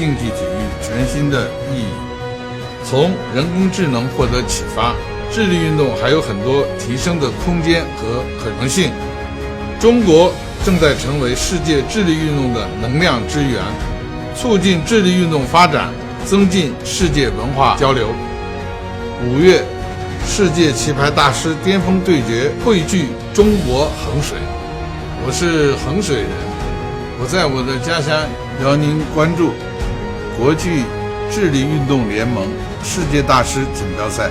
竞技体育全新的意义。从人工智能获得启发，智力运动还有很多提升的空间和可能性。中国正在成为世界智力运动的能量之源，促进智力运动发展，增进世界文化交流。5月，世界棋牌大师巅峰对决汇聚中国衡水。我是衡水人，我在我的家乡辽宁关注国际智力运动联盟世界大师锦标赛。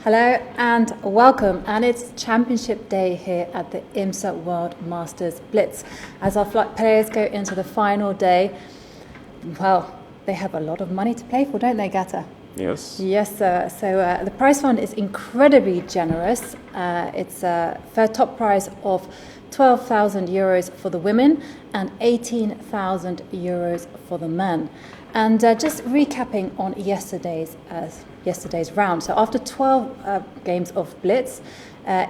Hello and welcome, and it's championship day here at the IMSA World Masters Blitz. As our players go into the final day, well, they have a lot of money to play for, don't they, Gata? Yes. Yes, sir. So the prize fund is incredibly generous. It's a top prize of 12,000 euros for the women and 18,000 euros for the men. And just recapping on yesterday's round. So after 12 games of Blitz,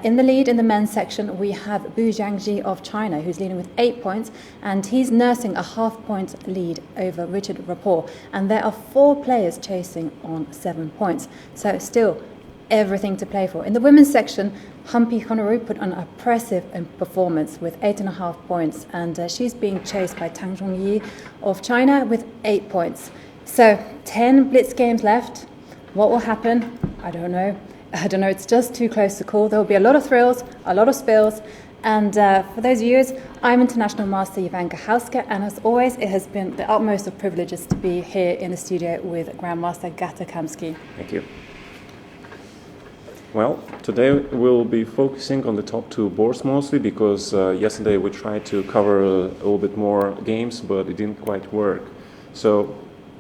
in the lead in the men's section, we have Bu Jiangji of China, who's leading with 8 points, and he's nursing a half-point lead over Richard Rapport. And there are 4 players chasing on 7 points. So still everything to play for. In the women's section, Humpy Honoru put on an impressive performance with 8.5 points, and she's being chased by Tang Zhongyi of China with 8 points. So 10 Blitz games left. What will happen? I don't know. It's just too close to call. There will be a lot of thrills, a lot of spills. And for those viewers, I'm International Master Jovanka Houska, and as always, it has been the utmost of privileges to be here in the studio with Grandmaster Gata Kamsky. Thank you. Well, today we'll be focusing on the top two boards mostly because yesterday we tried to cover a little bit more games, but it didn't quite work. So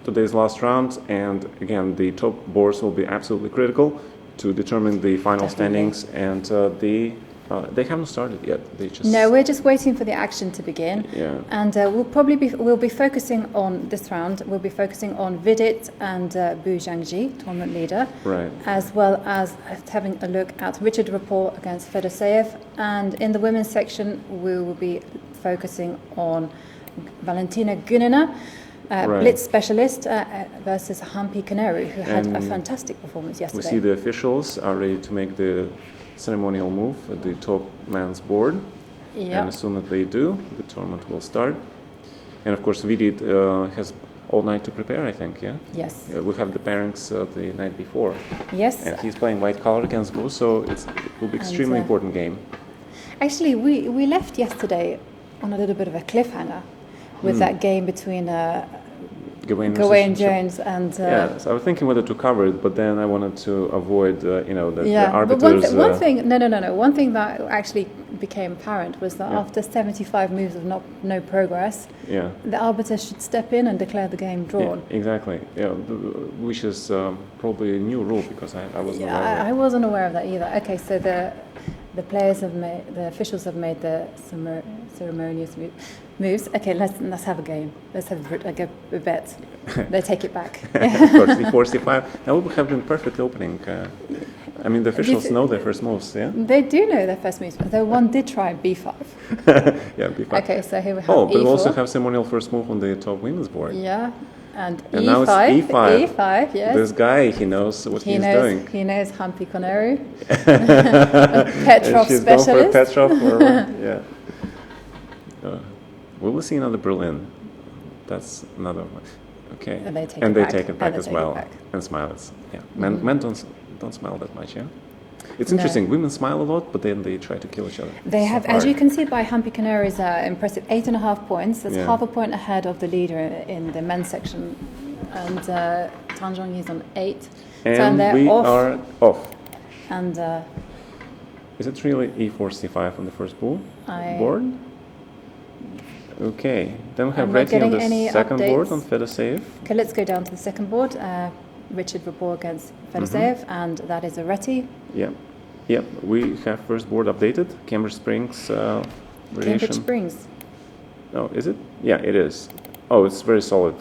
today's last round, and again, the top boards will be absolutely critical to determine the final standings, and they haven't started yet. No, we're just waiting for the action to begin. Yeah. And we'll be focusing on this round. We'll be focusing on Vidit and Bu Zhangji, tournament leader, right, as well as having a look at Richard Rapport against Fedoseev. And in the women's section, we will be focusing on Valentina Gunina, right, Blitz specialist versus Hampi Kaneru, who had a fantastic performance yesterday. We see the officials are ready to make the ceremonial move at the top man's board. Yep. And as soon as they do, the tournament will start. And of course, Vidit has all night to prepare, I think, yeah? Yes. We have the pairings the night before. Yes. And he's playing white color against blue, so it will be extremely important game. Actually, we left yesterday on a little bit of a cliffhanger with that game between Gawain Jones and... yeah, so I was thinking whether to cover it, but then I wanted to avoid, the arbiters... But one thing, no. One thing that actually became apparent was that after 75 moves of no progress, the arbiter should step in and declare the game drawn. Yeah, exactly. Yeah, which is probably a new rule because I wasn't aware of it. I wasn't aware of that either. Okay, so the players have made, the officials have made the ceremonious moves. Okay, let's have a game. Let's have a bet. They take it back. Of course, before C5. That would have been perfect opening. I mean, the officials know their first moves, yeah? They do know their first moves, though one did try B5. Yeah, B5. Okay, so here we have but E4. we also have ceremonial first move on the top women's board. Yeah, and E5. Now it's E5. E5, yes. This guy, he knows what he's doing. He knows Hampi Koneru. Petrov she's specialist. Going for Petrov, yeah. We will see another Berlin. That's another one. Okay. And they take it back as well. And smiles. Yeah. Men don't smile that much, yeah? It's interesting. Women smile a lot, but then they try to kill each other. They have, as you can see by Hampi Koneru's impressive 8.5 points. That's half a point ahead of the leader in the men's section. And Tan Zhongyi is on 8. And we are off. And is it really E4 C5 on the first board? Okay, then we have Reti on the second board on Fedoseev. Okay, let's go down to the second board. Richard Rapport against Fedoseev, and that is a Reti. Yeah. We have first board updated. Cambridge Springs variation. Cambridge Springs. Oh, is it? Yeah, it is. Oh, it's very solid.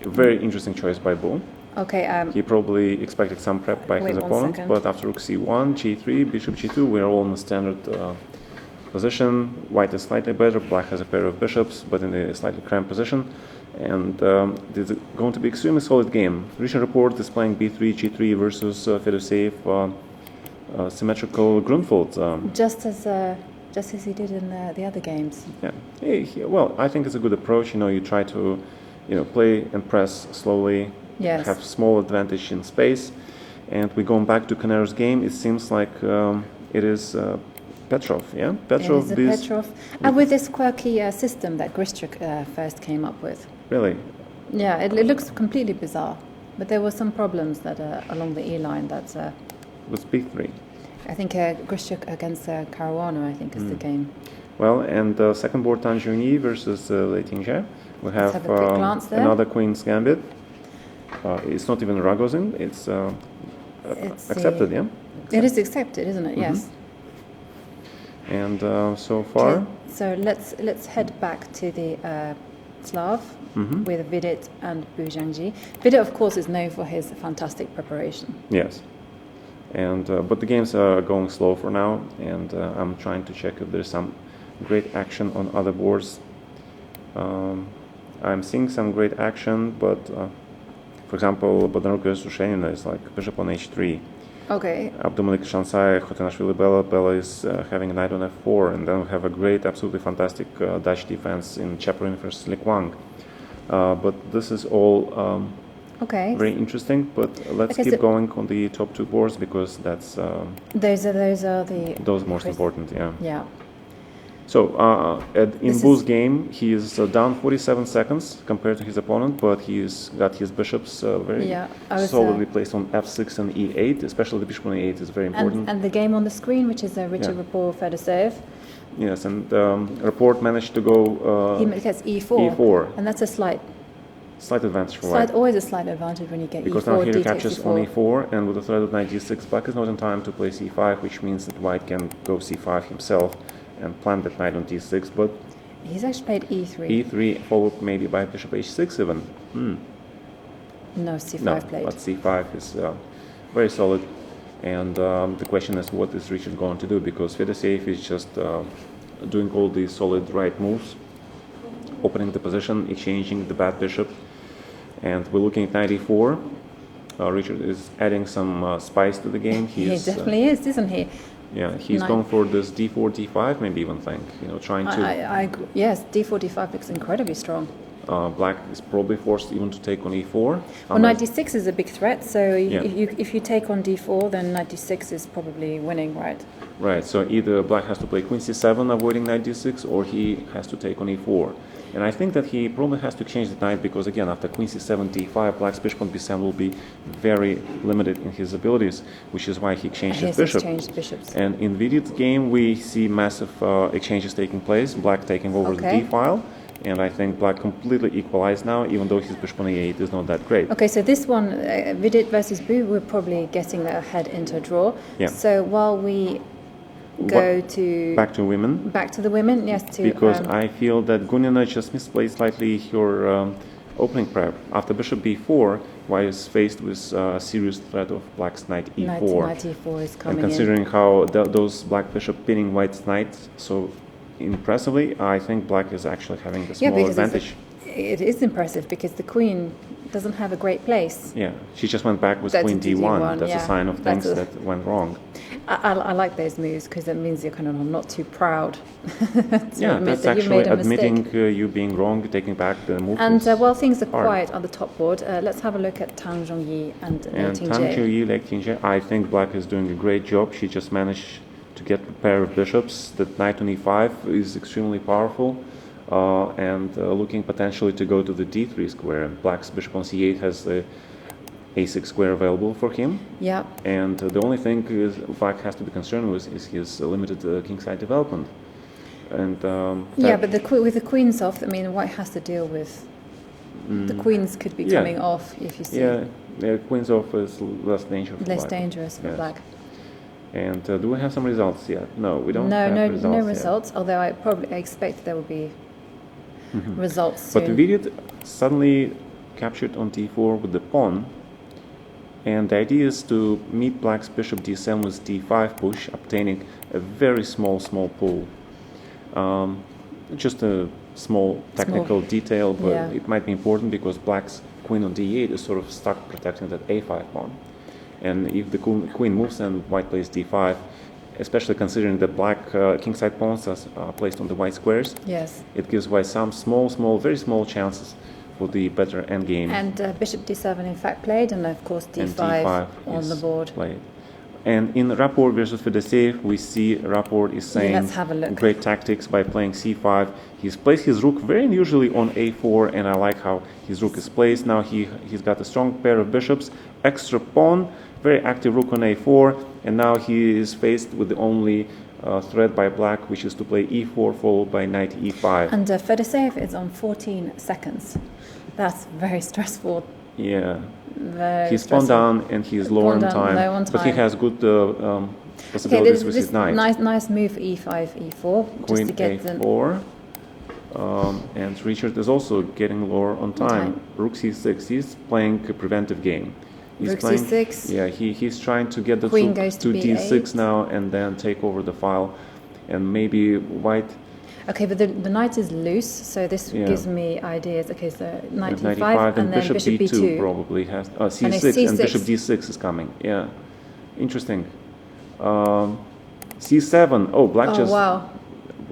Very interesting choice by Bu. Okay. He probably expected some prep by his opponent, but after Rook C1, G3, Bishop G2, we are all in the standard position. White is slightly better, black has a pair of bishops, but in a slightly cramped position. And this is going to be extremely solid game. Richard Rapport is playing B3, G3 versus Fedoseev, symmetrical Grunfeld. Just as he did in the other games. Yeah. Well, I think it's a good approach. You try to, play and press slowly. Yes. Have small advantage in space. And we're going back to Kaneru's game. It seems like it is Petrov, yeah? Petrov. It is Petrov. And with this quirky system that Grischuk first came up with. Really? Yeah, it looks completely bizarre. But there were some problems that along the E line that... with B3. I think Grischuk against Caruana, I think, is the game. Well, and second board Tan Zhongyi versus Lei Tingzhe. We have another Queen's Gambit. It's not even Ragozin, it's accepted, yeah? It is accepted, isn't it? Yes. And so far... Okay. So let's head back to the Slav with Vidit and Bu Zhangji. Vidit, of course, is known for his fantastic preparation. Yes. And but the games are going slow for now, and I'm trying to check if there's some great action on other boards. I'm seeing some great action, but for example, Bodnaruka Sushenina is like bishop on h3. Okay. Abdumalik Shansai, Khotanashvili Bella is having a knight on f4, and then we have a great, absolutely fantastic Dutch defense in Chaperin versus Likwang. But this is all very interesting. But let's keep going on the top two boards because that's those are those most important. Yeah. So in Bull's game, he is down 47 seconds compared to his opponent, but he's got his bishops very solidly placed on f6 and e8, especially the bishop on e8 is very important. And the game on the screen, which is Richard Rapport-Fedoseev. Yes, and Rapport managed to go he gets e4. e4. And that's a slight advantage for white. Always a slight advantage when you get because e4. Because now here he captures on e4, and with the threat of knight g6, black is not in time to play c5, which means that white can go c5 himself and plant that knight on d6, but he's actually played e3. e3 followed maybe by bishop h6 even. No, c5 played. But c5 is very solid, and the question is what is Richard going to do, because Fedoseev is just doing all these solid right moves, opening the position, exchanging the bad bishop, and we're looking at knight e4. Richard is adding some spice to the game. He definitely is, isn't he? Yeah, he's going for this d4, d5, maybe even think, trying to... Yes, d4, d5 looks incredibly strong. Black is probably forced even to take on e4. Well, knight d6 is a big threat, so if you take on d4, then knight d6 is probably winning, right? Right, so either black has to play queen c7, avoiding knight d6, or he has to take on e4. And I think that he probably has to exchange the knight, because again, after queen c7, d5, black's bishop on b7 will be very limited in his abilities, which is why he exchanged his bishop. Bishops. And in Vidit's game, we see massive exchanges taking place, black taking over the d-file, and I think black completely equalized now, even though his bishop on e8 is not that great. Okay, so this one, Vidit versus Bu, we're probably getting ahead into a draw. Yeah. So while we go to... Back to women. Back to the women, yes. Because I feel that Gunina just misplayed slightly her opening prep. After bishop b4, white is faced with a serious threat of black's knight e4. Knight e4 is coming in. And considering how those black bishop pinning white's knight so impressively, I think black is actually having a small advantage. It is impressive because the queen doesn't have a great place. Yeah, she just went back with queen d1. That's a sign of things that went wrong. I like those moves because it means you're kind of not too proud. Yeah, that's actually admitting you being wrong, taking back the move. And while things are quiet on the top board, let's have a look at Tang Zhongyi and Tang Zhongyi, Lei Tingzhe. I think black is doing a great job. She just managed to get a pair of bishops. That knight on e5 is extremely powerful. And looking potentially to go to the d3 square. Black's bishop on c8 has the a6 square available for him. Yeah. And the only thing black has to be concerned with is his limited kingside development. And yeah, but with the queens off, I mean, white has to deal with the queens could be coming off if you see. Yeah, queens off is less dangerous. Less dangerous for black. And do we have some results yet? No, we don't. No results. Although I expect there will be results soon. But Vidit suddenly captured on d4 with the pawn, and the idea is to meet black's bishop d7 with d5 push, obtaining a very small pull. Just a small technical detail, but it might be important because black's queen on d8 is sort of stuck protecting that a5 pawn. And if the queen moves and white plays d5, especially considering that black kingside pawns are placed on the white squares, it gives white some very small chances for the better endgame. And bishop d7 in fact played, and of course d5 on the board. Played. And in Rapport versus Fedoseev, we see Rapport is saying great tactics by playing c5. He's placed his rook very unusually on a4, and I like how his rook is placed. Now he's got a strong pair of bishops, extra pawn, very active rook on a4, and now he is faced with the only threat by black, which is to play e4 followed by knight e5. And Fedoseev is on 14 seconds. That's very stressful. Yeah. He's pawn down and he's low on time, but he has good possibilities with his knight. Nice move e5, e4. Queen just to get a4. And Richard is also getting lower on time. Rook c6. He's playing a preventive game. Rook c6. Yeah, he's trying to get the queen rook goes to d6 d6 now and then take over the file, and maybe white. Okay, but the knight is loose, so this gives me ideas. Okay, so knight e5 and then bishop b2 probably has c6 and bishop d6 is coming. Yeah, interesting. c7. Oh, black just. Wow.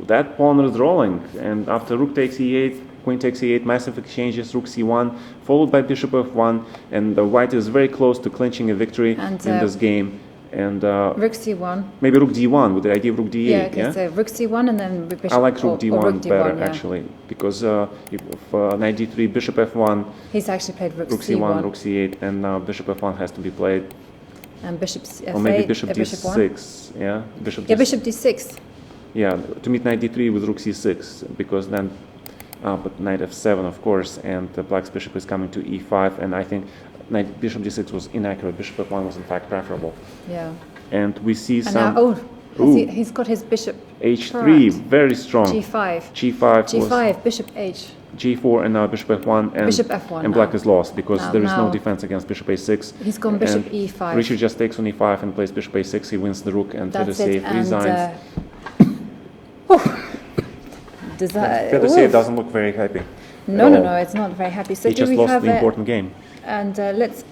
That pawn is rolling, and after rook takes e8, queen takes e8, massive exchanges, rook c1, followed by bishop f1, and the white is very close to clinching a victory in this game. And Rook c1. maybe rook d1 with the idea of rook d8. Yeah, okay, so rook c1 and then bishop. I like rook d1 rook d1 better yeah. actually, because if knight d3, bishop f1, he's actually played rook c1, c1, rook c8, and now bishop f1 has to be played. and bishop f8, Or maybe bishop bishop1. d6, yeah? Bishop d6. Yeah, to meet knight d3 with rook c6, because then, but knight f7 of course, and the black's bishop is coming to e5, and I think bishop d6 was inaccurate, bishop f1 was in fact preferable. Yeah. And we see And some... now, he's got his bishop. h3, very strong. g5. g5 bishop h. g4, and now bishop f1, and, bishop f1 and black is lost, because there is no now defense against bishop a6. He's gone bishop and e5. Richard just takes on e5 and plays bishop a6, he wins the rook, and That's Fedor it, resigns. Fedor doesn't look very happy. No, it's not very happy. So He do just we lost have the important game. And let's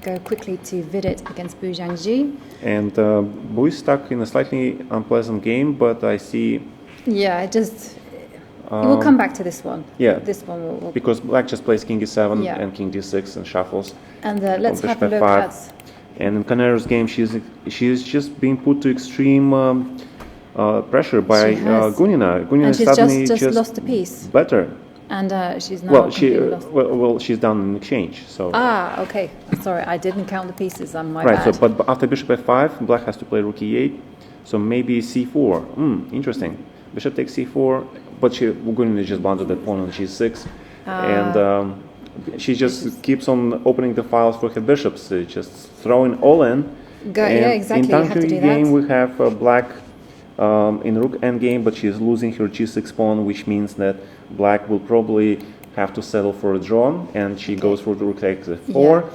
go quickly to Vidit against Bu Jiangji. And Bu is stuck in a slightly unpleasant game, but I see... Yeah, we'll come back to this one. Yeah, this one will because black just plays king e7 Yeah. and king d6 and shuffles. And let's have a bishop look f5. at... And in Canero's game, she's just being put to extreme pressure by Gunina. Gunina And she's suddenly just lost a piece. better. And she's now Well, lost. she's down in exchange. So Okay. Sorry, I didn't count the pieces on my right. bad. So, but after bishop f5, black has to play rook e8. So maybe c4. Interesting. Bishop takes c4, but Gunina just blundered that pawn on g6, and she just keeps on opening the files for her bishops, just throwing all in. Yeah, exactly. In You have to do game, that. we have black in rook endgame, but she is losing her g6 pawn, which means that black will probably have to settle for a draw, and she goes for the rook takes f4,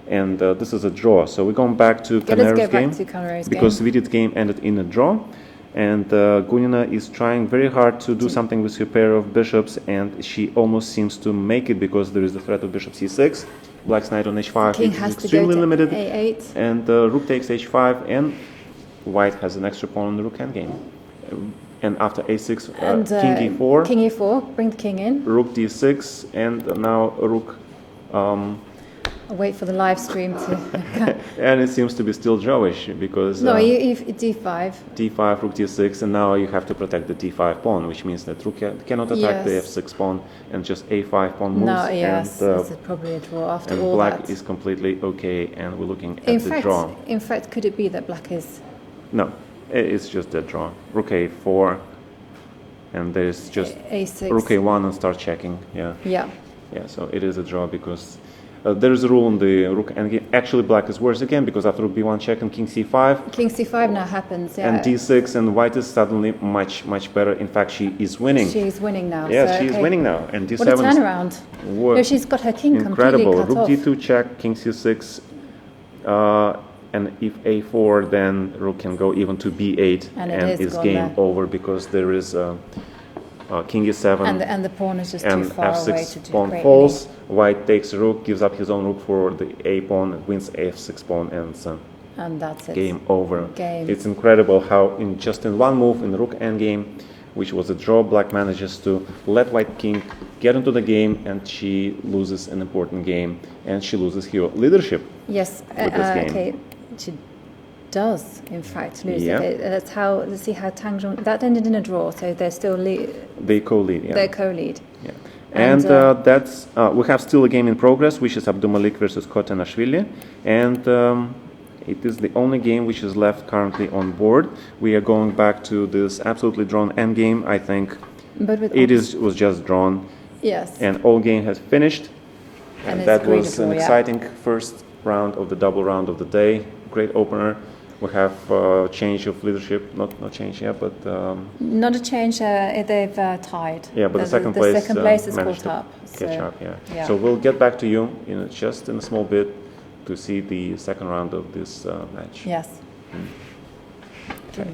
and this is a draw. So we're going back to Canero's game, because Vidit's game ended in a draw, and Gunina is trying very hard to do something with her pair of bishops, and she almost seems to make it, because there is the threat of bishop c6, black's knight on h5 is extremely limited, a8. and rook takes h5, and white has an extra pawn on the rook endgame. And after a6, king e4. King e4, bring the king in. Rook d6, and now rook... I'll wait for the live stream to... and it seems to be still drawish, because... No, d5. d5, rook d6, and now you have to protect the d5 pawn, which means that rook cannot attack the f6 pawn, and just a5 pawn moves. No, yes, and, this is probably a draw after and all black that. is completely okay, and we're looking at the draw. In fact, could it be that black is... No, it's just a draw. Rook a4, and there's just a6. rook a1 and start checking. Yeah. Yeah. Yeah. So it is a draw, because there is a rule on the rook endgame. Actually, black is worse again, because after rook b1 check and king c5. King c5 now happens. Yeah. And d6, and white is suddenly much better. In fact, she is winning. She is winning now. Yes, she is winning now. And d7. What a turnaround! No, she's got her king incredible. completely cut Rook d2 check, king c6. And if a4, then rook can go even to b8, and it's game there. over, because there is king e7, and the pawn is just too far f6 away to pawn falls. White takes rook, gives up his own rook for the a pawn, wins f6 pawn, and that's it. Game over. Game. It's incredible how in one move in the rook endgame, which was a draw, black manages to let white king get into the game, and she loses an important game, and she loses her leadership. Yes, with this game. Okay. She does, in fact, lose Yeah. it. That's how. Let's see how Tang Zhong. That ended in a draw, so they're still They co-lead. Yeah. They're co-lead. Yeah. And that's we have still a game in progress, which is Abdumalik versus Kotanashvili, and it is the only game which is left currently on board. We are going back to this absolutely drawn endgame. I think was just drawn. Yes. And all game has finished, and that was an exciting first round of the double round of the day. Great opener. We have change of leadership, not change yet, but not a change. They've tied. Yeah, but the second place is managed caught up. Catch up. Yeah. So we'll get back to you in just in a small bit to see the second round of this match. Yes. Okay.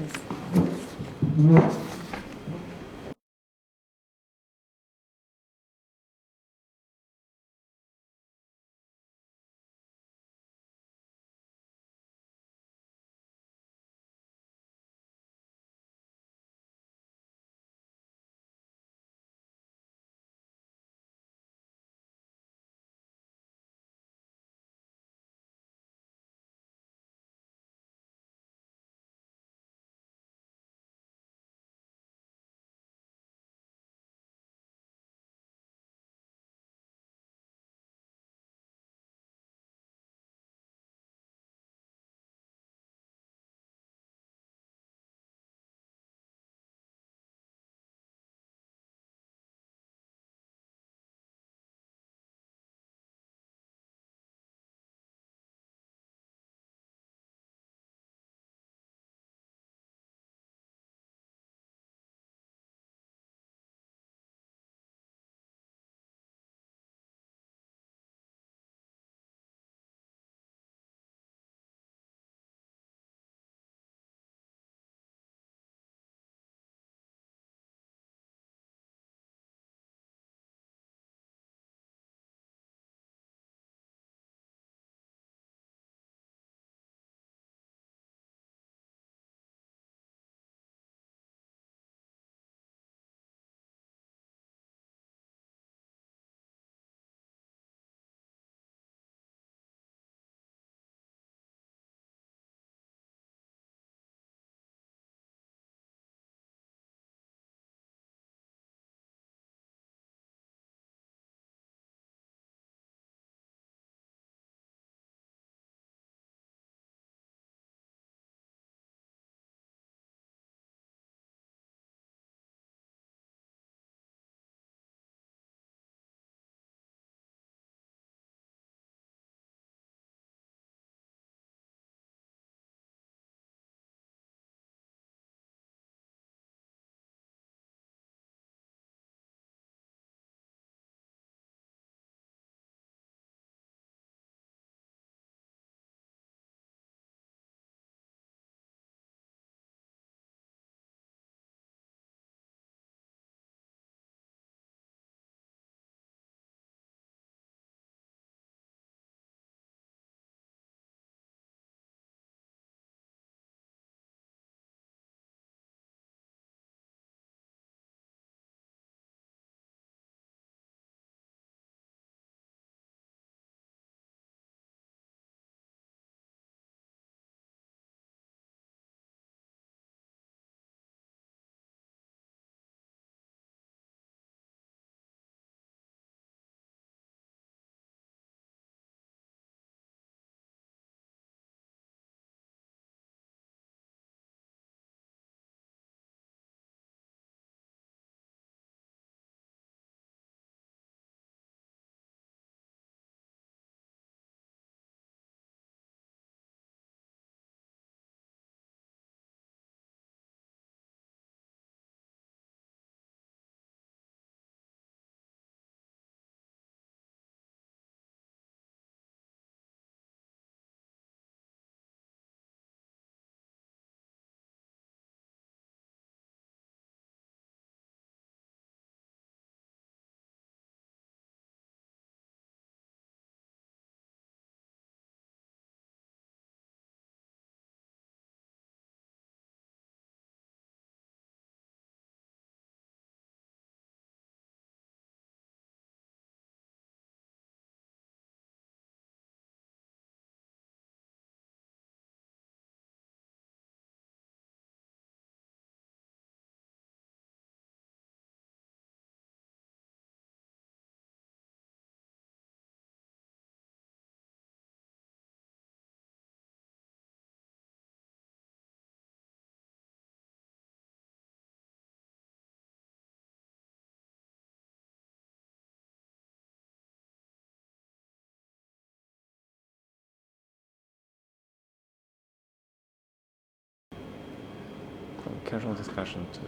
casual discussion to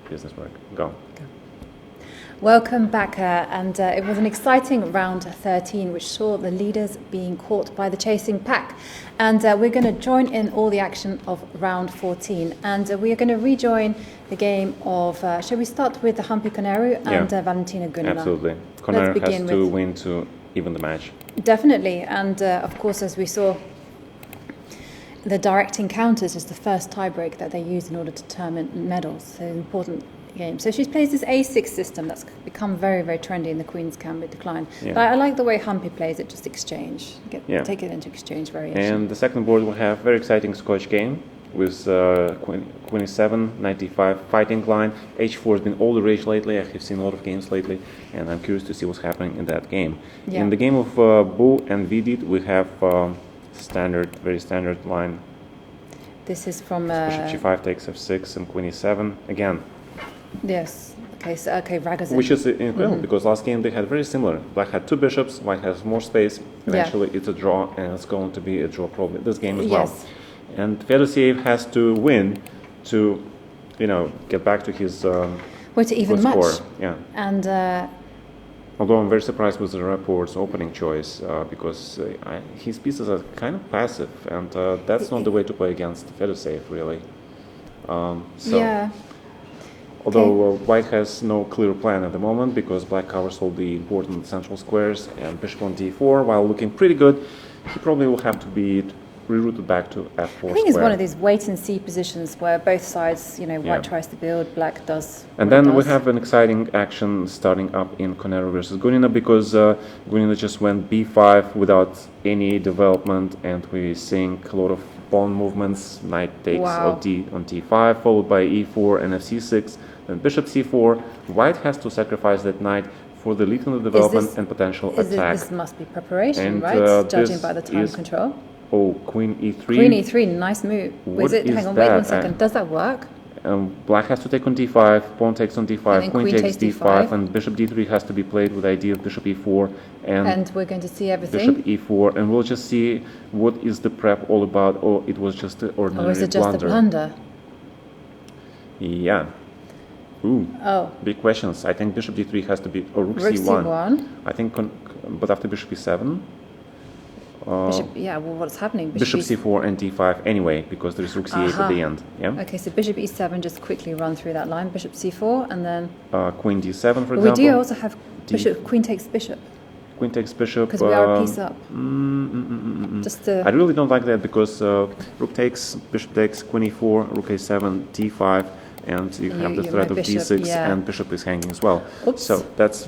business work. Go. Welcome back, and it was an exciting round 13, which saw the leaders being caught by the chasing pack. And we're going to join in all the action of round 14, and we are going to rejoin the game of. Shall we start with the Humpy Koneru and Valentina Gunina? Absolutely. Koneru has to win to even the match. Definitely, and of course, as we saw, the direct encounters is the first tiebreak that they use in order to determine medals. So important game. So she plays this A6 system that's become very, very trendy in the Queen's Gambit decline. Yeah. But I like the way Humpy plays it, just exchange. Take it into exchange variation. And the second board will have very exciting Scotch game with Queen E7, 95 fighting line. H4 has been all the rage lately. I have seen a lot of games lately, and I'm curious to see what's happening in that game. Yeah. In the game of Bull and Vidit, we have very standard line. This is from Bishop G5 takes F6 and Queen E7 again. Yes. Okay, Ragozin. Which is incredible because last game they had very similar. Black had two bishops, white has more space. Eventually it's a draw, and it's going to be a draw probably this game as well. And Fedosiev has to win to, get back to his to even good match. Score. Yeah. And although I'm very surprised with the Rapport's opening choice because his pieces are kind of passive, and that's not the way to play against Fedosiev really. Although white has no clear plan at the moment because black covers all the important central squares and bishop on d4 while looking pretty good, he probably will have to be rerouted back to f4 I think it's one of these wait and see positions where both sides, white tries to build, black does. And then we have an exciting action starting up in Koneru versus Gunina because Gunina just went b5 without any development, and we're seeing a lot of pawn movements. Knight takes on d5, followed by e4 and fc6. Then bishop c4. White has to sacrifice that knight for the lead in the development and potential attack. This must be preparation, right? Judging by the time control. Oh, Queen e3. Queen e3, nice move. Hang on, wait 1 second. Does that work? Black has to take on d5, pawn takes on d5, queen takes d5, and bishop d3 has to be played with the idea of bishop e4. And we're going to see everything. Bishop e4, and we'll just see what is the prep all about. Oh, it was just an ordinary blunder. Or is it just a blunder? Yeah. Ooh. Oh. Big questions. I think bishop d3 has to be, or rook c1. I think, but after bishop e7. What's happening? Bishop c4 and d5 anyway, because there's rook c8 at the end. Yeah. Okay, so bishop e7, just quickly run through that line. Bishop c4, and then queen d7, for example. We do also have queen takes bishop. Queen takes bishop. Because we are a piece up. I really don't like that because rook takes, bishop takes, queen e4, rook a7, d5, and you have the threat of d6, and bishop is hanging as well. Oops. So that's,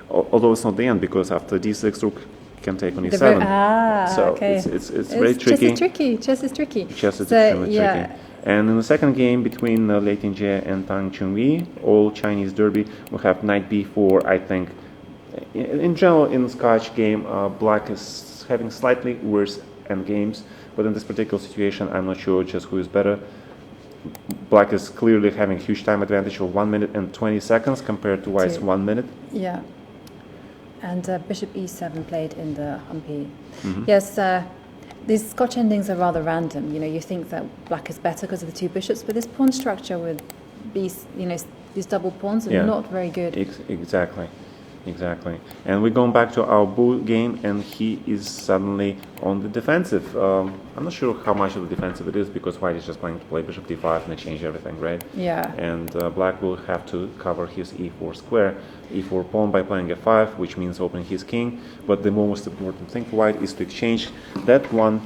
although it's not the end, because after d6, rook can take on e7. So it's very tricky. Chess is tricky. Chess is extremely tricky. And in the second game between Lei Tingjie and Tang Chunhui, all Chinese derby, we have knight b4. I think, in general, in the Scotch game, black is having slightly worse endgames, but in this particular situation, I'm not sure just who is better. Black is clearly having a huge time advantage of 1 minute and 20 seconds compared to white's 1 minute. Yeah. And bishop e7 played in the Humpy. Yes, these Scotch endings are rather random. You think that black is better because of the two bishops, but this pawn structure with these, these double pawns are not very good. Exactly. And we're going back to our bull game, and he is suddenly on the defensive. I'm not sure how much of the defensive it is because white is just planning to play bishop d5 and exchange everything, right? Yeah. And black will have to cover his e4 square, e4 pawn by playing f5, which means opening his king. But the most important thing for white is to exchange that one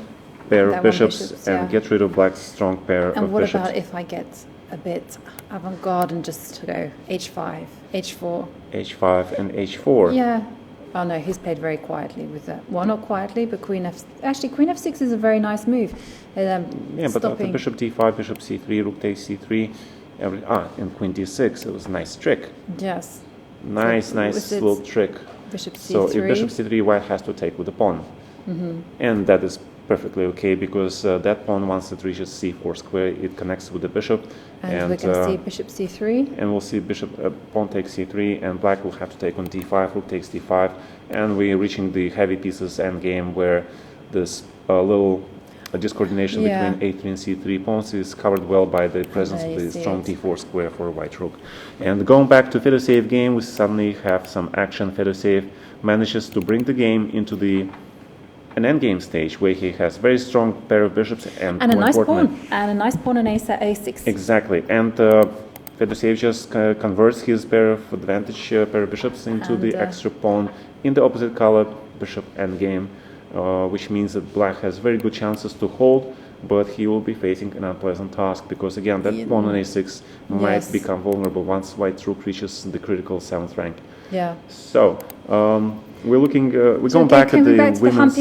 pair of bishops and get rid of black's strong pair of bishops. And what about if I get a bit avant-garde and just go h5, h4? h5 and h4. Yeah. Oh no, he's played very quietly with that. Well, not quietly, but queen f6 is a very nice move. But after bishop d5, bishop c3, rook takes c3, and queen d6, it was a nice trick. Yes. Nice little trick. Bishop c3. So if bishop c3, white has to take with the pawn. And that is perfectly okay because that pawn, once it reaches c4 square, it connects with the bishop. And we can see bishop c3. And we'll see bishop pawn takes c3, and black will have to take on d5, rook takes d5, and we're reaching the heavy pieces endgame where this little a discoordination between a3 and c3 pawns is covered well by the presence of the strong d4 square for white rook. And going back to Fedoshev game, we suddenly have some action. Fedoshev manages to bring the game into an endgame stage where he has very strong pair of bishops and a nice pawn. And a nice pawn on a6. Exactly. And Fedoshev just converts his pair of advantage pair of bishops into the extra pawn in the opposite color, bishop endgame. Which means that black has very good chances to hold, but he will be facing an unpleasant task because again that pawn on a6 might become vulnerable once white rook reaches the critical 7th rank. Yeah. So we're looking. We're going back at the women's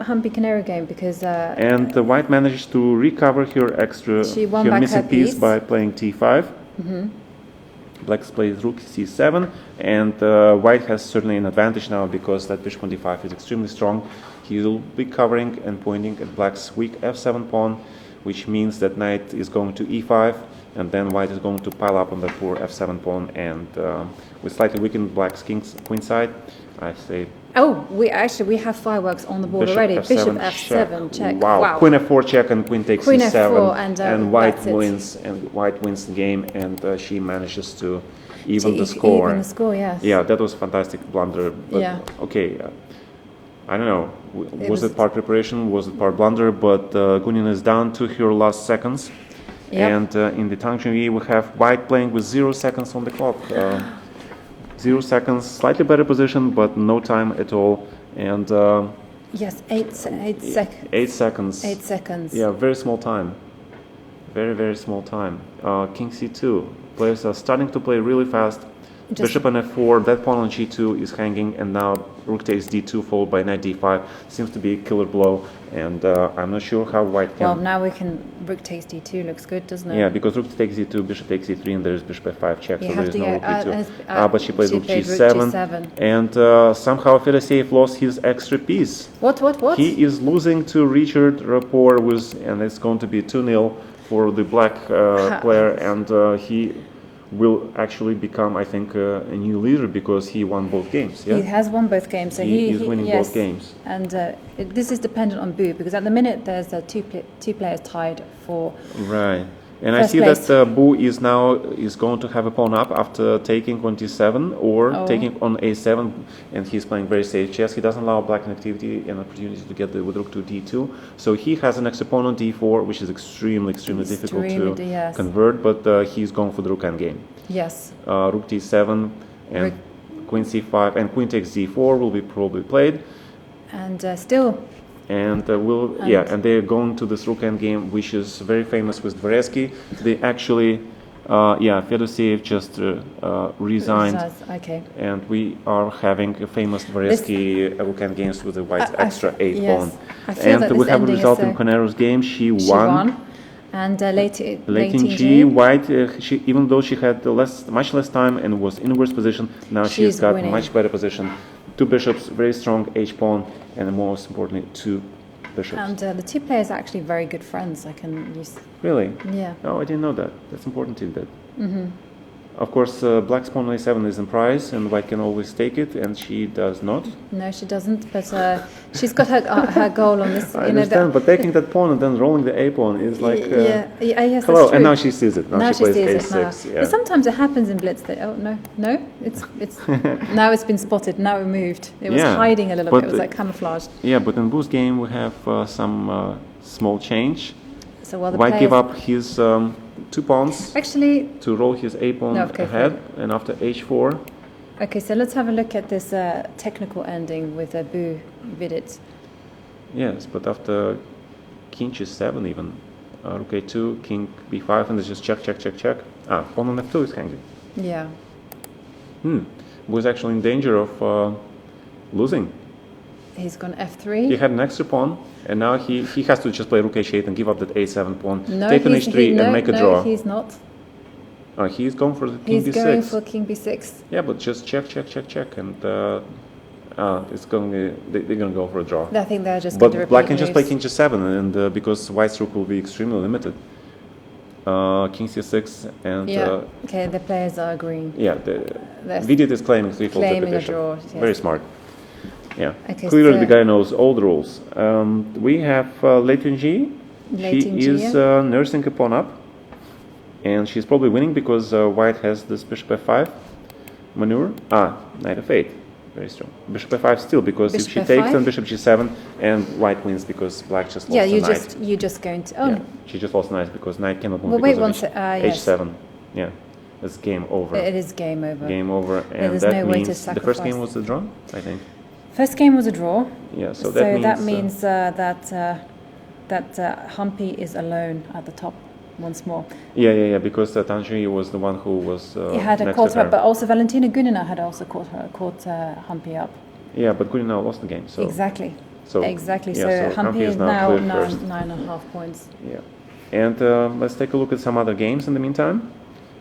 Humpy Canary game because and the white managed to recover her missing piece by playing t5. Black plays rook c7, and white has certainly an advantage now because that bishop on d5 is extremely strong. He will be covering and pointing at black's weak f7 pawn, which means that knight is going to e5, and then white is going to pile up on the poor f7 pawn, and with slightly weakened black's queen side, I say. Oh, we have fireworks on the board bishop already. F7 Bishop f7 check. Wow. Queen f4 check and queen takes queen c7, f4 and white wins. And white wins the game, and she manages to even the score. Even the score, yes. Yeah, that was a fantastic blunder. But, okay, I don't know. Was it part preparation? Was it part blunder? But Gunin is down to her last seconds. Yep. And in the Tangchun V, we have white playing with 0 seconds on the clock. 0 seconds, slightly better position, but no time at all. And yes, 8 seconds. 8 seconds. 8 seconds. Yeah, very small time. Very, very small time. King c2. Players are starting to play really fast. Bishop on f4, that pawn on g2 is hanging, and now rook takes d2 followed by knight d5. Seems to be a killer blow, and I'm not sure how white can... Well, now we can... rook takes d2 looks good, doesn't it? Yeah, because rook takes d2, bishop takes e3, and there's bishop f5 check, so there is no rook d2. But she played rook g7, and somehow Fedoshev lost his extra piece. What? He is losing to Richard Rapport, and it's going to be 2-0 for the black player, and he will actually become, I think, a new leader because he won both games. Yeah? He has won both games. So he is winning both games. And this is dependent on Bu because at the minute there's two players tied for right. And first I see place. that Bu is going to have a pawn up after taking on d7 or taking on a7, and he's playing very safe chess. He doesn't allow black an activity and opportunity to get with rook to d2. So he has an extra pawn on d4, which is extremely difficult to convert, but he's going for the rook endgame. Yes. Rook d7 and queen c5 and queen takes d4 will be probably played. And still. And and they're going to this rook endgame, which is very famous with Dvoretsky. They actually, Fedoshev just resigned. Okay. And we are having a famous Dvoretsky rook endgames with the white's extra 8 pawn. And we have a result in Konero's game. She won. And late in G, white, even though she had much less time and was in worse position, now she's got winning. Much better position. 2 bishops, very strong h-pawn, and most importantly, 2 bishops. And the 2 players are actually very good friends. I can use. Really? Yeah. Oh, I didn't know that. That's important to that. Of course, black's pawn on a7 is in prize, and white can always take it, and she does not. No, she doesn't, but she's got her goal on this. I understand, but taking that pawn and then rolling the a pawn is like... yes, hello, and now she sees it. Now she plays a6. Yeah. But sometimes it happens in Blitz that, it's now it's been spotted, now removed. It was hiding a little bit, it was like camouflaged. Yeah, but in Bu's game we have some small change. So while the white give up his 2 pawns actually to roll his a pawn ahead, and after h4. Okay, so let's have a look at this technical ending with Bu Vidit. Yes, but after king g7 even, rook a2, king b5, and it's just check. Pawn on f2 is hanging. Yeah. Bu is actually in danger of losing. He's gone f3. He had an extra pawn, and now he has to just play rook h8 and give up that a7 pawn, take an h3 and make a draw. No, he's not. He's going for the king b6. He's going for king b6. Yeah, but just check, and it's going. They're going to go for a draw. I think they're just going to repeat black can just play moves. king g7, and because white's rook will be extremely limited. King c6 and okay, the players are agreeing. Yeah, Vidit is claiming 3 folds at the bishop. A draw. Yes. Very smart. Yeah. Okay, Clearly, so the guy knows all the rules. We have Lei Tunji. Lei She Tunji, is nursing a pawn up, and she's probably winning because White has this bishop f5 maneuver. Knight f8. Very strong. Bishop f5 still, because Bishop if she f5? takes, then bishop g7, and White wins because Black just lost yeah, a knight. you're just going to. Oh, Yeah, she just lost knight because knight cannot move well, wait because one of yes. h7. Yeah, it's game over. It is game over. Game over, and there's that no way to means the first game was a draw, I think. First game was a draw. Yeah, so that means that Humpy is alone at the top once more. Yeah, because Tanjui was the one who was He had next caught to her. her, but also Valentina Gunina had also caught Humpy up. Yeah, but Gurina lost the game, so... Exactly. So, exactly. Yeah, so Humpy is now clear first. 9.5 points. Yeah. And let's take a look at some other games in the meantime.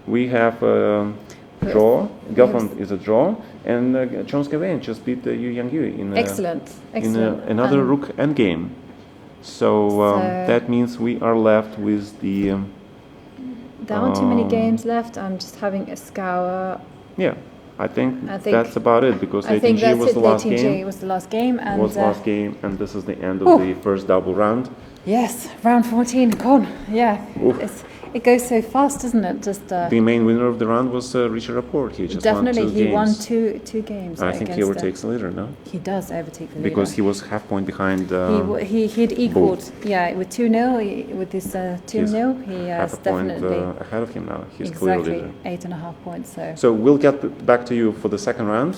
We have draw. Gelfand is a draw. And Chomsky just beat Yu Yangyu in Excellent. another rook endgame. So that means we are left with the... there aren't too many games left. I'm just having a scour. Yeah, I think that's about it, because I think ATG was the last game. was the last game. And was last game, and this is the end of the first double round. Yes, round 14 gone. Yeah, it goes so fast, doesn't it? Just the main winner of the round was Richard Rapport. He just definitely won 2 games. won two games. I think he overtakes the leader, no? He does overtake the leader because he was half point behind. He'd equaled, with 2-0 with this 2-0. He half has a point definitely ahead of him now. He's exactly clearly 8.5 points. So we'll get back to you for the second round.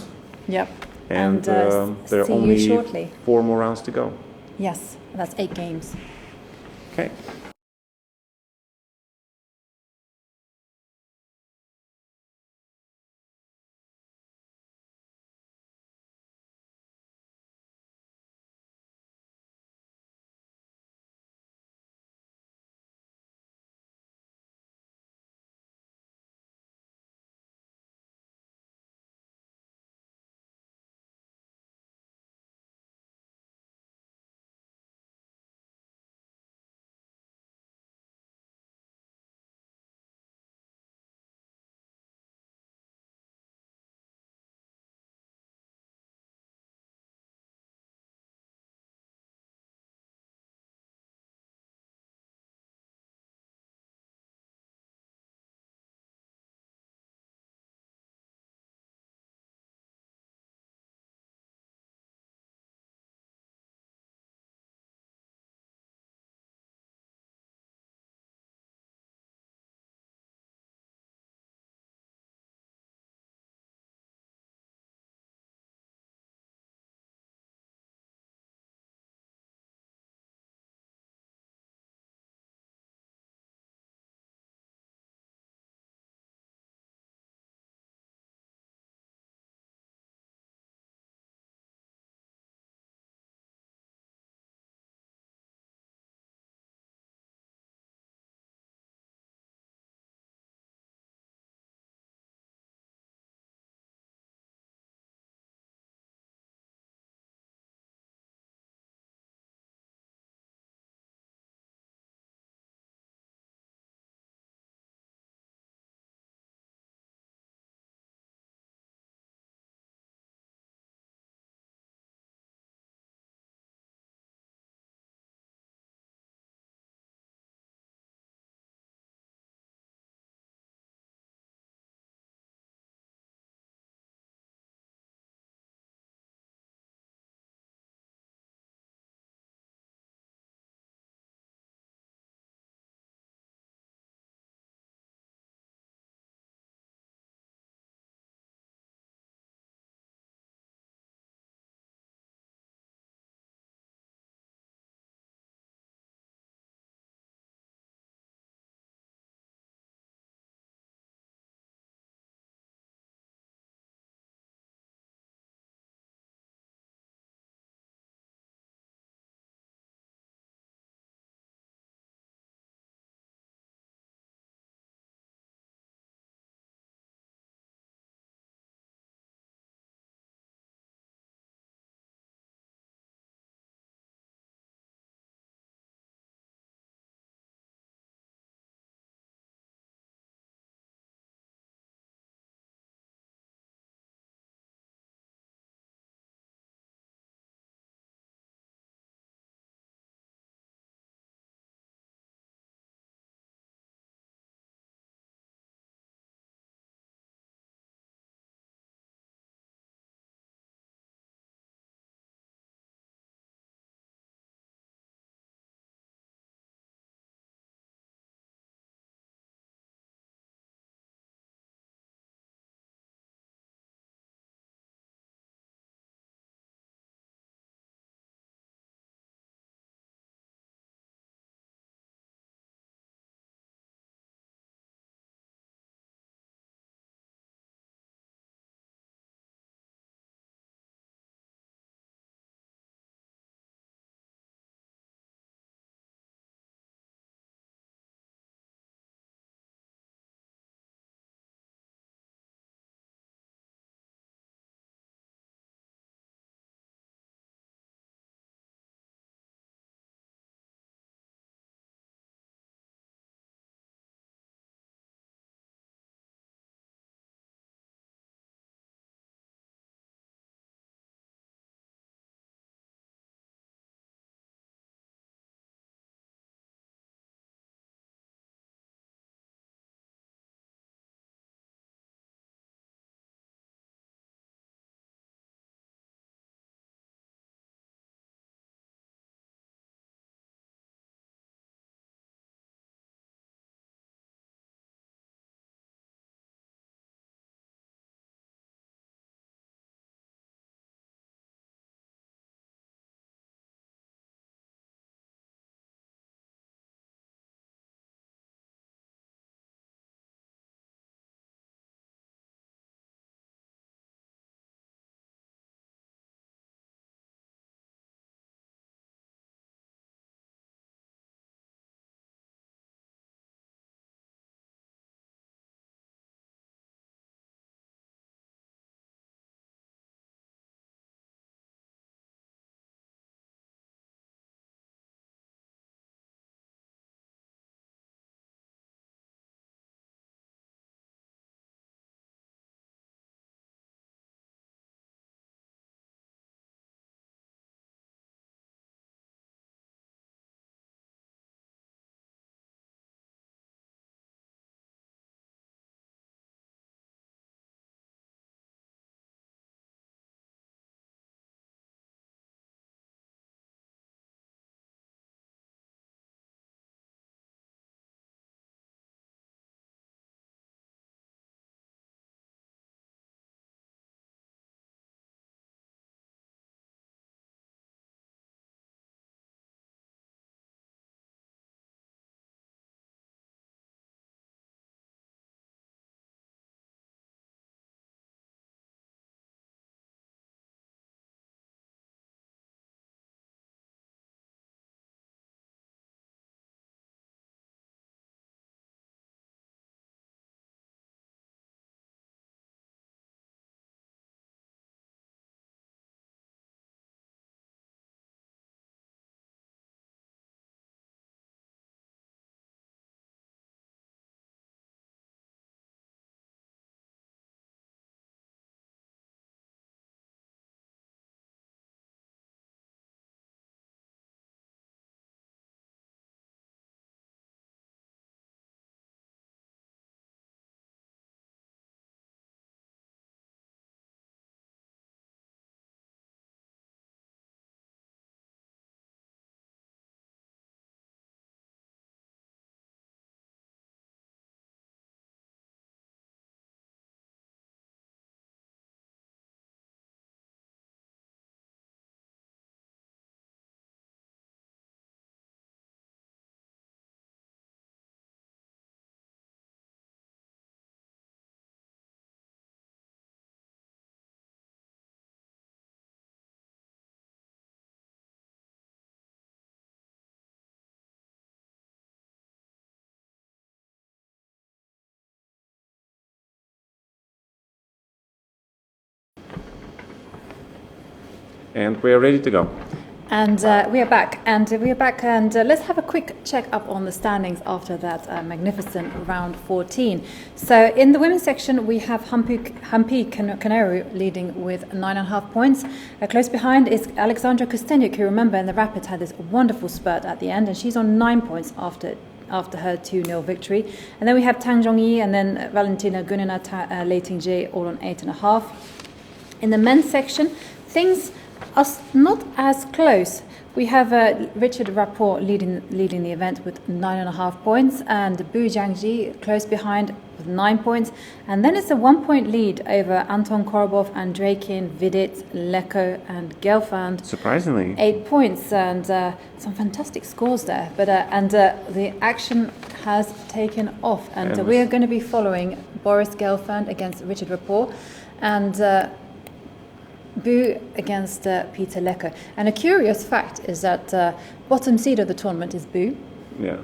Yep. And there are see only you shortly. 4 more rounds to go. Yes, that's 8 games. Okay. And we are ready to go. And we are back, and let's have a quick check up on the standings after that magnificent round 14. So in the women's section, we have Hampi Canaru leading with 9.5 points. Close behind is Alexandra Kostenyuk, who, remember, in the Rapid had this wonderful spurt at the end, and she's on 9 points after her 2-0 victory. And then we have Tang Zhongyi and then Valentina Gunina, Lei Tingjie, all on 8.5. In the men's section, things are not as close. We have Richard Rapport leading the event with 9.5 points, and Bu Jiangji close behind with 9 points. And then it's a 1-point lead over Anton Korobov, Andreikin, Vidit, Leko, and Gelfand. Surprisingly, 8 points, and some fantastic scores there. But the action has taken off, and we are going to be following Boris Gelfand against Richard Rapport, and Bu against Peter Leko. And a curious fact is that bottom seed of the tournament is Bu. Yeah.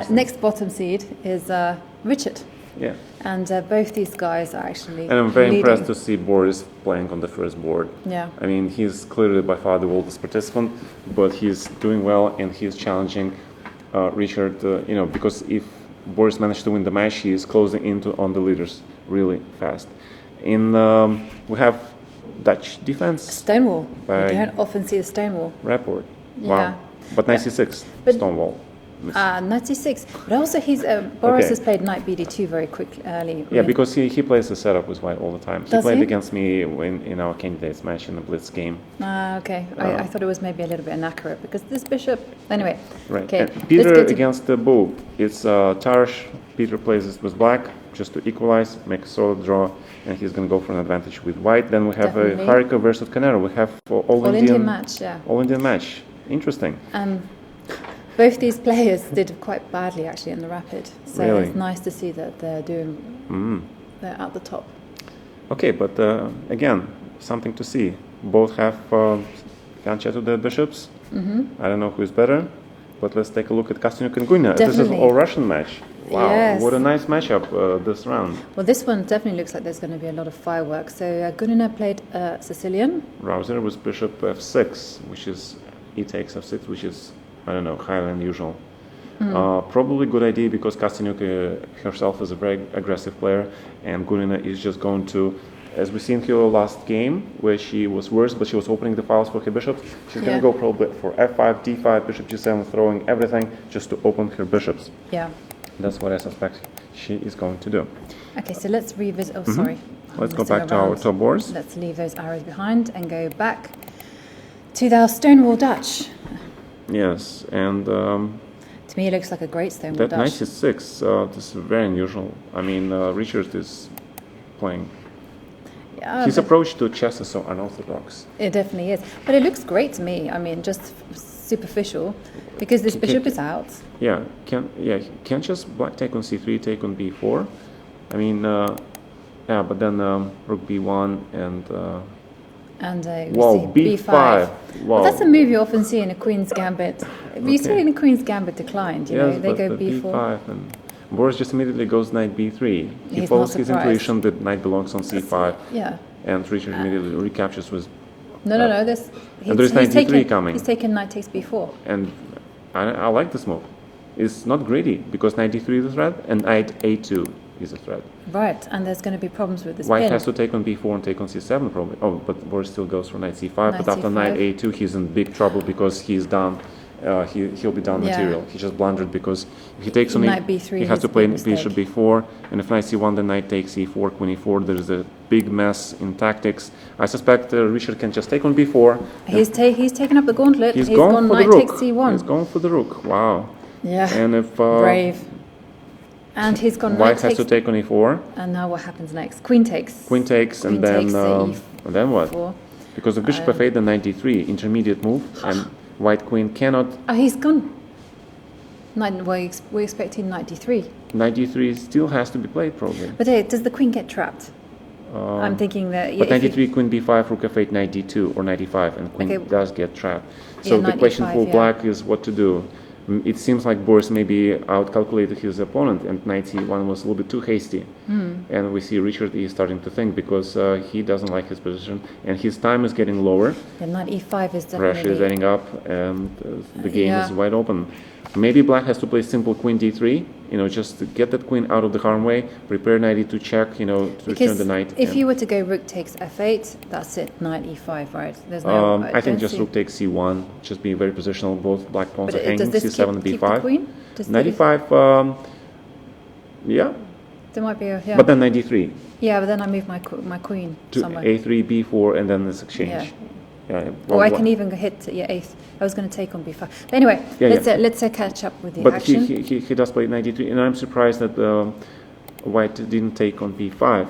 Next bottom seed is Richard. Yeah. And both these guys are actually And I'm very leading. impressed to see Boris playing on the first board. Yeah. I mean, he's clearly by far the oldest participant, but he's doing well and he's challenging Richard, because if Boris managed to win the match, he is closing into on the leaders really fast. We have Dutch defense. Stonewall. By You don't often see a Stonewall. Rapport. Yeah. Wow. But 96, But- Stonewall. 96. But also Boris has played knight BD2 very quickly early. Yeah, because he plays the setup with white all the time. He Does played he? against me in our candidates match in the Blitz game. Okay. I thought it was maybe a little bit inaccurate because this bishop. Anyway. Right. Okay. And Peter against the Bull. It's Tarsh. Peter plays this with black just to equalize, make a solid draw, and he's going to go for an advantage with white. Then we have Harika versus Canero. We have all Indian match. Yeah. All Indian match. Interesting. Both these players did quite badly actually in the Rapid, so Really? it's nice to see that they're they're at the top. Okay, but again, something to see. Both have Gancha to the bishops. I don't know who is better, but let's take a look at Kostenyuk and Guina. This is an all-Russian match. Wow, Yes. what a nice matchup this round. Well, this one definitely looks like there's going to be a lot of fireworks. So Gunina played Sicilian. Rouser was bishop f6, which is e takes f6, which is, I don't know, highly unusual. Probably good idea because Kostenyuk herself is a very aggressive player, and Gunina is just going to, as we seen here last game, where she was worse, but she was opening the files for her bishops. She's going to go probably for f5, d5, bishop g7, throwing everything just to open her bishops. Yeah. That's what I suspect she is going to do. Okay, so let's revisit. Oh, sorry. Let's go back to our top boards. Let's leave those arrows behind and go back to our Stonewall Dutch. Yes, and To me, it looks like a great Stonewall that Dutch. 96, this is very unusual. I mean, Richard is playing. Yeah, His but approach to chess is so unorthodox. it definitely is. But it looks great to me. I mean, just superficial, because this bishop is out. Yeah, can just black take on c3, take on b4. I mean, but then rook b1 and We see b5. Wow. Wow, That's a move you often see in a Queen's Gambit. You see it in a Queen's Gambit declined. You yes, know, they but go the b4. b5 and Boris just immediately goes knight b3. He He's follows not his surprised. intuition that knight belongs on c5, Yeah. and Richard immediately recaptures with. No. There's knight d3 coming. He's taken knight takes b4. And I like this move. It's not greedy because knight d3 is a threat and knight a2 is a threat. Right, and there's going to be problems with this White pin. has to take on b4 and take on c7 probably. Oh, but Boris still goes for knight c5. Knight But after c5. knight a2, he's in big trouble because he's down. He'll be down Yeah. material. He just blundered because if he takes on Knight b3 he has is to a play big bishop mistake. b4, and if knight c1, then knight takes e4, queen e4. There's a big mess in tactics. I suspect Richard can just take on b4. He's taken up the gauntlet. He's gone going for the knight rook. takes c1. He's going for the rook. Wow. Yeah. And if Brave. And he's gone knight White has takes. to take on e4. And now what happens next? Queen takes. Queen takes, Queen and then takes, and then what? e4. Because the bishop f8, then knight d3, intermediate move, and white queen cannot. Oh, he's gone. We're expecting knight d3. Knight d3 still has to be played probably. But does the queen get trapped? I'm thinking that. But if knight d3, queen b5, rook f8, knight d2, or knight e5, and queen Okay. does get trapped. Yeah, So the knight question e5, for yeah. black is what to do. It seems like Boris maybe outcalculated his opponent, and knight c1 was a little bit too hasty. And we see Richard is starting to think, because he doesn't like his position, and his time is getting lower. The knight e5 is definitely... Pressure is adding up, and the game is wide open. Maybe black has to play simple queen d3, just to get that queen out of the harm way, prepare knight e2 check, to return the knight. If you were to go rook takes f8, that's it, knight e5, right? There's no... I think just rook takes c1, just being very positional. Both black pawns are hanging, c7 and b5. Knight e5, yeah. There might be a... Yeah. But then knight d3. Yeah, but then I move my queen to somewhere. a3, b4, and then this exchange. Yeah. Or I can even hit a8. I was going to take on b5. But anyway, let's catch up with the action. But he does play knight d3, and I'm surprised that white didn't take on b5.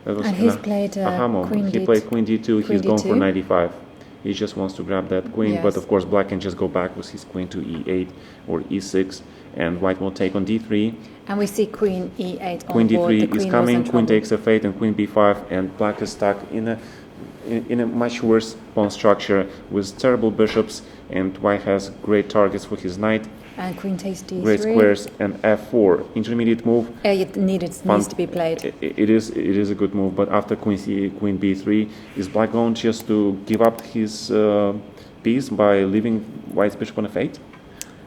That was, and he's played queen d2. He played queen d2. He's going for knight e5. He just wants to grab that queen, but of course black can just go back with his queen to e8 or e6, and white will take on d3. And we see queen e8 on queen board. d3 is coming, queen takes f8, and queen b5, and black is stuck in a much worse pawn structure with terrible bishops, and white has great targets for his knight. And queen takes d3. Great squares, and f4. Intermediate move. It needs to be played. It is a good move, but after queen b3, is black going just to give up his piece by leaving white's bishop on f8?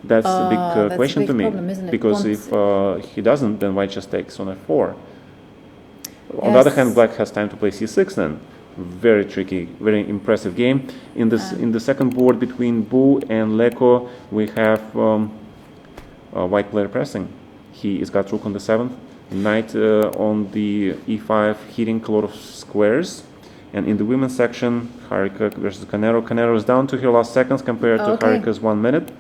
That's a big question to me. Problem, isn't it? Because if he doesn't, then white just takes on f4. On the other hand, black has time to play c6 then. Very tricky, very impressive game. In the second board between Bu and Leko, we have white player pressing. He has got rook on the 7th, knight on the e5, hitting a lot of squares. And in the women's section, Harika versus Canero. Canero is down to her last seconds compared to Harika's 1 minute.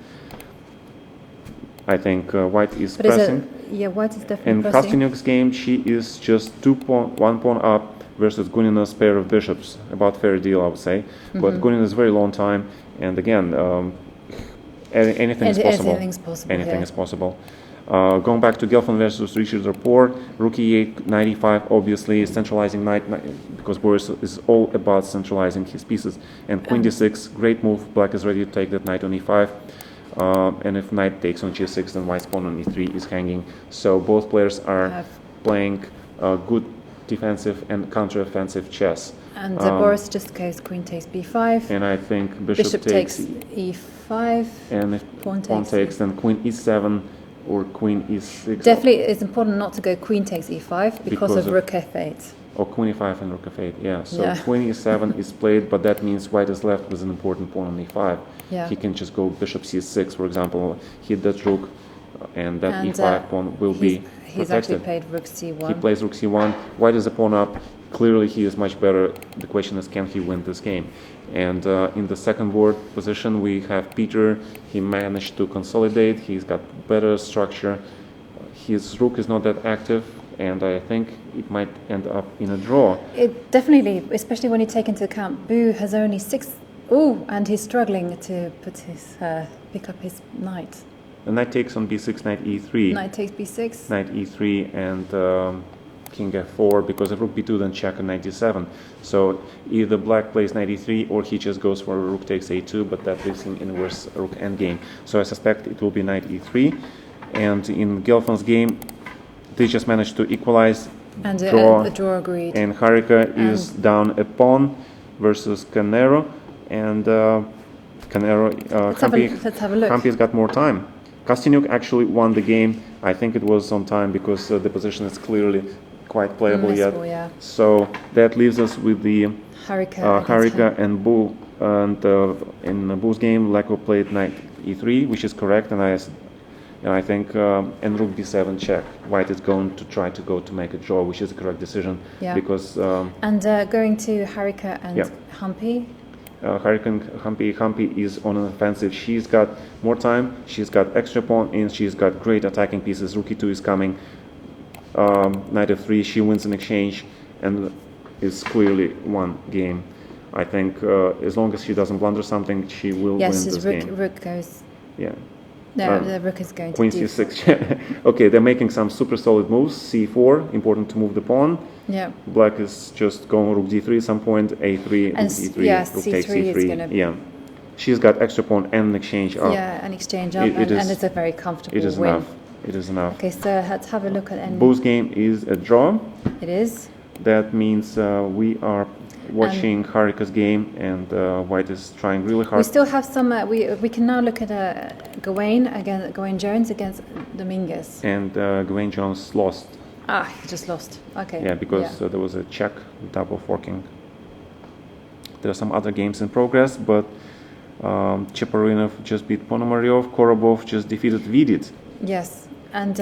I think white is pressing. White is definitely in pressing. In Kostyniuk's game, she is just 1 pawn up versus Gunina's pair of bishops. About fair deal, I would say. But Gunina is very long time, and again, anything is possible. Anything is possible. Going back to Gelfand versus Richard Rapport, rook e8, knight e5, obviously centralizing knight, because Boris is all about centralizing his pieces. And queen d6, great move. Black is ready to take that knight on e5. And if knight takes on g6, then white's pawn on e3 is hanging. So both players are playing good defensive and counter-offensive chess. And Boris just goes queen takes b5. And I think bishop takes e5. And if pawn takes, then queen e7 or queen e6. Definitely, it's important not to go queen takes e5 because of rook f8. Or queen e5 and rook f8, yeah. So queen e7 is played, but that means white is left with an important pawn on e5. Yeah. He can just go bishop c6, for example, hit that rook, and that e5 pawn will be He's protected. actually played rook c1. He plays rook c1. White is a pawn up. Clearly, he is much better. The question is, can he win this game? And in the second board position, we have Peter. He managed to consolidate. He's got better structure. His rook is not that active, and I think it might end up in a draw. It definitely, especially when you take into account Bu has only 6. Oh, and he's struggling to put his pick up his knight. The knight takes on b6, knight e3. Knight takes b6. Knight e3 and king f4, because if rook b2, then check on knight d7. So either black plays knight e3 or he just goes for rook takes a2, but that leaves him in a worse rook endgame. So I suspect it will be knight e3. And in Gelfand's game, they just managed to equalize, and draw. The draw agreed. And Harika is down a pawn versus Canero. And Canero, let's have a look. Hampi's got more time. Kostyniuk actually won the game. I think it was on time because the position is clearly quite playable yet. Yeah. So that leaves us with the Harika and Bu. And in Bu's game, Leko played knight e3, which is correct, and I think and rook b7 check. White is going to try to go to make a draw, which is the correct decision. Yeah. Because and going to Harika and Hampi. Hampi is on an offensive. She's got more time, she's got extra pawn in, she's got great attacking pieces. Rook e2 is coming, knight f3, she wins an exchange, and it's clearly one game. I think as long as she doesn't blunder something, she will win this game. Yes, rook goes. Yeah. No, the rook is going queen to c6. Okay, they're making some super solid moves. c4, important to move the pawn. Yeah. Black is just going rook d3 at some point, a3, and rook d3, rook takes c3 c3. is gonna... Yeah. she's got extra pawn and an exchange up. Yeah, an exchange up, and it's a very comfortable win. It is enough. It is enough. Okay, so let's have a look at Both game is a draw. It is. That means we are watching Haruka's game, and White is trying really hard. We still have some. We can now look at Gawain Jones against Dominguez. And Gawain Jones lost. He just lost. Okay. Yeah, because there was a check, double forking. There are some other games in progress, but Cheparinov just beat Ponomaryov. Korobov just defeated Vidit. Yes. And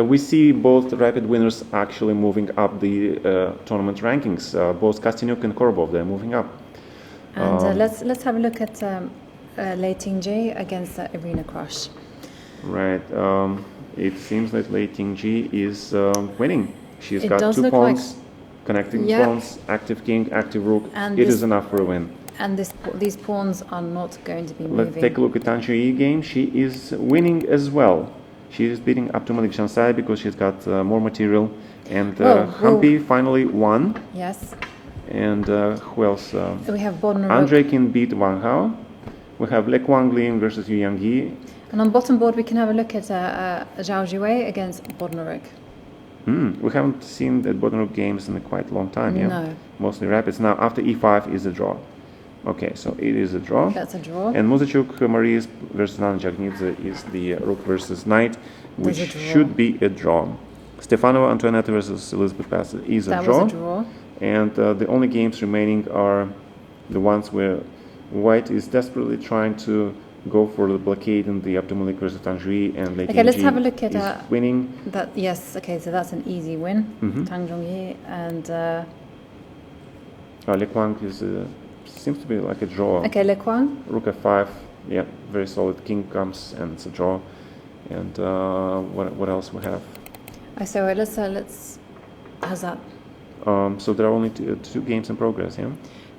we see both rapid winners actually moving up the tournament rankings. Both Kostyuk and Korobov, they're moving up. And let's have a look at Lei Tingji against Irina Krush. Right. It seems that Lei Tingji is winning. She's got 2 pawns, connecting pawns, active king, active rook. And it is enough for a win. And these pawns are not going to be moving. Let's take a look at Tan Shui game. She is winning as well. She is beating up to Malik Shansai because she's got more material. And Hampi finally won. Yes. And who else? We have Bodnar. Andrei can beat Wang Hao. We have Le Guanglin versus Yu Yangyi. And on bottom board, we can have a look at Zhao Jiwei against Bodnar. We haven't seen that Bodnar games in a quite long time. Yeah. No. Mostly rapids. Now after E5 is a draw. Okay, so it is a draw. That's a draw. And Muzachuk Marie versus Nana Jagnidze is the rook versus knight, which should be a draw. Stefanova Antoinette versus Elizabeth Bassett is a draw. That was a draw. And the only games remaining are the ones where White is desperately trying to go for the blockade in the Abdumalik versus Tanjui, and Lei Tingji let's have a look at winning. Yes, okay, so that's an easy win. Tang Zhongyi and Le Quang seems to be like a draw. Okay, Le Quang. Rook f5, yeah, very solid. King comes and it's a draw. And what else we have? So let's. How's that? So there are only two games in progress, yeah.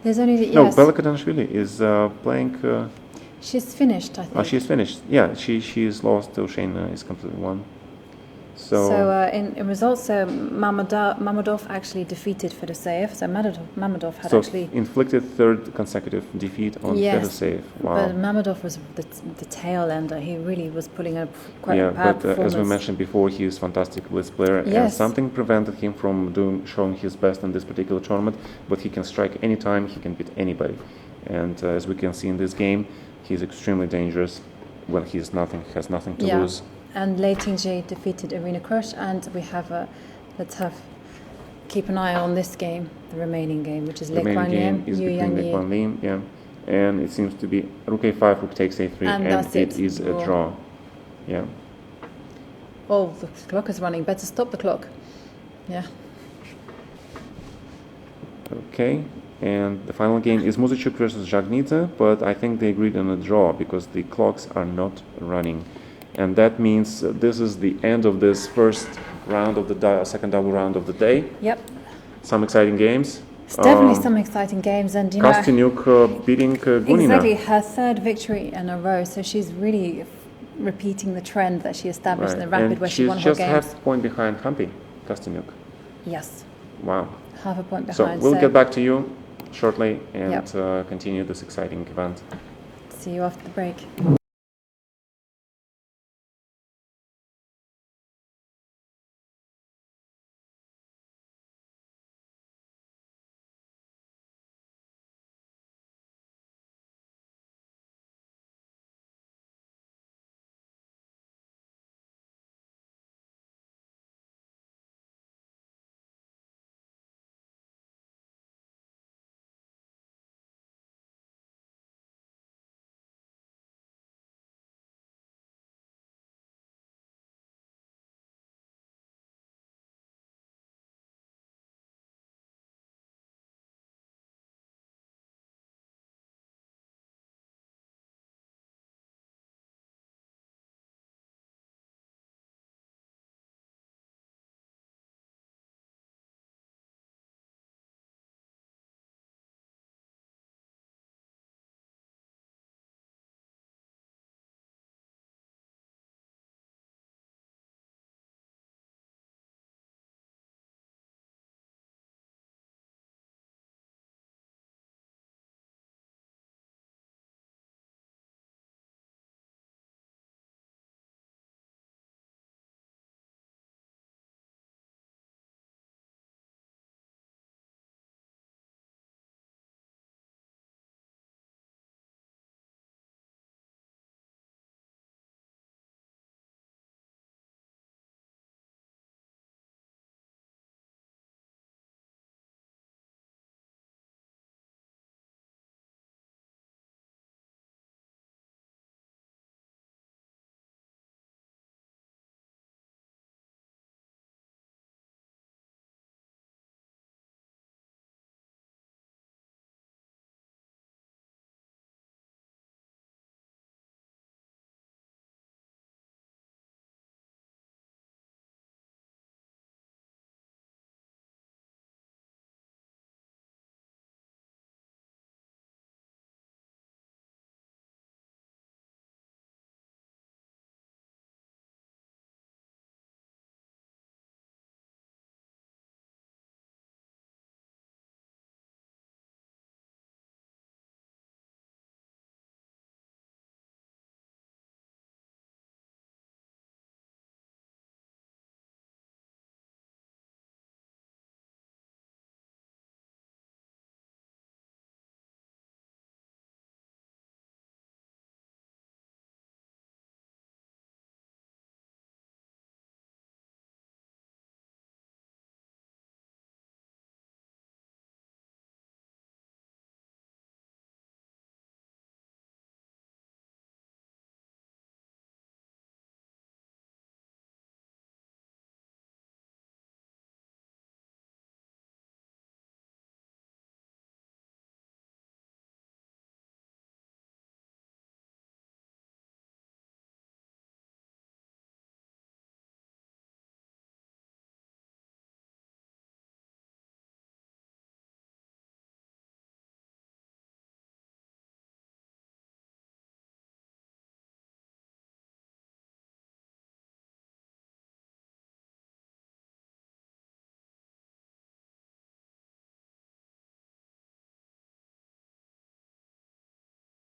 There's only no. Bela Katanishvili is playing. She's finished, I think. Oh, she's finished. Yeah, she is lost. Shane is completely won. So in results, Mammadov actually defeated Fedoseev. So Mammadov had actually inflicted 3rd consecutive defeat on Fedoseev. Wow. But Mammadov was the tail ender. He really was pulling a quite bad but performance. As we mentioned before, he is a fantastic Blitz player, and something prevented him from showing his best in this particular tournament. But he can strike anytime. He can beat anybody, and as we can see in this game, he's extremely dangerous when has nothing to lose. And Lei Tingji defeated Irina Krush, and we have keep an eye on this game, the remaining game, which is Le Guanglin, Yu Yangyi. Yeah, and it seems to be Rook a5, Rook takes a3, and it is a draw. Yeah. Oh, the clock is running. Better stop the clock. Yeah. Okay, and the final game is Muzachuk versus Jagnidze, but I think they agreed on a draw because the clocks are not running. And that means this is the end of this first round of the second double round of the day. Yep. Some exciting games. It's definitely some exciting games, and Kostyuk beating Gunina. Exactly, her 3rd victory in a row. So she's really repeating the trend that she established in the rapid, and where she won her games. She's just half a point behind Hampi, Kostyuk. Yes. Wow. Half a point behind. So we'll get back to you shortly and continue this exciting event. See you after the break.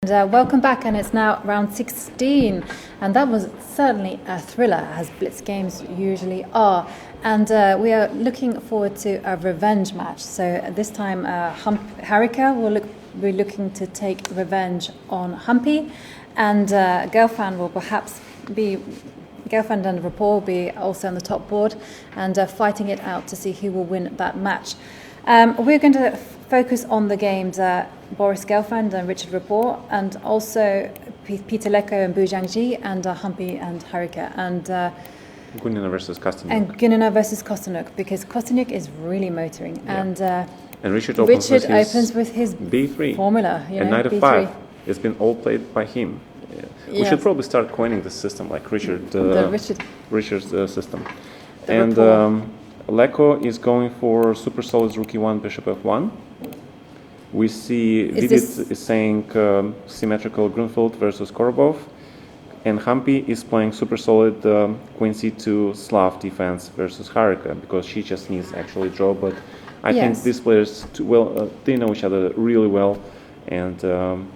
Welcome back, and it's now round 16, and that was certainly a thriller, as Blitz games usually are. And we are looking forward to a revenge match. So this time, Houska will be looking to take revenge on Humpy, and Gelfand will perhaps be. Gelfand and Rapport will be also on the top board and fighting it out to see who will win that match. We're going to focus on the games Boris Gelfand and Richard Rapport, and also Peter Leko and Bu Jiangji, and Humpy and Houska, and Gunina versus Kostyuk. And Gunina versus Kostyuk, because Kostyuk is really motoring. Yeah. And Richard opens with his B3 formula. And Knight of 5. It's been all played by him. Yeah. We should probably start coining this system like Richard's system. And Leko is going for super solid rook e1, bishop f1. We see Vidit is saying symmetrical Grunfeld versus Korobov. And Humpy is playing super solid queen c2 Slav defense versus Houska, because she just needs actually draw. But I think these players, they know each other really well, and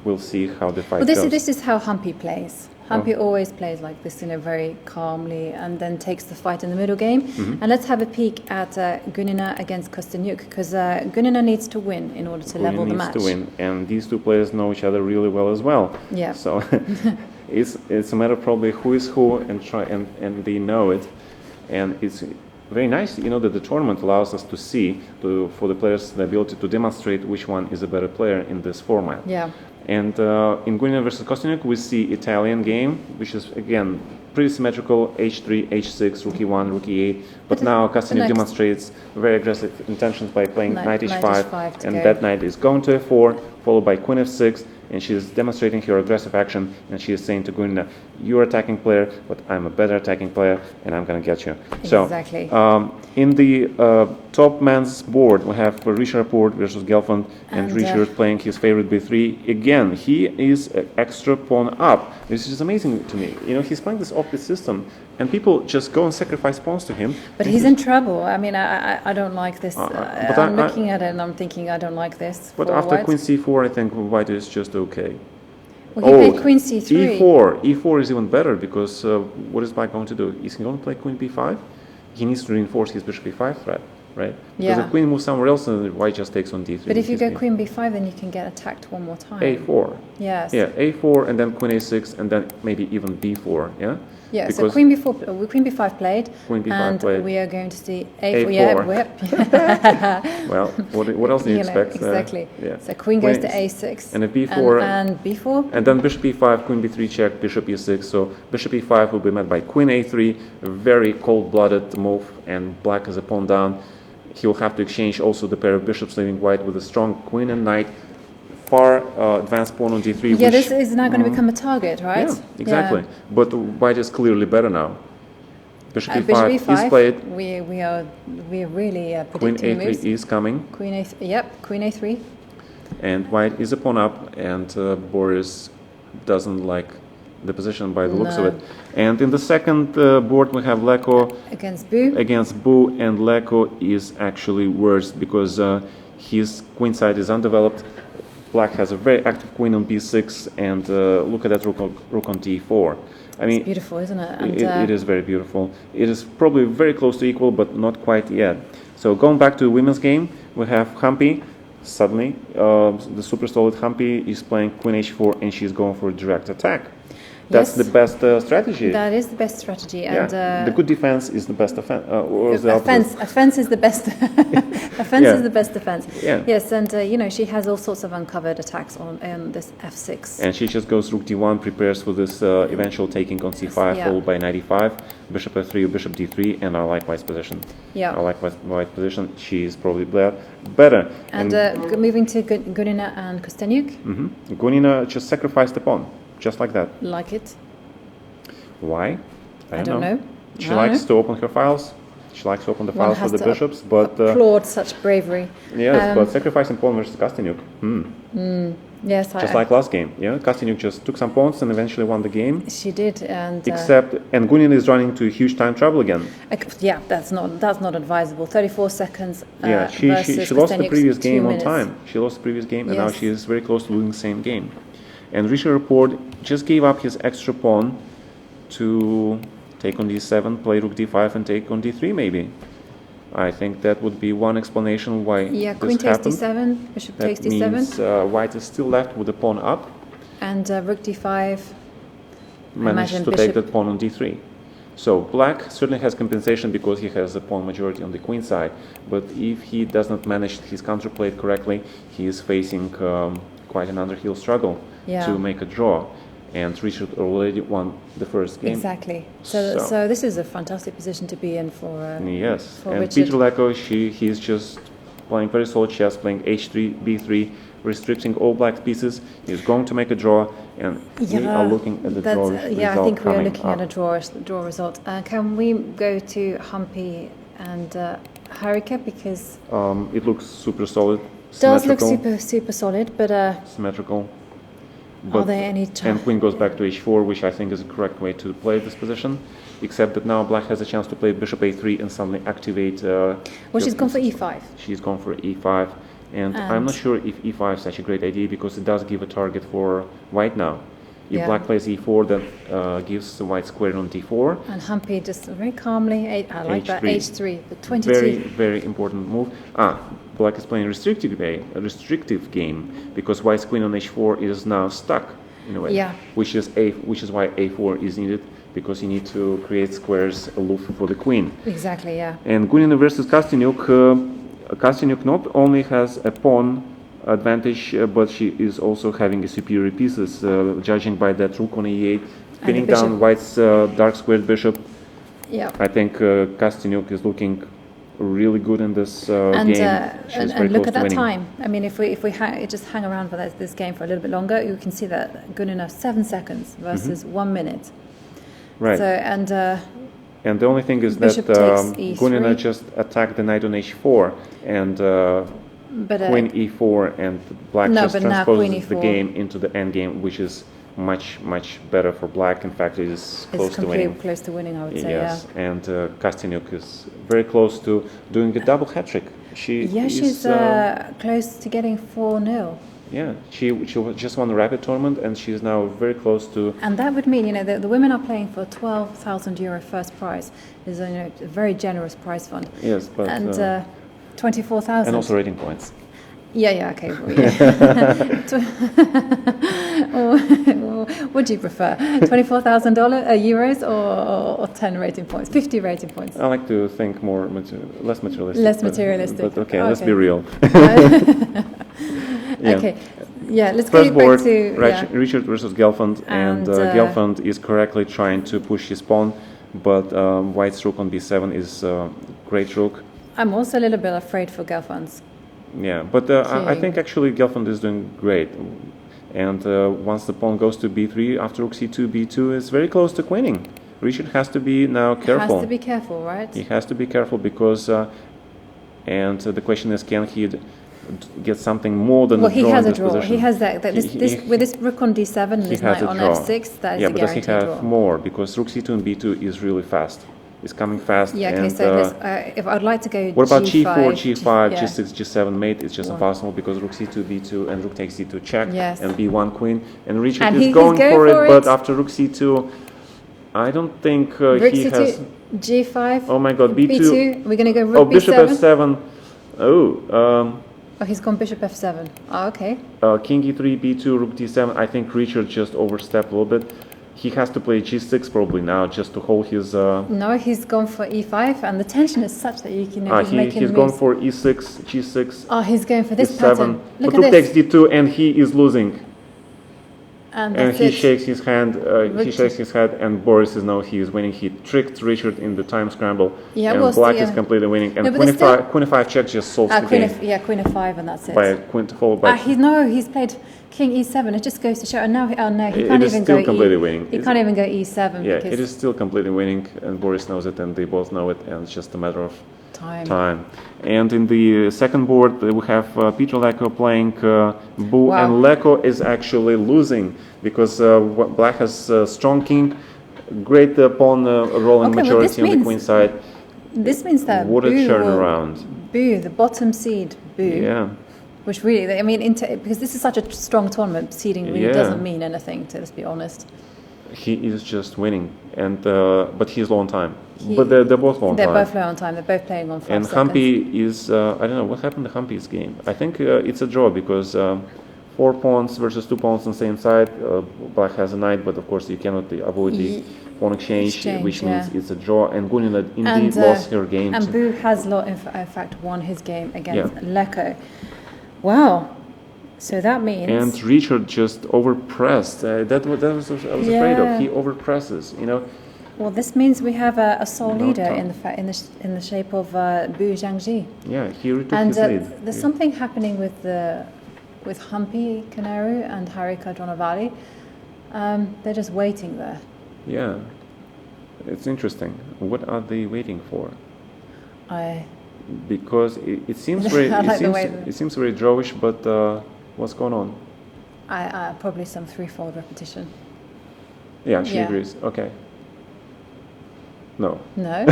we'll see how the fight goes. This is how Humpy plays. Humpy always plays like this, very calmly, and then takes the fight in the middle game. Mm-hmm. And let's have a peek at Gunina against Kostyuk, because Gunina needs to win in order to level the match. Needs to win, and these two players know each other really well as well. Yeah. So it's a matter probably who is who, and they know it, and it's very nice, that the tournament allows us to see for the players the ability to demonstrate which one is a better player in this format. Yeah. And in Gunina versus Kostyuk, we see Italian game, which is again pretty symmetrical: h3, h6, rook e1, rook e8. But now Kostyuk demonstrates very aggressive intentions by playing knight h5, and that knight is going to f4, followed by queen f6. And she is demonstrating her aggressive action, and she is saying to Gunina, "You're an attacking player, but I'm a better attacking player, and I'm going to get you." Exactly. So, in the top men's board, we have Richard Rapport versus Gelfand, and Richard playing his favorite b3. Again, he is an extra pawn up. This is amazing to me. He's playing this opposite system, and people just go and sacrifice pawns to him. But he's in trouble. I mean, I don't like this. I'm looking at it and I'm thinking, I don't like this. But after queen c4, I think white is just okay. Well, he played queen c3. E4 is even better, because what is black going to do? Is he going to play queen b5? He needs to reinforce his bishop b5 threat, right? Because if queen moves somewhere else, then white just takes on d3. But if you go queen b5, then you can get attacked one more time. a4. Yes. Yeah, a4, and then queen a6, and then maybe even b4, yeah? Yeah, so queen b5 played, and we are going to see a4. Yeah, well, what else do you expect? Exactly. So queen goes to a6, and a b4, and b4, and then bishop e5, queen b3 check, bishop e6. So bishop e5 will be met by queen a3, a very cold-blooded move, and black is a pawn down. He will have to exchange also the pair of bishops, leaving white with a strong queen and knight. Far advanced pawn on d3. Yeah, this is now going to become a target, right? Yeah, exactly. Yeah. But white is clearly better now. Bishop e5 is played. We are really predicting queen a3 moves. is coming. Queen a3. Yep, queen a3. And white is a pawn up, and Boris doesn't like the position by the looks of it. And in the second board we have Leko against Bu, and Leko is actually worse, because his queen side is undeveloped. Black has a very active queen on b6, and look at that rook on d4. I mean, it's beautiful, isn't it? And it is very beautiful. It is probably very close to equal, but not quite yet. So going back to the women's game, we have Humpy. Suddenly, the super solid Humpy is playing queen h4, and she's going for a direct attack. That's the best strategy. That is the best strategy, and the good defense is the best offense. Offense is the best. Offense is the best defense. Yeah. Yes, and she has all sorts of uncovered attacks on this f6. And she just goes rook d1, prepares for this eventual taking on c5, followed by knight e5, bishop f3 or bishop d3, and I like white's position. Yeah. I like white's position. She is probably better. And moving to Gunina and Kostyuk. Mm-hmm. Gunina just sacrificed the pawn. Just like that. Like it. Why? I don't know. She likes to open her files. She likes to open the files for the bishops, but applaud such bravery. Yes, but sacrificing pawn versus Kostyuk. Yes, just like last game. Yeah, Kostyuk just took some pawns and eventually won the game. She did, and Gunina is running into huge time trouble again. Yeah, that's not advisable. 34 seconds. Yeah, she lost the previous game on time. She lost the previous game, and now she is very close to losing the same game. And Richard Rapport just gave up his extra pawn to take on d7, play rook d5, and take on d3 maybe. I think that would be one explanation why queen this takes happened. d7, bishop takes That d7. means white is still left with the pawn up. And rook d5. Managed to take that pawn on d3. So black certainly has compensation because he has a pawn majority on the queen side. But if he does not manage his counterplay correctly, he is facing quite an underhill struggle to make a draw. And Richard already won the first game. Exactly. So this is a fantastic position to be in for yes. for and Richard. Peter Leko, he's just playing very solid chess, playing h3, b3, restricting all black pieces. He's going to make a draw, and we are looking at the draw result. I think we are looking up. at a draw result. Can we go to Humpy and Houska, because it looks super solid. Does look super solid, but symmetrical. Are there any and queen goes back to h4, which I think is the correct way to play this position, except that now black has a chance to play bishop a3 and suddenly activate... well, she's gone for e5. She's gone for e5, and I'm not sure if e5 is such a great idea, because it does give a target for white now. If black plays e4, that gives the white square on d4. And Humpy just very calmly, I like that, h3, the 22. Very, very important move. Black is playing a restrictive game, because white's queen on h4 is now stuck in a way. Yeah. Which is why a4 is needed, because you need to create squares aloof for the queen. Exactly, yeah. And Gunina versus Kastyniuk, Kastyniuk not only has a pawn advantage, but she is also having a superior pieces, judging by that rook on e8, pinning down white's dark squared bishop. Yeah. I think Kastyniuk is looking really good in this game. And look at that time. I mean, if we just hang around for this game for a little bit longer, you can see that Gunina 7 seconds versus 1 minute. Right. So and the only thing is that Gunina just attacked the knight on h4 and queen e4, and black just transposes the game into the endgame, which is much better for black. In fact, it is close to winning. Close to winning, I would say. Yes, and Kastyniuk is very close to doing a double hat trick. She's close to getting 4-0. Yeah, she just won the rapid tournament, and she's now very close to. And that would mean, the women are playing for €12,000 first prize. Is a very generous prize fund. Yes, but 24,000. And also rating points. Yeah, okay. What do you prefer? $24,000 euros or 10 rating points, 50 rating points? I like to think less materialistic. Less materialistic. But okay, let's be real. Okay. Yeah, let's First go back to Richard versus Gelfand, and Gelfand is correctly trying to push his pawn, but white's rook on b7 is great rook. I'm also a little bit afraid for Gelfand's. Yeah, but I think actually Gelfand is doing great. And once the pawn goes to b3, after rook c2, b2 is very close to queening. Richard has to be now careful. Has to be careful, right? He has to be careful because, and the question is, can he get something more than a draw? He has in a this draw. position? He has that. With this rook on d7 and this knight on f6, that is a guaranteed draw. Yeah, but does he have more? Because rook c2 and b2 is really fast. It's coming fast. Yeah, okay, so if I'd like to go what about g5, g4, g6, g7 mate? It's just impossible because rook c2, b2, and rook takes d2 check, and b1 queen. And Richard is going for it, but after rook c2, I don't think he has... g5, oh my god, b2. We're going to go rook b7. Bishop f7. He's gone bishop f7. Oh, okay. King e3, b2, rook d7. I think Richard just overstepped a little bit. He has to play g6 probably now just to hold his... No, he's gone for e5, and the tension is such that you can make him he's gone for e6, g6. Oh, he's going for this e7. pattern. Look but at rook takes d2, and he is losing. And he shakes his hand. He shakes his head, and Boris is winning. He tricked Richard in the time scramble, and black is completely winning. And queen f5 check just solves the game. Queen f5, and that's it. By queen followed by. He's played king e7. It just goes to show. And now, he can't even go. Completely winning. He can't even go e7. Yeah, it is still completely winning, and Boris knows it, and they both know it, and it's just a matter of time. And in the second board, we have Peter Leko playing Boo, and Leko is actually losing because black has strong king, great pawn rolling majority on the queen side. This means that what a turnaround. Boo, the bottom seed, Boo. Yeah. Which really, I mean, because this is such a strong tournament, seeding really doesn't mean anything. Let's be honest. He is just winning, and but he's low on time. But they're both low on time. They're both low on time. They're both playing on 5 and seconds. Hampi is I don't know what happened to Hampi's game. I think it's a draw because 4 pawns versus 2 pawns on the same side. Black has a knight, but of course you cannot avoid the pawn exchange, which means it's a draw. And Gunina indeed lost her game. And Bu has, in fact, won his game against Leko. Wow. So that means... And Richard just overpressed. That was I was afraid of. He overpresses, you know. Well, this means we have a sole leader in the shape of Bu Zhangji. Yeah, he retook his lead. There's something happening with Hampi Kanaru and Harika Dronavali. They're just waiting there. Yeah, it's interesting. What are they waiting for? Because it seems very it seems very drawish, but what's going on? Probably some threefold repetition. Yeah, she agrees. Okay. No. No.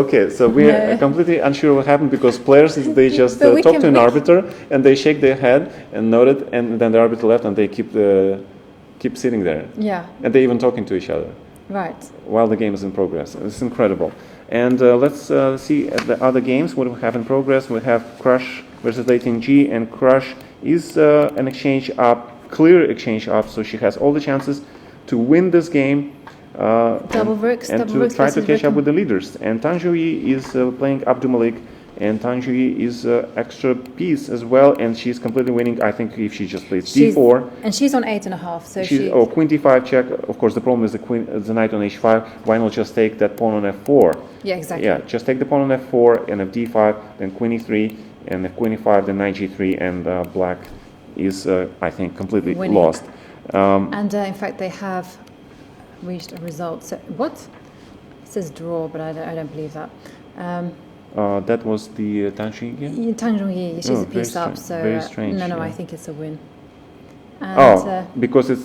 Okay, so we're completely unsure what happened because players they just talk to an arbiter and they shake their head and note it, and then the arbiter left and they keep sitting there. Yeah. And they even talking to each other. Right. While the game is in progress. It's incredible. And let's see the other games. What we have in progress? We have Crush versus Leighton G, and Crush is an exchange up, clear exchange up, so she has all the chances to win this game. Double rooks, and to try to catch up with the leaders. And Tanjui is playing Abdul Malik, and Tanjui is extra piece as well, and she's completely winning. I think if she just plays d4, and she's on 8.5, so she's queen d5 check. Of course, the problem is the knight on h5. Why not just take that pawn on f4? Yeah, exactly. Yeah, just take the pawn on f4 and f d5, then queen e3, and if queen e5, then knight g3, and black is I think completely lost. And in fact, they have reached a result. So what? It says draw, but I don't believe that. That was the Tanjui game? Tanjui, she's a piece up, so very strange. No, I think it's a win. And, because it's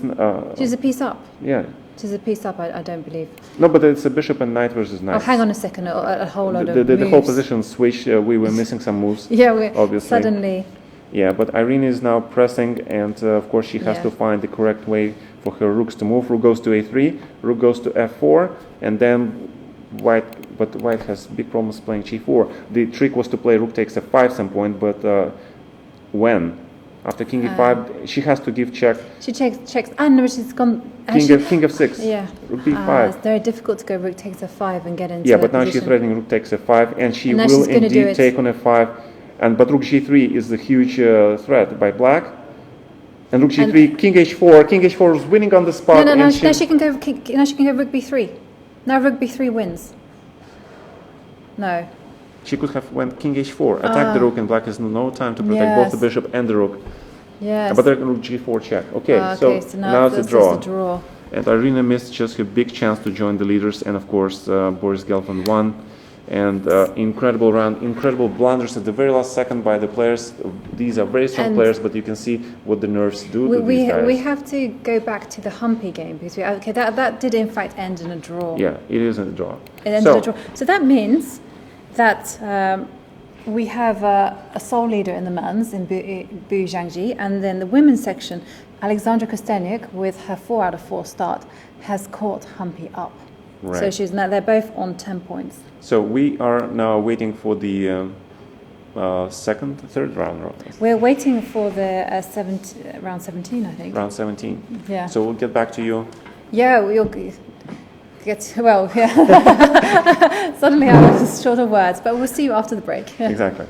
she's a piece up. Yeah. She's a piece up, I don't believe. No, but it's a bishop and knight versus knight. Oh, hang on a second, a whole lot of moves. The whole position switch, we were missing some moves. Yeah, we obviously. Suddenly. Yeah, but Irene is now pressing, and of course she has to find the correct way for her rooks to move. Rook goes to a3, rook goes to f4, and then white has big problems playing g4. The trick was to play rook takes f5 some point, but when? After king e5, she has to give check. She checks. No, she's gone. King f6. Yeah. Rook b5. It's very difficult to go rook takes f5 and get into. Yeah, but now she's threatening rook takes f5, and she will indeed take on f5. But rook g3 is the huge threat by black. And rook g3, king h4. King h4 is winning on the spot. No, she can go. Now she can go rook b3. Now rook b3 wins. No. She could have went king h4, attack the rook, and black has no time to protect both the bishop and the rook. Yes. But they're rook g4 check. Okay, so now it's a draw. And Irina missed just her big chance to join the leaders, and of course Boris Gelfand won. And incredible round, incredible blunders at the very last second by the players. These are very strong players, but you can see what the nerves do to these guys. We have to go back to the Humpy game because that did in fact end in a draw. Yeah, it is a draw. It ended in a draw. So that means that we have a sole leader in the men's in Bu Zhangji, and then the women's section, Alexandra Kostenyuk with her 4 out of 4 start has caught Humpy up. Right. So they're both on 10 points. So we are now waiting for the third round. We're waiting for the round 17, I think. Round 17. Yeah. So we'll get back to you. Yeah, we'll get yeah. Suddenly I was short of words, but we'll see you after the break. Exactly.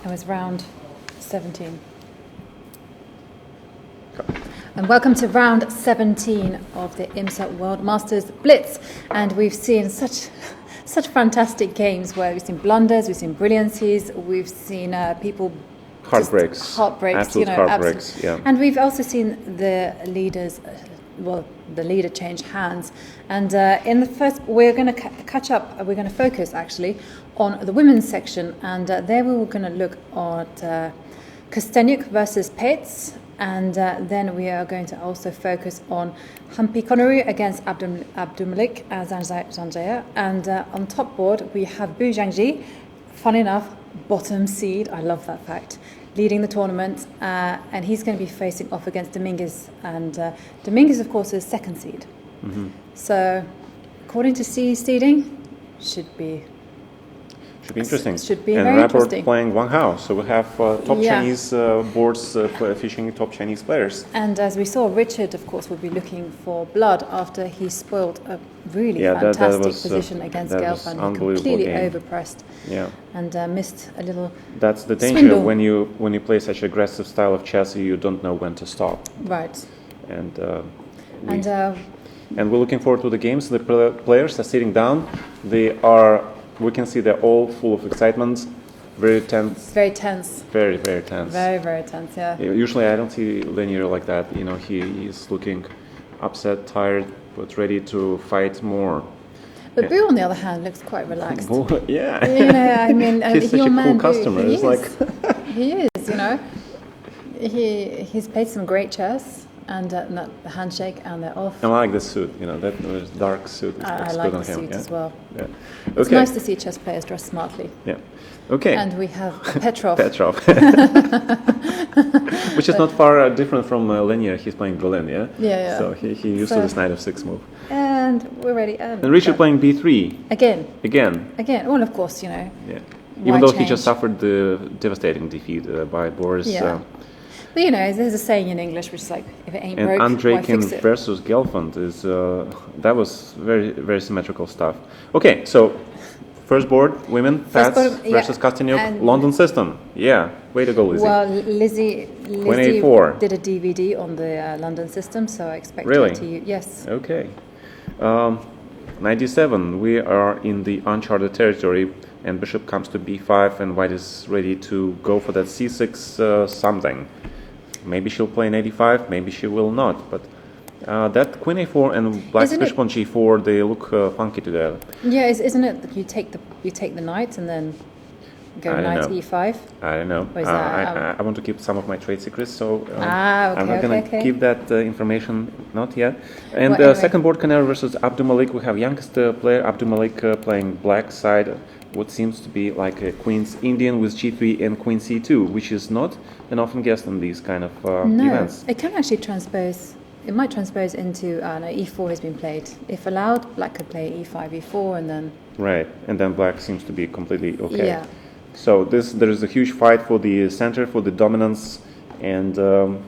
It was round 17. And welcome to round 17 of the IMSA World Masters Blitz. And we've seen such fantastic games where we've seen blunders, we've seen brilliancies, we've seen people heartbreaks, absolute heartbreaks, yeah. And we've also seen the leaders, the leader change hands. And in the first, we're going to catch up. We're going to focus actually on the women's section, and there we were going to look at Kostyuk versus Pates. And then we are going to also focus on Hampi Konoru against Abdulmalik Zanjaya. And on top board, we have Bu Jiangji, fun enough, bottom seed. I love that fact. Leading the tournament. And he's going to be facing off against Dominguez. And Dominguez, of course, is second seed. Mm-hmm. So, according to seeding, should be interesting. Should be and very Rapport interesting. playing one house, so we have top Chinese boards featuring top Chinese players. And as we saw, Richard, of course, will be looking for blood after he spoiled a really fantastic position against Gelfand. He completely overpressed and missed a little. That's the danger swindle. when you play such aggressive style of chess, you don't know when to stop. Right. And and we're looking forward to the games. The players are sitting down. We can see they're all full of excitement, very tense. Very tense. Very, very tense. Very, very tense, yeah. Usually I don't see Lenier like that. He's looking upset, tired, but ready to fight more. But Bu, on the other hand, looks quite relaxed. Yeah. I mean, he's such a cool customer. He is, He's played some great chess. And the handshake, and they're off. I like the suit, that dark suit. I like the suit as well. Yeah. It's nice to see chess players dressed smartly. Yeah. Okay. And we have Petrov. Which is not far different from Lenier. He's playing Berlin, yeah? Yeah. So he used to this knight of 6 move. And we're ready. And Richard playing b3. Again. Well, of course, Yeah. Even though he just suffered the devastating defeat by Boris. Yeah. But there's a saying in English which is like, if it ain't broke, why fix it? versus Gelfand is that was very, very symmetrical stuff. Okay, so first board, women, Pats versus Kostyuk, London system. Yeah, way to go, Lizzie. Well, Lizzie did a DVD on the London system, so I expect her to use. Yes. Okay. 97, we are in the uncharted territory, and bishop comes to b5, and white is ready to go for that c6 something. Maybe she'll play an 85, maybe she will not. But that queen a4 and black's bishop on g4, they look funky together. Yeah, isn't it that you take the knight and then go knight e5? I don't know. I want to keep some of my trade secrets, so okay, I'm not going to give that information, not yet. And anyway. Second board, Canary versus Abdulmalik. We have youngest player Abdulmalik playing black side. What seems to be like a Queen's Indian with g3 and Queen c2, which is not an often guessed in these kind of events. It can actually transpose. It might transpose into e4 has been played. If allowed, black could play e5, e4, and then. Right, and then black seems to be completely okay. Yeah. So there is a huge fight for the center, for the dominance, and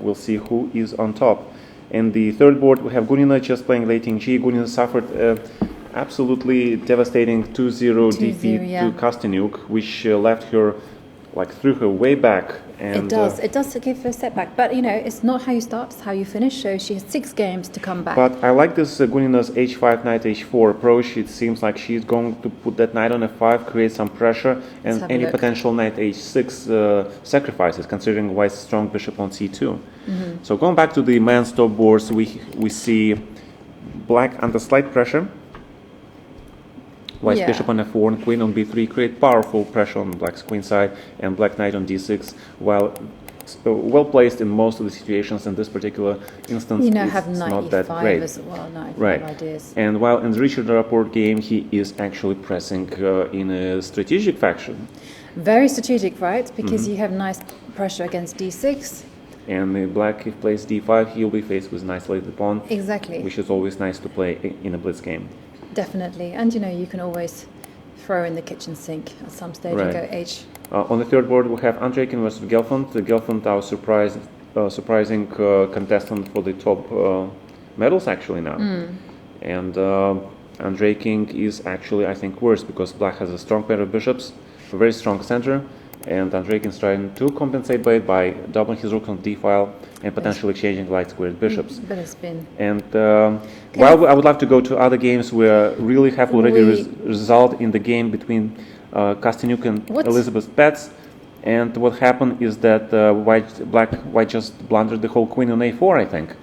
we'll see who is on top. In the third board, we have Gunina just playing late in g. Gunina suffered absolutely devastating 2-0 defeat to Kostyuk, which left her, threw her way back. And it does give her a setback, but it's not how you start, it's how you finish. So she has 6 games to come back. But I like this Gunina's h5 knight h4 approach. It seems like she's going to put that knight on f5, create some pressure, and any potential knight h6 sacrifices, considering white's strong bishop on c2. Mm-hmm. So going back to the men's top boards, we see black under slight pressure. White's bishop on f4 and queen on b3 create powerful pressure on black's queen side, and black knight on d6, while well placed in most of the situations. In this particular instance, have knight not e5 that great. as well. Right. Ideas. And while in the Richard Rapport game, he is actually pressing in a strategic faction. Very strategic, right? Because you have nice pressure against d6. And black, if plays d5, he'll be faced with an isolated pawn. Exactly. Which is always nice to play in a blitz game. Definitely. And you can always throw in the kitchen sink at some stage and go h. On the third board, we have Andreykin versus Gelfand. Gelfand, our surprising contestant for the top medals actually now. And Andreykin is actually, I think, worse, because black has a strong pair of bishops, a very strong center, and Andreikin's trying to compensate by it by doubling his rook on d file and potentially exchanging light squared bishops. But it's been. And while I would love to go to other games, we really have already result in the game between Kostyuk and Elizabeth Petz. And what happened is that White just blundered the whole queen on a4, I think.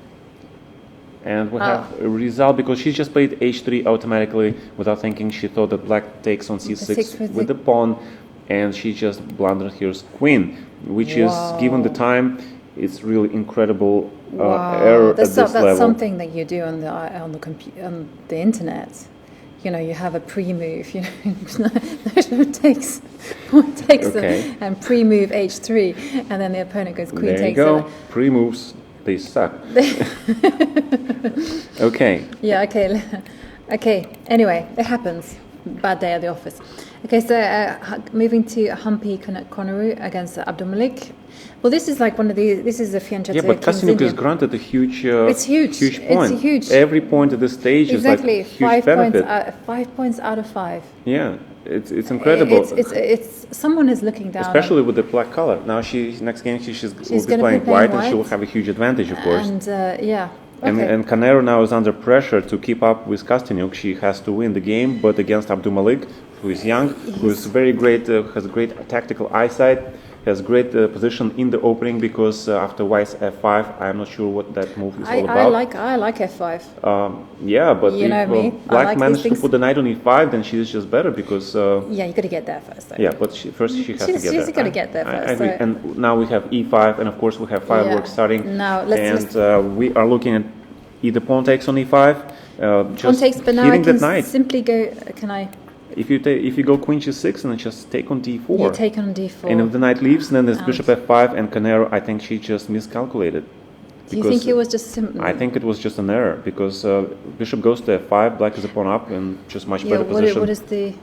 And we have a result because she just played h3 automatically without thinking. She thought that Black takes on c6 with the pawn, and she just blundered her queen, which is, given the time, it's really incredible error at this level. That's something that you do on the internet. You know, you have a pre-move. You know, takes and pre-move h3, and then the opponent goes queen takes. There you go. Pre-moves, they suck. Okay. Yeah. Okay. Okay. Anyway, it happens. Bad day at the office. Okay, so moving to Humpy Konaru against Abdulmalik. Well, this is like one of these. This is a fianchetto. Yeah, but Kostyuk is granted a huge. It's huge. Huge point. It's huge. Every point at this stage is like huge 5 benefit. points. 5 points out of 5. Yeah, it's incredible. It's someone is looking down. Especially with the black color. Now next game she will be playing white, and she will have a huge advantage, of course. And yeah. Okay. And Canero now is under pressure to keep up with Kostyuk. She has to win the game, but against Abdulmalik, who is young, who is very great, has great tactical eyesight, has great position in the opening, because after White's f5, I'm not sure what that move is all about. I like f5. Yeah, but if Black managed to put the knight on e5, then she is just better, because... yeah, you got to get there first, though. Yeah, but first she has to get there. She's got to get there first. I agree. And now we have e5, and of course we have fireworks starting. Now, we are looking at either pawn takes on e5, just pawn takes, but now I can simply go... Can I... If you go queen g6 and then just take on d4. You take on d4. And if the knight leaves, then there's bishop f5, and Canero, I think she just miscalculated. Do you think it was just simple? I think it was just an error, because bishop goes to f5, Black is a pawn up, and just much better position. What is the...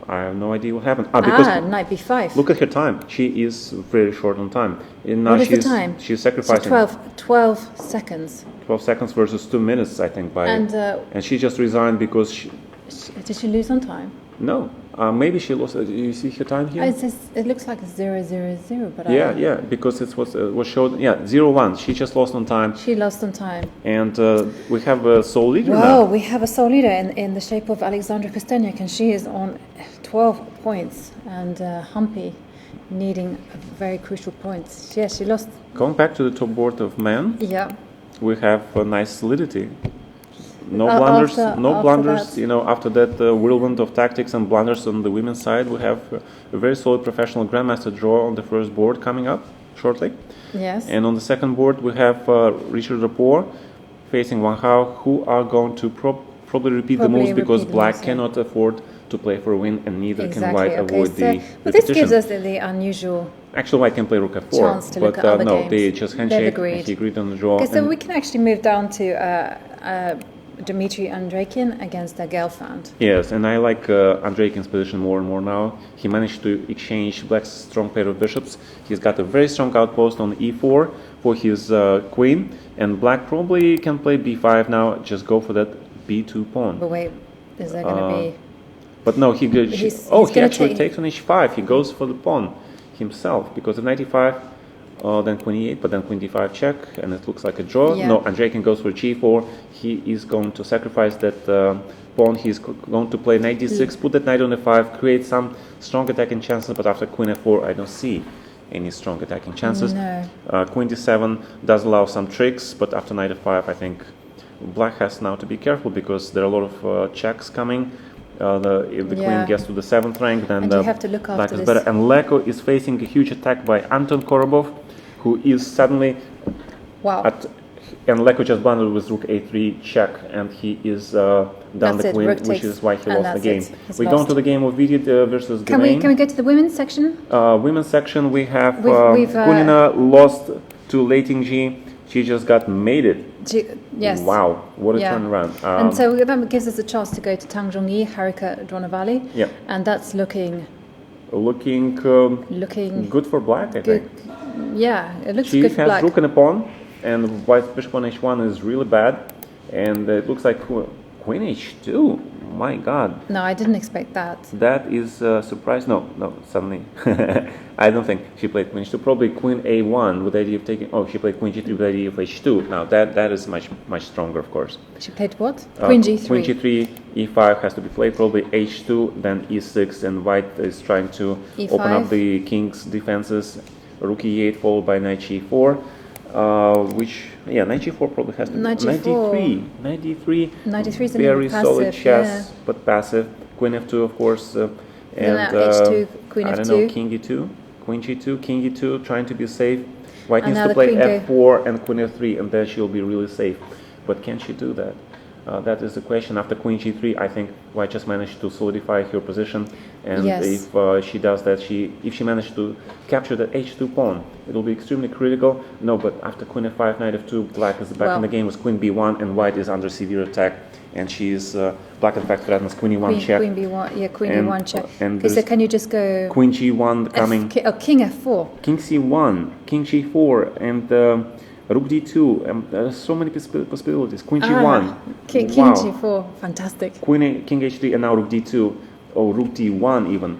I have no idea what happened. Because knight b5. Look at her time. She is very short on time. And now what is the time? She's sacrificing. So 12 seconds. 12 seconds versus 2 minutes, I think. And she just resigned because she... Did she lose on time? No, maybe she lost. You see her time here? It looks like 0-0-0, but yeah, because it was showed. Yeah, 0-1. She just lost on time. She lost on time. And we have a sole leader now. Well, we have a sole leader in the shape of Alexandra Kostyuk, and she is on 12 points, and Humpy needing very crucial points. Yes, she lost. Going back to the top board of men. Yeah. We have a nice solidity. No blunders, blunders. You know, after that whirlwind of tactics and blunders on the women's side, we have a very solid professional grandmaster draw on the first board coming up shortly. Yes. And on the second board, we have Richard Rapport facing Wang Hao, who are going to probably repeat the moves, because Black cannot afford to play for a win, and neither can White avoid the But this gives us the unusual... Actually, White can play Rook F4, chance to look at other no, games. they just handshake, and he agreed on the draw. Okay, so we can actually move down to Dmitry Andreikin against Gelfand. Yes, and I like Andreikin's position more and more now. He managed to exchange Black's strong pair of bishops. He's got a very strong outpost on e4 for his queen, and Black probably can play b5 now, just go for that b2 pawn. But wait, is there going to be... But no, he actually takes on h5. He goes for the pawn himself, because of knight e5, then queen e8, but then queen d5 check, and it looks like a draw. Yeah. No, Andreikin goes for g4. He is going to sacrifice that pawn. He's going to play knight d6, put that knight on f5, create some strong attacking chances, but after queen f4, I don't see any strong attacking chances. No. Queen d7 does allow some tricks, but after knight f5, I think Black has now to be careful, because there are a lot of checks coming. If the queen gets to the 7th rank, then Black is better. And Leko is facing a huge attack by Anton Korobov, who is suddenly and Leko just blundered with rook a3 check, and he is down the queen, which is why he lost the game. We go into the game of Vidit versus Ganain. Can we get to the women's section? Women's section, we have Kunina lost to Lei Tingji. She just got mated. Yes. Wow, what a turnaround. And so that gives us a chance to go to Tang Zhongyi, Harika Dronavali. Yeah. And that's looking good for Black, I think. Yeah, it looks good for Black. She has rook and a pawn, and White's bishop on h1 is really bad. And it looks like queen h2. my God. No, I didn't expect that. That is a surprise. No, suddenly. I don't think she played queen h2. Probably queen a1 with the idea of taking. Oh, she played queen g3 with the idea of h2. Now that is much stronger, of course. She played what? Queen g3. Queen g3, e5 has to be played. Probably h2, then e6, and white is trying to E5. open up the king's defenses. Rook e8 followed by knight g4. Knight g4 probably has to be. Knight g4. Knight d3. Knight d3 is very passive, solid chess, but passive. Queen f2, of course, and h2, queen I f2. don't know, king e2, queen g2, king e2, trying to be safe. White And needs now to the play queen f4 and queen f3, and then she'll be really safe. But can she do that? That is the question. After queen g3, I think white just managed to solidify her position, and Yes. if she does that, if she managed to capture that h2 pawn, it will be extremely critical. No, but after queen f5, knight f2, black is back in the game with queen b1, and white is under severe attack, and she is black in fact threatens queen e1 check. Queen b1, yeah, queen and, e1 check. And Okay, so can you just go queen g1 coming? king f4. King c1, king g4, and rook d2. There's so many possibilities. Queen g1. King Wow. g4, fantastic. King h3, and now rook d2. Oh, rook d1 even.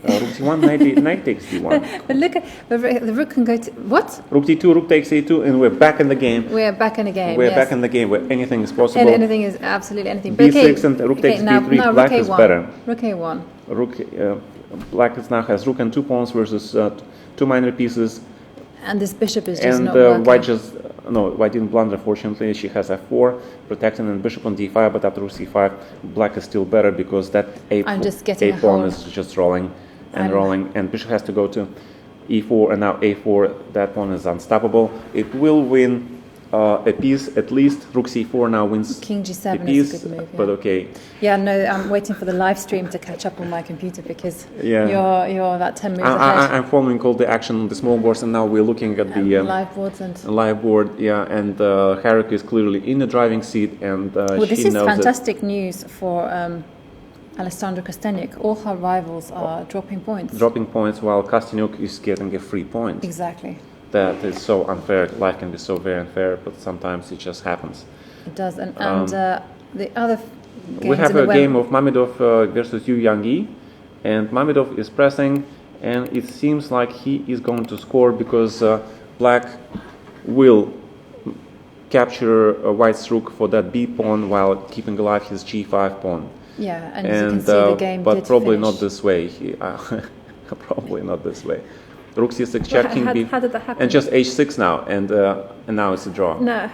Rook d1, knight takes d1. But look at the rook can go to what? Rook d2, rook takes a2, and we're back in the game. We're back in the game. We're yes. back in the game where anything is possible. And anything is absolutely anything. b6 and rook takes now, b3. now Black rook is a1. better. Rook a1. Black now has rook and 2 pawns versus 2 minor pieces. And this bishop is just And not working. white didn't blunder, fortunately. She has f4, protecting and bishop on d5, but after rook c5, black is still better because that I'm just getting a pawn hold. is just rolling and rolling, and bishop has to go to e4, and now a4, that pawn is unstoppable. It will win a piece at least. Rook c4 now wins King g7 a piece, is a good move. Yeah. but okay. Yeah, no, I'm waiting for the live stream to catch up on my computer because Yeah. you're about 10 moves ahead. I'm following all the action on the small boards, and now we're looking at the live boards and live board, and Haruka is clearly in the driving seat, and well, this she is knows fantastic news for Alessandra Kostenyuk. All her rivals are dropping points. dropping points while Kostenyuk is getting a free point. Exactly. That is so unfair. Life can be so very unfair, but sometimes it just happens. It does. And the other games We have in the a game of Mamedov versus Yu Yangyi, and Mamedov is pressing, and it seems like he is going to score because black will capture white's rook for that b pawn while keeping alive his g5 pawn. Yeah, and as you can see, the game but did probably finish. not this way. Probably not this way. Rook c6 check, king b, how did that happen? and just h6 now, and now it's a draw. No,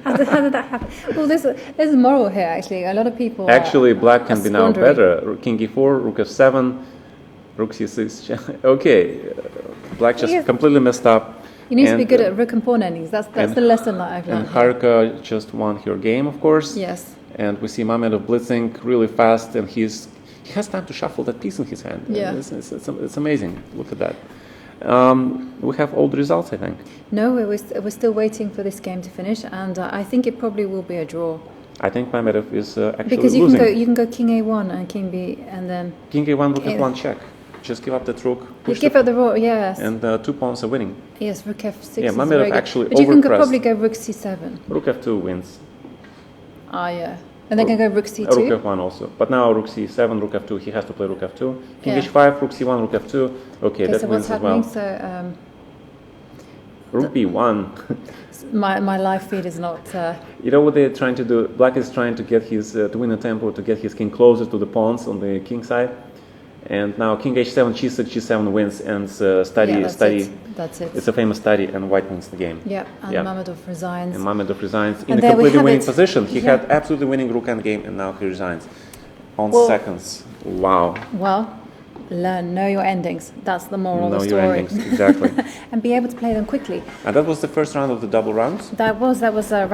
how did that happen? Well, there's a moral here, actually. A lot of people Actually, black can be now squandering. better. King e4, rook f7, rook c6 check. Okay, black just Yes. completely messed up. You need to be And, good at rook and pawn endings. That's the lesson that I've And learned. here. Haruka just won her game, of course. Yes. And we see Mamedov blitzing really fast, and he has time to shuffle that piece in his hand. Yeah. It's amazing. Look at that. We have all the results, I think. No, we're still waiting for this game to finish, and I think it probably will be a draw. I think Mamedov is actually Because losing. you can go king a1 and king b, and then King a1, rook Yeah. f1 check. Just give up that rook. you Push give up the raw. Yes, and 2 pawns are winning. yes, rook f6. Yeah, is Mamedov very good. actually But you can overpressed. probably go rook c7. Rook f2 wins. Ah, yeah, and then can go rook c2. Rook f1 also. But now rook c7, rook f2. He has to play rook f2. King Yeah. h5, rook c1, rook f2. Okay, Okay, that so wins what's as well. happening? So Rook b1. my live feed is not. You know what they're trying to do? Black is trying to get his to win a tempo, to get his king closer to the pawns on the king side. And now king h7, g6, g7 wins, and study. Yeah, that's it. It's a famous study, and white wins the game. Yeah, and Yeah. Mamedov resigns. And Mamedov resigns in And a there we completely have winning it. position. He Yeah. had absolutely winning rook endgame, and now he resigns on Well- seconds. Wow. Well, know your endings. That's the moral of Know the your story. endings, exactly. And be able to play them quickly. And that was the first round of the double rounds, That was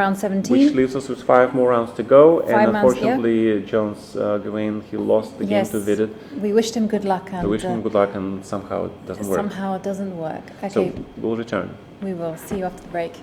round 17. which leaves us with 5 more rounds to go. And 5 rounds, unfortunately, Jones Gawain, he lost the game Yes. to Vidit. We wished him good luck, and I wish him good luck, and somehow it doesn't work. somehow it doesn't work. Okay, So we'll return. we will see you after the break.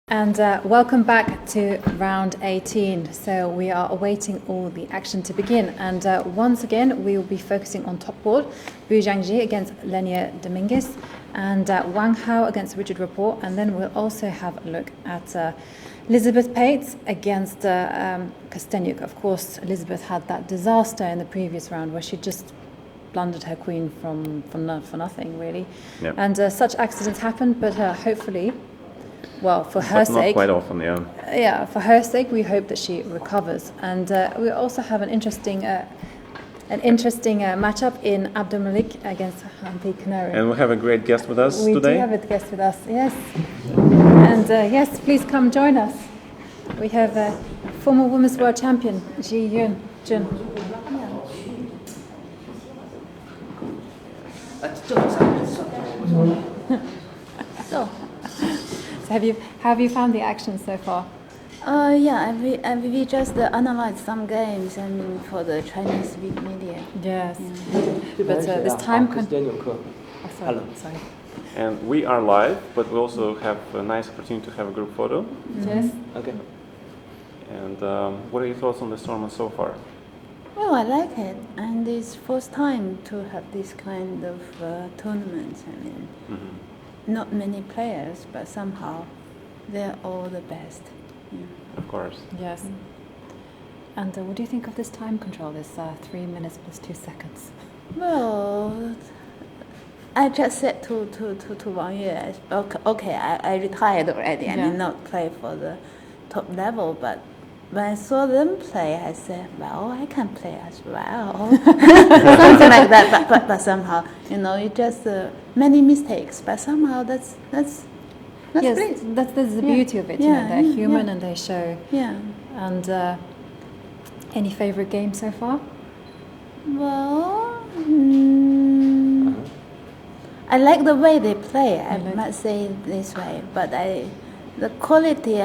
And welcome back to round 18. So we are awaiting all the action to begin. And once again, we will be focusing on top board. Bu Zhangji against Lenia Dominguez and Wang Hao against Richard Rapport. And then we'll also have a look at Elizabeth Pates against Kostenyuk. Of course, Elizabeth had that disaster in the previous round where she just blundered her queen for nothing, really. Yep. And such accidents happen, but hopefully... Well, for her but sake, not quite often, yeah. Yeah, for her sake, we hope that she recovers. And we also have an interesting matchup in Abdulmalik against Hamdi Kanari. And we have a great guest with us today. We do have a guest with us, yes. And yes, please come join us. We have former Women's World Champion Ji Yun Jun. So have you found the action so far? Yeah, we just analyzed some games, for the Chinese media. Yes, but this time... Hello. Sorry. And we are live, but we also have a nice opportunity to have a group photo. Yes. Okay. And what are your thoughts on this tournament so far? Well, I like it, and it's first time to have this kind of tournament. Not many players, but somehow they're all the best. Yeah. Of course. Yes. And what do you think of this time control, this 3 minutes plus 2 seconds? Well, I just said to Wang Yue, okay, I retired already. I mean, not play for the top level, but when I saw them play, I said, well, I can play as well. Something like that, but somehow, it just many mistakes, but somehow that's yes, great. that's the beauty of it. They're human and they show. Yeah. And any favorite game so far? Well, I like the way they play. I must say it this way, but the quality,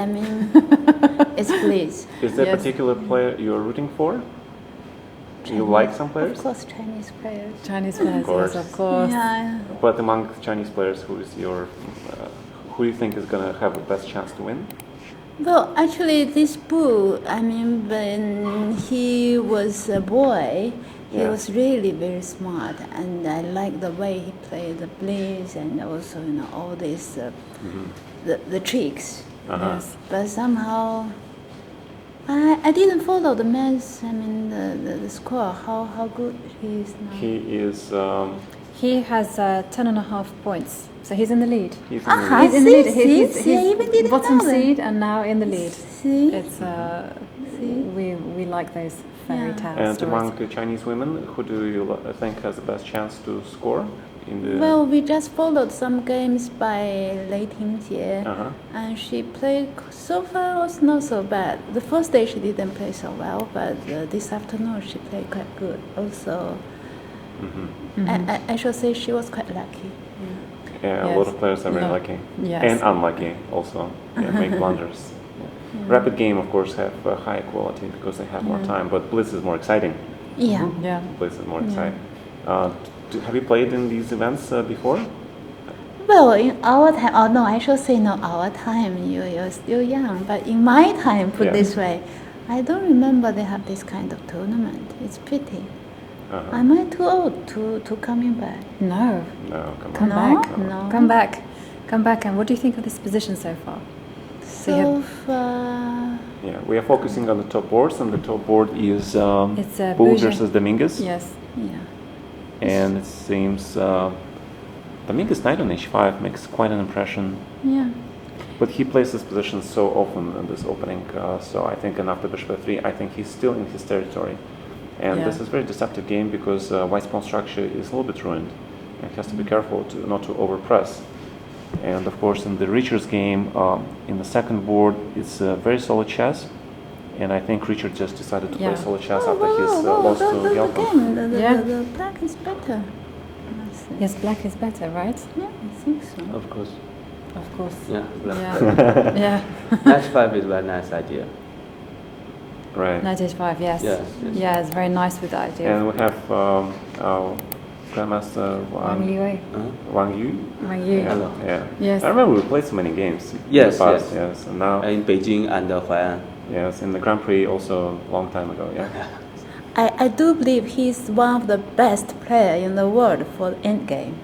is Blitz. Is there a particular player you're rooting for? Do you like some players? Of course, Chinese players. Chinese players, yes, of course. Yeah. But among Chinese players, who is your, who do you think is going to have the best chance to win? Well, actually, this Bu, when he was a boy, he was really very smart, and I like the way he played the Blitz and also, all these the tricks. Yes. But somehow, I didn't follow the men's. The score. How good he is now. He is. He has 10.5 points, so he's in the lead. He's in the lead. He's in the lead. He's I even didn't bottom know that. seed and now in the lead. See? It's we like those fairy tale And stories. among Chinese women, who do you think has the best chance to score in the? Well, we just followed some games by Lei Tingjie, and she played so far was not so bad. The first day she didn't play so well, but this afternoon she played quite good. Also, I should say she was quite lucky. Yeah, a lot of players are very lucky and unlucky also. Make blunders. Rapid game, of course, have high quality because they have more time, but Blitz is more exciting. Yeah. Blitz is more exciting. Have you played in these events before? Well, in our time, no, I should say not our time. You're still young, but in my time, put this way, I don't remember they have this kind of tournament. It's pity. Am I too old to coming back? No. No, Come back. No. Come back. And what do you think of this position so far? So far. Yeah, we are focusing on the top boards, and the top board is It's Bu versus Dominguez. Yes. Yeah. And it seems Dominguez knight on h5 makes quite an impression. Yeah. But he plays this position so often in this opening, so I think after bishop f3, I think he's still in his territory. And this is a very deceptive game because white's pawn structure is a little bit ruined. And he has to be careful not to overpress. And of course, in the Richard's game, in the second board, it's very solid chess. And I think Richard just decided to play solid chess after his loss to Gelfand. The black is better. Yes, black is better, right? Yeah, I think so. Of course. Of course. Yeah. Yeah. Knight 5 is a very nice idea. Right. Knight h5, yes. Yes. Yeah, it's very nice with the idea. And we have Grandmaster Wang Yue. Wang Yu. Wang Yu. Yeah. Yes. I remember we played so many games. Yes, in the past, yes. yes. And now, In Beijing and Huai'an. yes, in the Grand Prix also a long time ago. Yeah. I do believe he's one of the best player in the world for endgame.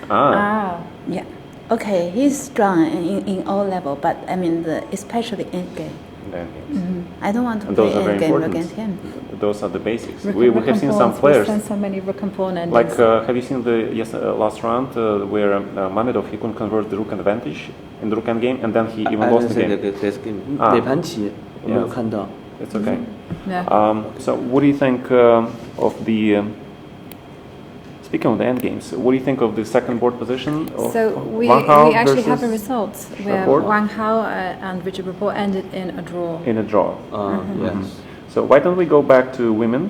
Ah. Yeah. Okay, he's strong in all level, but I mean, especially endgame. I don't want to And play those are very endgame important. against him. Those are the basics. Rook We and have seen some pawns, players. We send so many rook and pawn endings. Like, have you seen the last round where Mamedov, he couldn't convert the rook advantage in the rook end game, and then he even lost the game. This game. 啊。哪盘棋我没有看到。 It's okay. Yeah. So, what do you think of the? Speaking of the end games, what do you think of the second board position? Of So we Wang Hao actually have a versus result where Rapport? Wang Hao and Richard Rapport ended in a draw. in a draw. Yes. So why don't we go back to women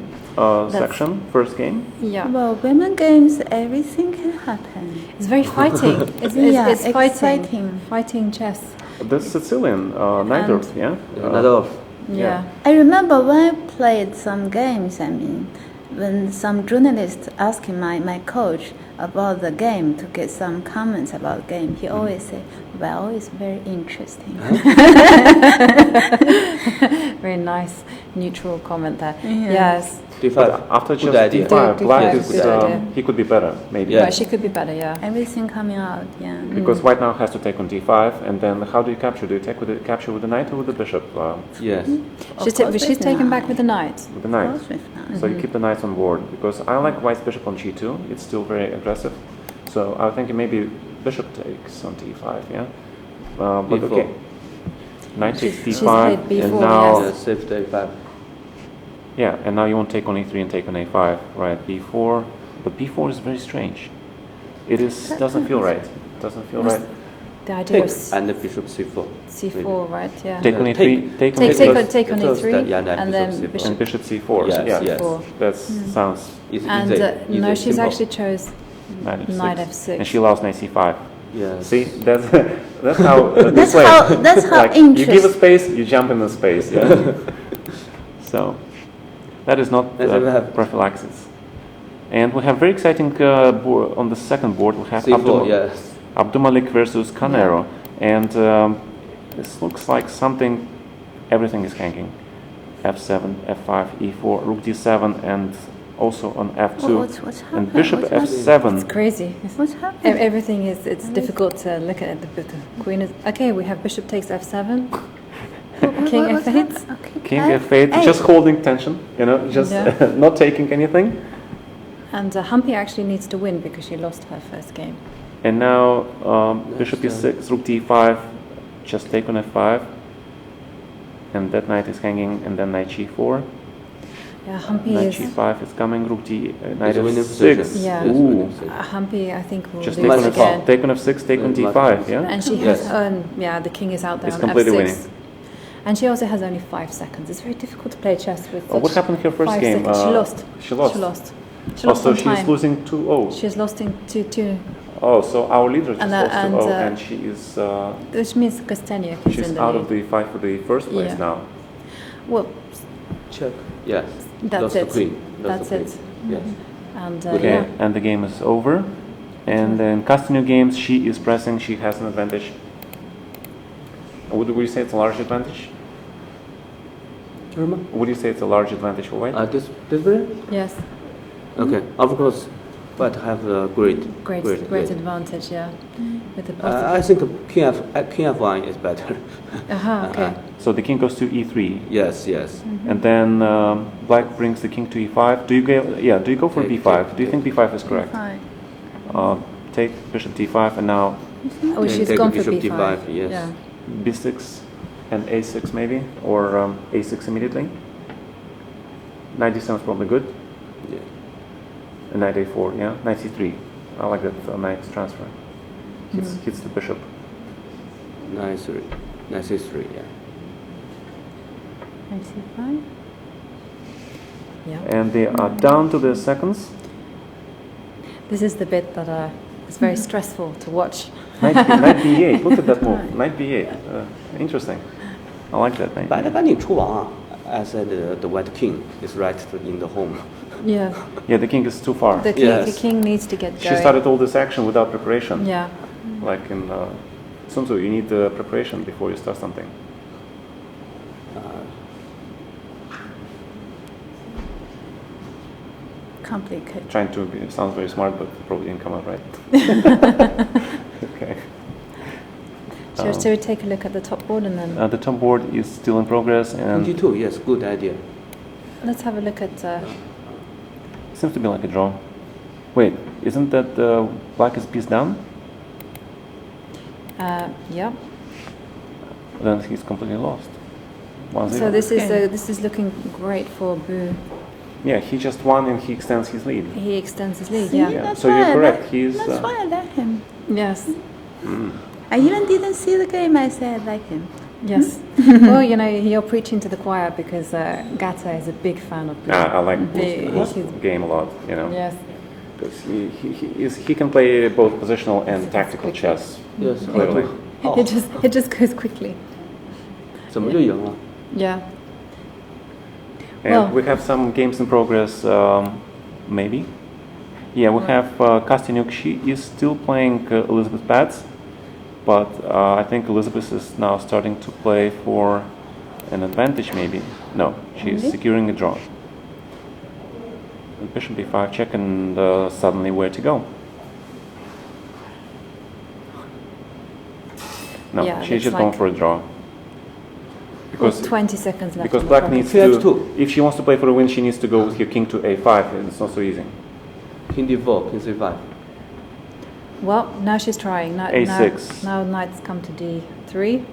section, first game? Yeah. Well, women games, everything can happen. It's very fighting. It's Yeah, fighting. exciting. Fighting chess. The Sicilian Neidorf, yeah? Another. Yeah. I remember when I played some games, I mean, when some journalist asking my coach about the game to get some comments about the game, he always say, well, it's very interesting. Very nice, neutral comment there. Yeah. Yes. But D5. after Good just idea. D5, D5 black is is, a good idea. he could be better, maybe. Yeah. But she could be better, yeah. Everything coming out, yeah. Because white now has to take on D5, and then how do you capture? Do you take capture with the knight or with the bishop? Yes. She's course taken with back with the knight. With the knight. Of course with knight. So you keep the knights on board, because I like white's bishop on G2. It's still very aggressive. So I think maybe bishop takes on D5, yeah? But B4. okay. Knight takes She's D5, played and B4, now... yes. Yes. Safe D5. Yeah, and now you won't take on E3 and take on A5, right? B4, but B4 is very strange. It doesn't feel right. Doesn't feel right. The idea Take of and the bishop C4. C4, right? Yeah. Take on E3, take on Take on Close E3, that, yeah, and and bishop then C4. bishop. and bishop C4. Yes, yeah, yes. Four. that sounds Easy, And easy, no, easy, she's simple. actually chose knight F6. Knight F6. And she lost knight C5. Yes. See, that's how That's play. how Like, you give a interest- space, you jump in the space. Yeah. So that is not That's what we have. prophylaxis. And we have very exciting board on the second board. We have C4, yes. Abdumalik versus Canero, and this looks like something. Everything is hanging. F7, F5, E4, Rook D7, and also on F2, What's and happened? Bishop What's happened? F7. It's crazy. What's happening? Everything is. It's difficult to look at. The queen is okay. We have bishop takes F7. King What's F8. happened? Okay. King F8, just holding tension, just Yeah. not taking anything. And Humpy actually needs to win because she lost her first game. And now Bishop E6, Rook D5, just take on F5, and that knight is hanging, and then knight G4. Yeah, Humpy Knight is. G5 is coming, Rook D, knight It's a winning F6. position. Yeah. It's Ooh. winning position. Humpy, I think, will Just lose take on again. F5, take on F6, take on D5, yeah? And she Yes. has, the king is out there It's on completely F6. winning. And she also has only 5 seconds. It's very difficult to play chess with. What such happened her first 5 game? seconds. She lost. She lost. She lost. She Oh, lost so on she's time. losing 2-0. She's lost in 2-2, Oh, so our leader just And, lost and, 2-0, uh, and she is which means Kostenia is she's in the out lead. of the fight for the first place Yeah. now. Well, Check. Yes. that's Lost it. the queen. Lost That's the it. queen. Yes. And Okay, yeah. and the game is over. And in Castino games, she is pressing, she has an advantage. Would we say it's a large advantage? German? Would you say it's a large advantage for white? This way? Yes, Okay. Of course, but have a great great yes. advantage, yeah. With the I think King F1 is better. okay. So the king goes to E3, Yes, yes. and then black brings the king to E5. Do you go for Take, B5? take, Do you think B5 is correct? Fine. Take bishop D5, and now Oh, she's take gone for bishop B5. D5, yes. Yeah. B6 and A6 maybe, or A6 immediately. Knight D7 is probably good. Yeah. And knight A4, yeah. Knight C3. I like that knight transfer. Hits the bishop. Knight 3. Knight C3, yeah. I see fine. Yeah. And they are down to the seconds. This is the bit that is very stressful to watch. Knight B8. Look at that move. Knight B8. Interesting. I like that. But when you 出王 I said the white king is right in the home. Yeah. Yeah, the king is too far. The king needs to get going. She started all this action without preparation. Yeah. Like in Sun Tzu, you need preparation before you start something. Complicated. Trying to sounds very smart, but probably didn't come out right. Okay. Shall we take a look at the top board and then? The top board is still in progress, and 22, yes, good idea. Let's have a look at. seems to be like a draw. Wait, isn't that black is piece down? Yeah. Then he's completely lost. 1-0. So this is looking great for Bu. Yeah, he just won and he extends his lead. He extends his lead. See, Yeah. Yeah, that's so why you're I correct. like- He's That's why I like him. Yes. I even didn't see the game. I said I like him. Yes. Well, you're preaching to the choir because Gata is a big fan of Bu. I like this game a lot, Yes. because he can play both positional and tactical chess. Yes, Clearly. It just goes quickly. 怎么就赢了？ Yeah. And Well- we have some games in progress, maybe. Yeah, we have Kostyanyuk. She is still playing Elizabeth Pats, but I think Elizabeth is now starting to play for an advantage, maybe. No, she's securing a draw. And Bishop B5 check, and suddenly where to go? No, Yeah, she's looks just going like- for a draw. Because 20 seconds left. Because on the black clock. needs She has to, two. if she wants to play for a win, she needs to go with her king to a5, and it's not so easy. King d4, king c5. Well, now she's trying. Now, A6. Now knight's come to D3.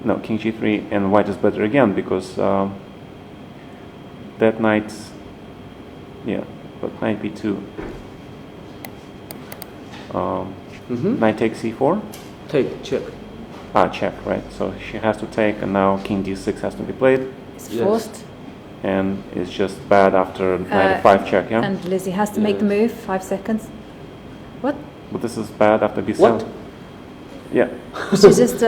No, king g3, and white is better again, because that knight, yeah, but knight b2. Knight takes c4. Take, check. Check, right. So she has to take, and now king d6 has to be played, It's Yes. forced. and it's just bad after knight f5 check, yeah? And Lizzie has to make the move. 5 seconds. What? But this is bad after b7. What? Yeah, She just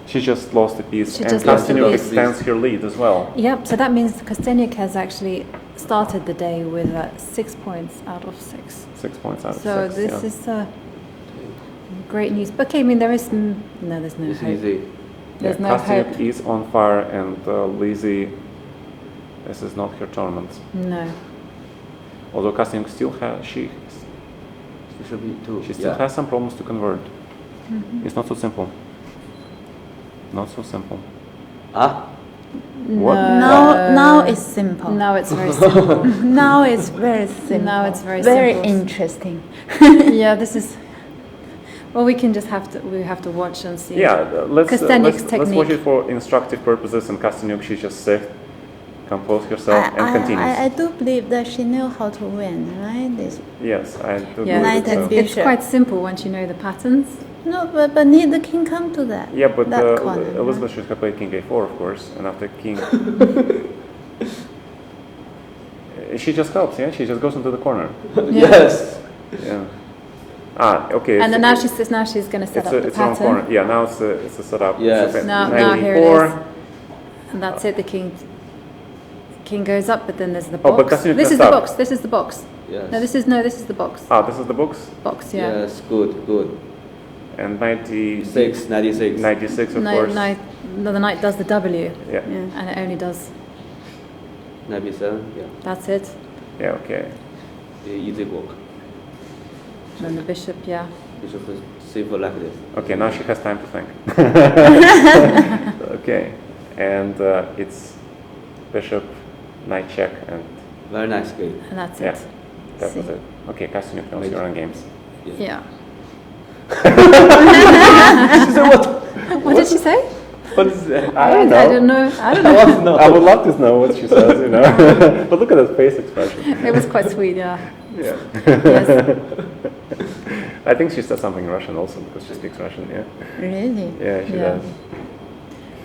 she just lost a piece, She and just lost a Kostyanyuk piece. extends her lead as well. Yep. So that means Kostyanyuk has actually started the day with 6 points out of 6. 6 points out of So 6, this yeah. is great news. But okay, I mean there's no It's hope. easy. There's no Kostyanyuk hope. is on fire, and Lizzie, this is not her tournament. No. Although Kostyanyuk still has, she Bishop e2. still has some problems to convert. It's not so simple. Not so simple. Ah, What? Now it's simple. Now it's very simple. Now it's very simple. Now it's very very simple. interesting. Yeah, this is. Well, we have to watch and see. Yeah, let's Kostyanyuk's watch technique. it for instructive purposes, and Kostyanyuk, she just safe, compose herself, and continues. I do believe that she knew how to win, right? Yes, I do Yeah, believe Knight it, and so. bishop. it's quite simple once you know the patterns. No, but need the king come to that. Yeah, but that corner, Elizabeth should have played king a4, of course, and after king... She just helps, yeah? She just goes into the corner. yes. Yeah. Okay. And so then now she's going to set up the it's wrong pattern. corner. Yeah, now it's a setup. Yes. So Now knight here it e4. is. And that's it. The king goes up, but then there's the Oh, but box. Kostyanyuk This is messed the up. box. This is the box. Yes. No, this is the box. This is the books. Box, yeah. Yes, good, good. And 96, 96. 96 of No, course. the knight does the W, Yeah. and it only does. Knight b7, yeah. That's it. Yeah, okay. The easy walk. And then the bishop, yeah. Bishop is c4 like this. Okay, now she has time to think. Okay. And it's bishop, knight check, and Very nice game. And that's yeah, it. that was it. Okay, Kostyanyuk knows your own games. Yeah. She said what? What did she say? What is that? I don't know. I don't know. I don't know. I would love to know what she says, but look at that face expression. It was quite sweet, yeah. Yeah. Yes. I think she said something in Russian also, because she speaks Russian, yeah? Really? Yeah, she Yeah. does.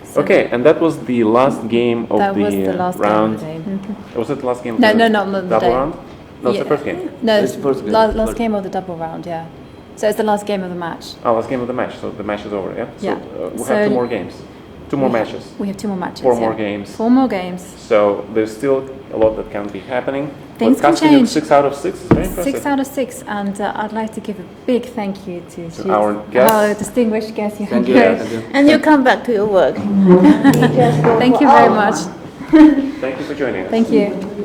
So Okay, and that was the last game of that the was the last round. game of the day. Was it the last game of No, the no, not the double day. round? No, it's Yeah. the first game. No, It's it's first game. last First. game of the double round, yeah. So it's the last game of the match. Oh, last game of the match, so the match is over, yeah? So Yeah. we So- have 2 more games. Two more matches. We have 2 more matches. 4 more games. 4 more games. So there's still a lot that can be happening. Things But can change. 6 out of 6 is very impressive. 6 out of 6, and I'd like to give a big thank you to our guests. our distinguished guest. Thank you. Great. Thank you. And you come back to your work. Thank you very much. Thank you for joining us. Thank you.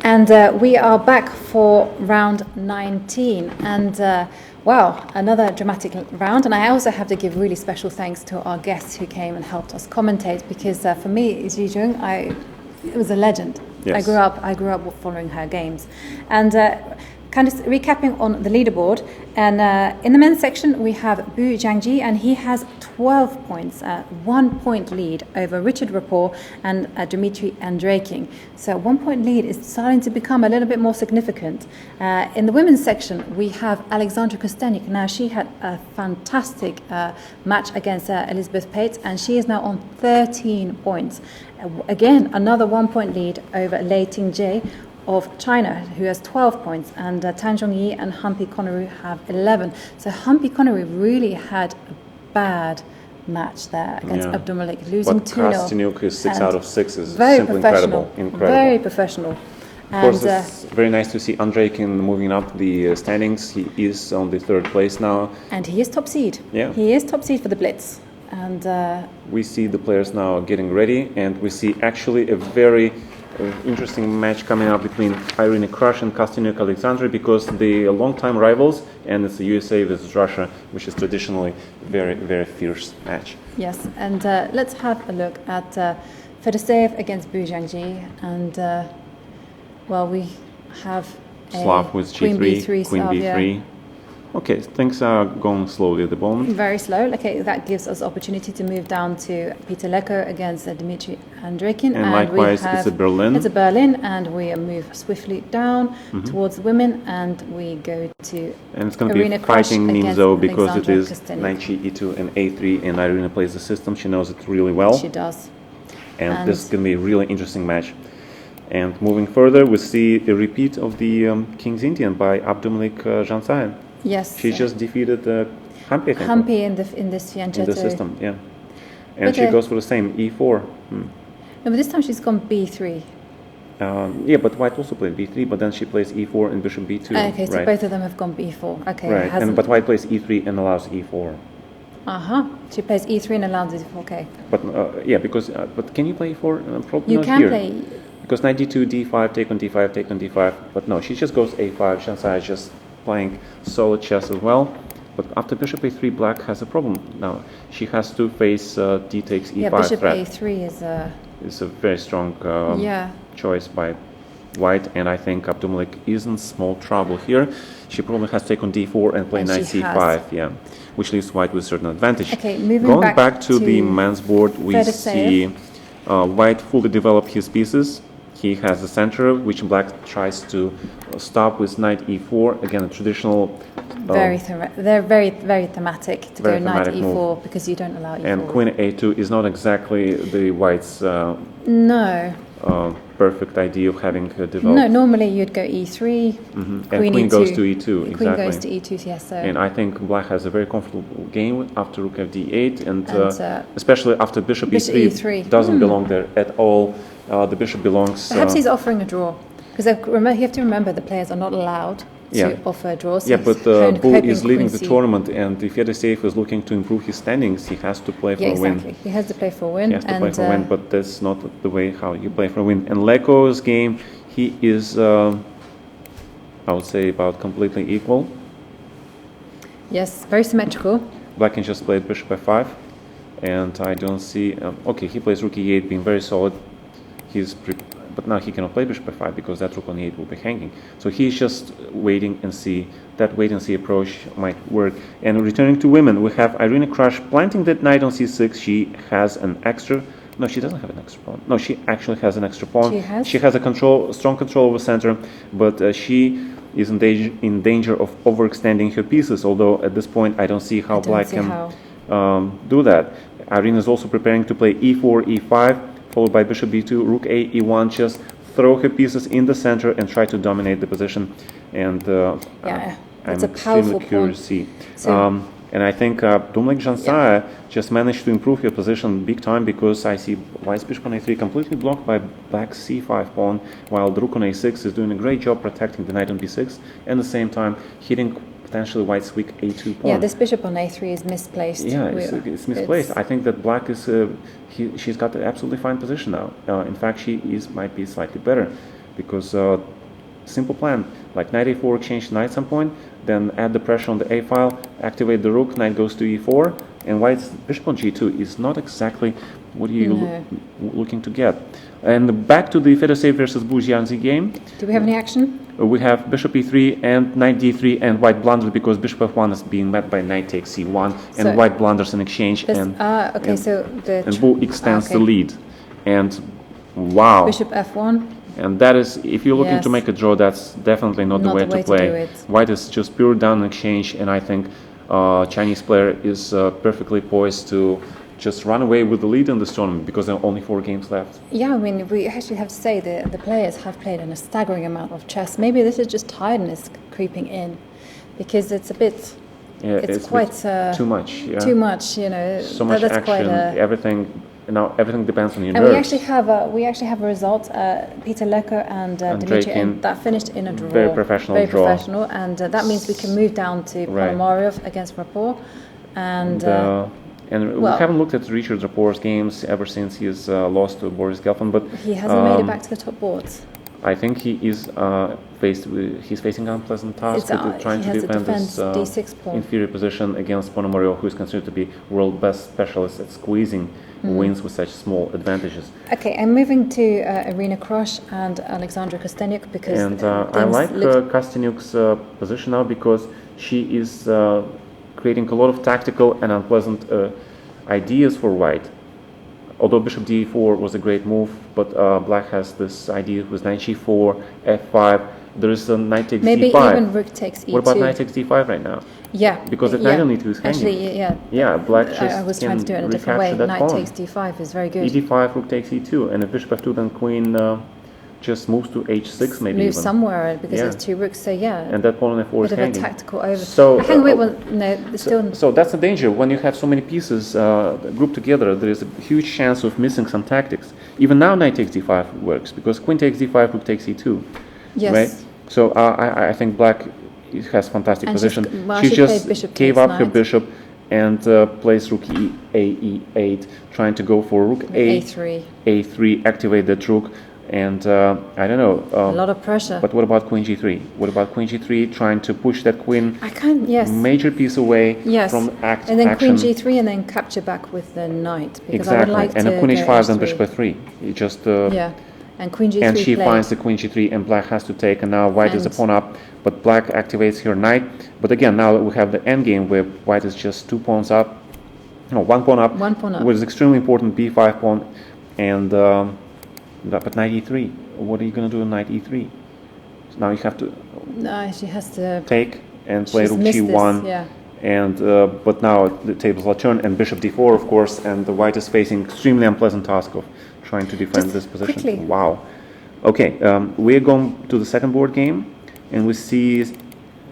And we are back for round 19. And wow, another dramatic round. And I also have to give really special thanks to our guests who came and helped us commentate, because for me, Xi Jung, it was a legend. Yes. I grew up following her games. And kind of recapping on the leaderboard, and in the men's section we have Bu Jiangji, and he has 12 points, 1 point lead over Richard Rapport and Dmitry Andreikin. So 1 point lead is starting to become a little bit more significant. In the women's section we have Alexandra Kostenik. Now she had a fantastic match against Elizabeth Pates, and she is now on 13 points. Again, another 1 point lead over Lei Tingjie of China, who has 12 points, and Tan Zhongyi and Humpy Connery have 11. So Humpy Connery really had a bad match there against Abdulmalik, losing 2-0. But Krastinuk is 6 out of 6 is very simply professional, incredible. Very professional. Of course, it's very nice to see Andreikin moving up the standings. He is on the 3rd place now. And he is top seed. Yeah. He is top seed for the Blitz. And we see the players now getting ready, and we see actually a very interesting match coming up between Irina Krush and Kostyuk Alexandra, because the long-time rivals, and it's the USA versus Russia, which is traditionally very, very fierce match. Yes, and let's have a look at Fedoseev against Bu Jiangji, and well, we have a Slav with G3, Queen Slav, B3. Okay, things are going slowly at the moment. Very slow. Okay, that gives us opportunity to move down to Peter Leko against Dmitry Andreikin. And likewise, it's a Berlin. It's a Berlin, and we move swiftly down towards the women, and we go to And it's going to be fighting Nimzo, because it is knight E2 and A3, and Irina plays the system. She knows it really well. She does. And this is going to be a really interesting match. And moving further, we see a repeat of the King's Indian by Abdulmalik Jansayan. Yes. She just defeated Humpy, I think. Humpy in this fianchetto. In the system, yeah. And she goes for the same, E4. No, but this time she's gone B3. Yeah, but White also played B3, but then she plays E4 and Bishop B2. Okay, so both of them have gone B4. Okay. Right, but White plays E3 and allows E4. She plays E3 and allows E4, okay. But yeah, because, but can you play E4? Probably you not can here. play... Because knight D2, D5, take on D5, take on D5. But no, she just goes A5. Shansai is just playing solid chess as well. But after Bishop A3, Black has a problem now. She has to face D takes E5 yeah, Bishop threat. A3 is a... It's a very strong choice by White, and I think Abdulmalik is in small trouble here. She probably has to take on D4 and play knight C5, which leaves White with a certain advantage. Okay, moving Going back to the men's board, we see White fully develop his pieces. He has the center, which Black tries to stop with knight E4. Again, a traditional... they're very thematic to go knight E4 move. Because you don't allow E4. And queen A2 is not exactly the White's perfect idea of having developed. No, normally you'd go E3, and queen goes to E2, exactly. Queen goes to E2, yes. So. And I think Black has a very comfortable game after rook f d8, and especially after bishop E3 doesn't belong there at all. The bishop belongs... Perhaps he's offering a draw, because you have to remember the players are not allowed to offer draws. Yeah, but Bull is leading the tournament, and if Fedoseev is looking to improve his standings, he has to play for a win. Exactly. He has to play for a win. He has to play for a win, but that's not the way how you play for a win. And Leko's game, he is, I would say, about completely equal. Yes, very symmetrical. Black can just play bishop f5, and I don't see... okay, he plays rook e8, being very solid. But now he cannot play bishop f5 because that rook on e8 will be hanging. So he's just waiting and see. That wait and see approach might work. And returning to women, we have Irina Krush planting that knight on c6. She has an extra... No, she doesn't have an extra pawn. No, she actually has an extra pawn. She has a strong control over center, but she is in danger of overextending her pieces, although at this point I don't see how Black can do that. Irina is also preparing to play e4, e5, followed by bishop b2, rook a, e1, just throw her pieces in the center and try to dominate the position. And I'm extremely curious to see. And I think Abdulmalik Jansayan just managed to improve her position big time, because I see White's bishop on a3 completely blocked by Black's c5 pawn, while the rook on a6 is doing a great job protecting the knight on b6, and at the same time hitting potentially White's weak a2 pawn. Yeah, this bishop on a3 is misplaced. Yeah, it's misplaced. I think that Black is she's got an absolutely fine position now. In fact, she might be slightly better. because simple plan, like knight a4, exchange knight some point, then add the pressure on the a file, activate the rook, knight goes to e4, and white's bishop on g2 is not exactly what you're looking to get. And back to the Fedosey versus Bujianzi game. Do we have any action? We have bishop e3 and knight d3, and white blunders because bishop f1 is being met by knight takes c1, and So white blunders in exchange, and Bu extends the lead. And wow. Bishop f1. And that is, if you're looking to Yes. make a draw, that's definitely not the way to play. do it. White is just pure down in exchange, and I think Chinese player is perfectly poised to just run away with the lead in this tournament because there are only 4 games left. Yeah, I mean, we actually have to say the players have played in a staggering amount of chess. Maybe this is just tiredness creeping in, because it's a bit, it's quite too much. Yeah. too much, you know. So much that's action. Quite Everything. Now everything depends on your and nerves. we actually have a result. Peter Lecker and Dmitry, and that finished in a draw. Very professional draw. Professional, and that means we can move down to Ponomarev against Rapport, and we haven't looked at Richard Rapport's games ever since he's lost to Boris Gelfand, but he hasn't made it back to the top boards. I think he is he's facing an unpleasant task with trying to defend this D6 pawn. inferior position against Ponomarev, who is considered to be world best specialist at squeezing wins with such small advantages. Okay, I'm moving to Irina Krosh and Alexandra Kostenyuk because I like Kostenyuk's position now because she is creating a lot of tactical and unpleasant ideas for white. Although bishop d4 was a great move, but black has this idea with knight g4, f5. There is a knight takes maybe d5. Even rook takes e2. What about knight takes d5 right now? Yeah, because the knight on e2 is hanging. Actually, yeah. Yeah, black just I was trying to do it in a different way. Knight pawn. takes d5 is very good. e5, rook takes e2, and if bishop f2, then queen just moves to h6 maybe. Moves even. somewhere because there's 2 rooks. So yeah. And that pawn on f4 is bit hanging. of a tactical over. So hang wait, well, no, still. So that's the danger when you have so many pieces grouped together. There is a huge chance of missing some tactics. Even now, knight takes d5 works because queen takes d5, rook takes e2. Yes. Right. So I think black has fantastic And position. she just bishop gave takes up her knight. bishop and plays rook e8, trying to go for rook a3, activate that rook. And I don't know. A lot of pressure. But what about queen g3? What about queen g3 trying to push that queen major piece away from action? And then queen g3 and then capture back with the knight. Because exactly. I would like and to then queen h5 and h3. bishop f3. You just and queen g3 and she played. finds the queen g3 and black has to take, and now white is a pawn up, but black activates her knight. But again, now we have the endgame where white is just 2 pawns up, no, 1 pawn up, which is extremely important, b5 pawn, and but knight e3. What are you going to do with knight e3? So now you have to she has to take and play rook g1, and but now the tables are turned, and bishop d4, of course, and the white is facing extremely unpleasant task of trying to defend this position. Quickly. Wow. Okay, we're going to the second board game, and we see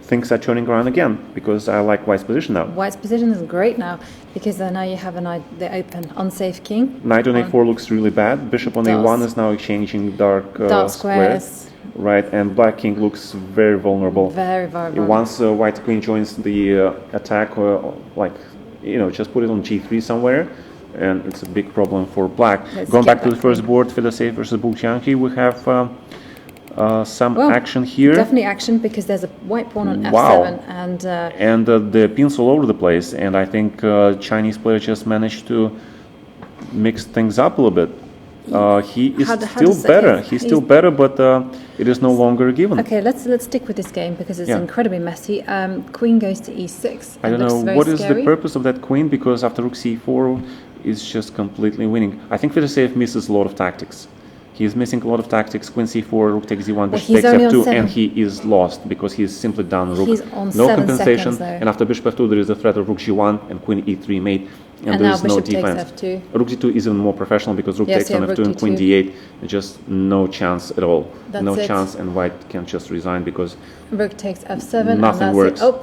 things are turning around again because I like white's position now. White's position is great now because now you have the open unsafe king. Knight on a4 looks really bad. Bishop on a1 is now exchanging dark squares. Right, and black king looks very vulnerable. Very vulnerable. Once white queen joins the attack, just put it on g3 somewhere, and it's a big problem for black. Going back to the first board, Fedosey versus Bujianzi, we have some action here. Definitely action because there's a white pawn on f7 and the pins all over the place. And I think Chinese player just managed to mix things up a little bit. He is still better. He's still better, but it is no longer a given. Okay, let's stick with this game because it's incredibly messy. Queen goes to e6. I don't know what is the purpose of that queen because after rook c4 is just completely winning. I think Fedosey misses a lot of tactics. He is missing a lot of tactics. Queen c4, rook takes d1, bishop takes f2, and he is lost because he's simply done rook. No compensation. And after bishop f2, there is a threat of rook g1 and queen e3 mate. And there is no defense. Rook d2 is even more professional because rook takes on f2 and queen d8. Just no chance at all. No chance, and white can just resign because rook takes f7. Nothing works. Oh,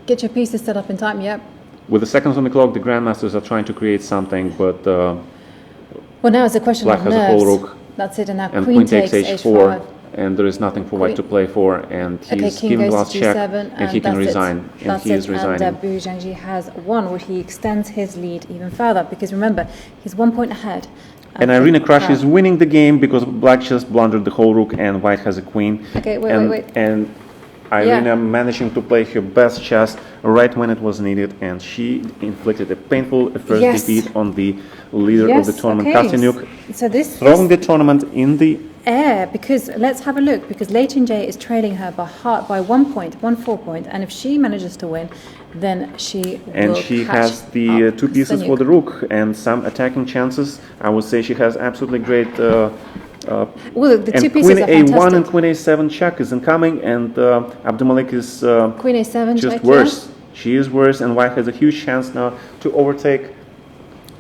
get your pieces set up in time. Yep. With the seconds on the clock, the grandmasters are trying to create something, but well, now it's a question black of has nerves. a full rook. That's it, and now and queen takes h4. and there is nothing for white to play for, and he's king giving goes last to check, G7, and he can resign, and he is resigning. And Bu Zhangji has won, which he extends his lead even further, because remember, he's 1 point ahead. And Irina Krush is winning the game because black just blundered the whole rook, and white has a queen. Okay, wait. And Irina managing to play her best chess right when it was needed, and she inflicted a painful first defeat on the leader of the tournament, Kostyanyuk, so this throwing the tournament in the air, because let's have a look, because Lei Jie is trailing her by 1 point, 1 point, and if she manages to win, then she and will she catch has the up two pieces for the rook and some attacking chances. I would say she has absolutely great well, the two and pieces Queen are A1 fantastic. and Queen A7 check is incoming, and Abdulmalik is Queen A7 just check, worse. She is worse, and white has a huge chance now to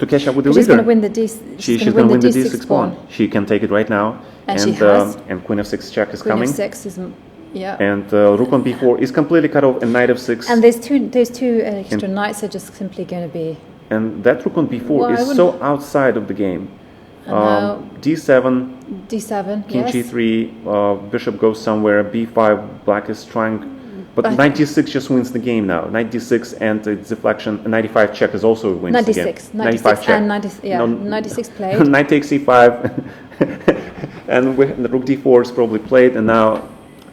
catch up with the She's leader. going to win the She's going to win the D6 pawn. She can take it right now, and she has. And Queen F6 check is Queen coming. F6 is, yeah. And Rook on B4 is completely cut off, and Knight F6. And those two extra knights are just simply going to be. And that Rook on B4 is so outside of the game. D7, D7, King yes. G3, Bishop goes somewhere, B5, black is trying, but Knight D6 just wins the game now. Knight D6 and its deflection, 95 check is also wins the game. 96 check. And 96 played. Knight takes C5, and the Rook D4 is probably played, and now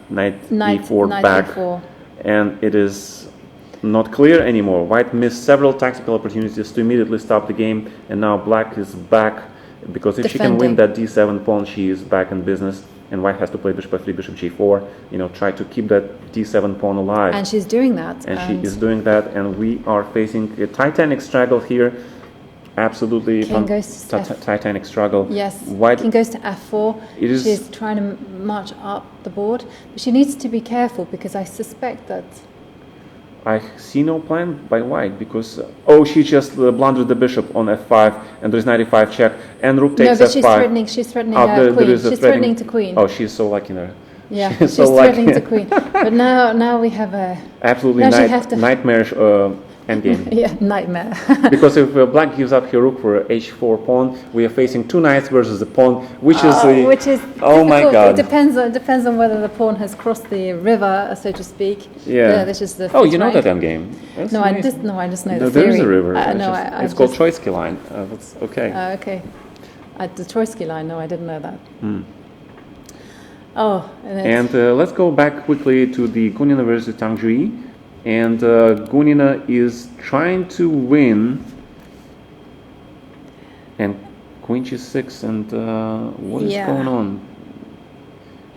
Knight E4 back, E4. and it is not clear anymore. White missed several tactical opportunities to immediately stop the game, and now black is back, because if she can win that D7 pawn, she is back in business, and white has to play Bishop F3, Bishop G4, try to keep that D7 pawn alive. And she's doing that. And she is doing that, and we are facing a titanic struggle here. Absolutely titanic struggle. Yes, white king goes to F4. She's trying to march up the board, but she needs to be careful, because I suspect that... I see no plan by white, because she just blundered the bishop on F5, and there's 95 check, and rook takes F5. No, but she's threatening her queen. She's threatening to queen. Oh, she's so lucky there. Yeah, she's threatening to queen. But now we have a absolutely nightmarish endgame. Yeah, nightmare. Because if black gives up her rook for H4 pawn, we are facing two knights versus the pawn, which is oh difficult. My god! It depends on whether the pawn has crossed the river, so to speak. Yeah. This is the. You know that endgame. No, I just know the theory. There is a river. It's called Troitsky line. That's okay. Okay. The Troitsky line. No, I didn't know that. And let's go back quickly to the Gunina versus Tangjui. And Gunina is trying to win, and Queen G6, and what is going on?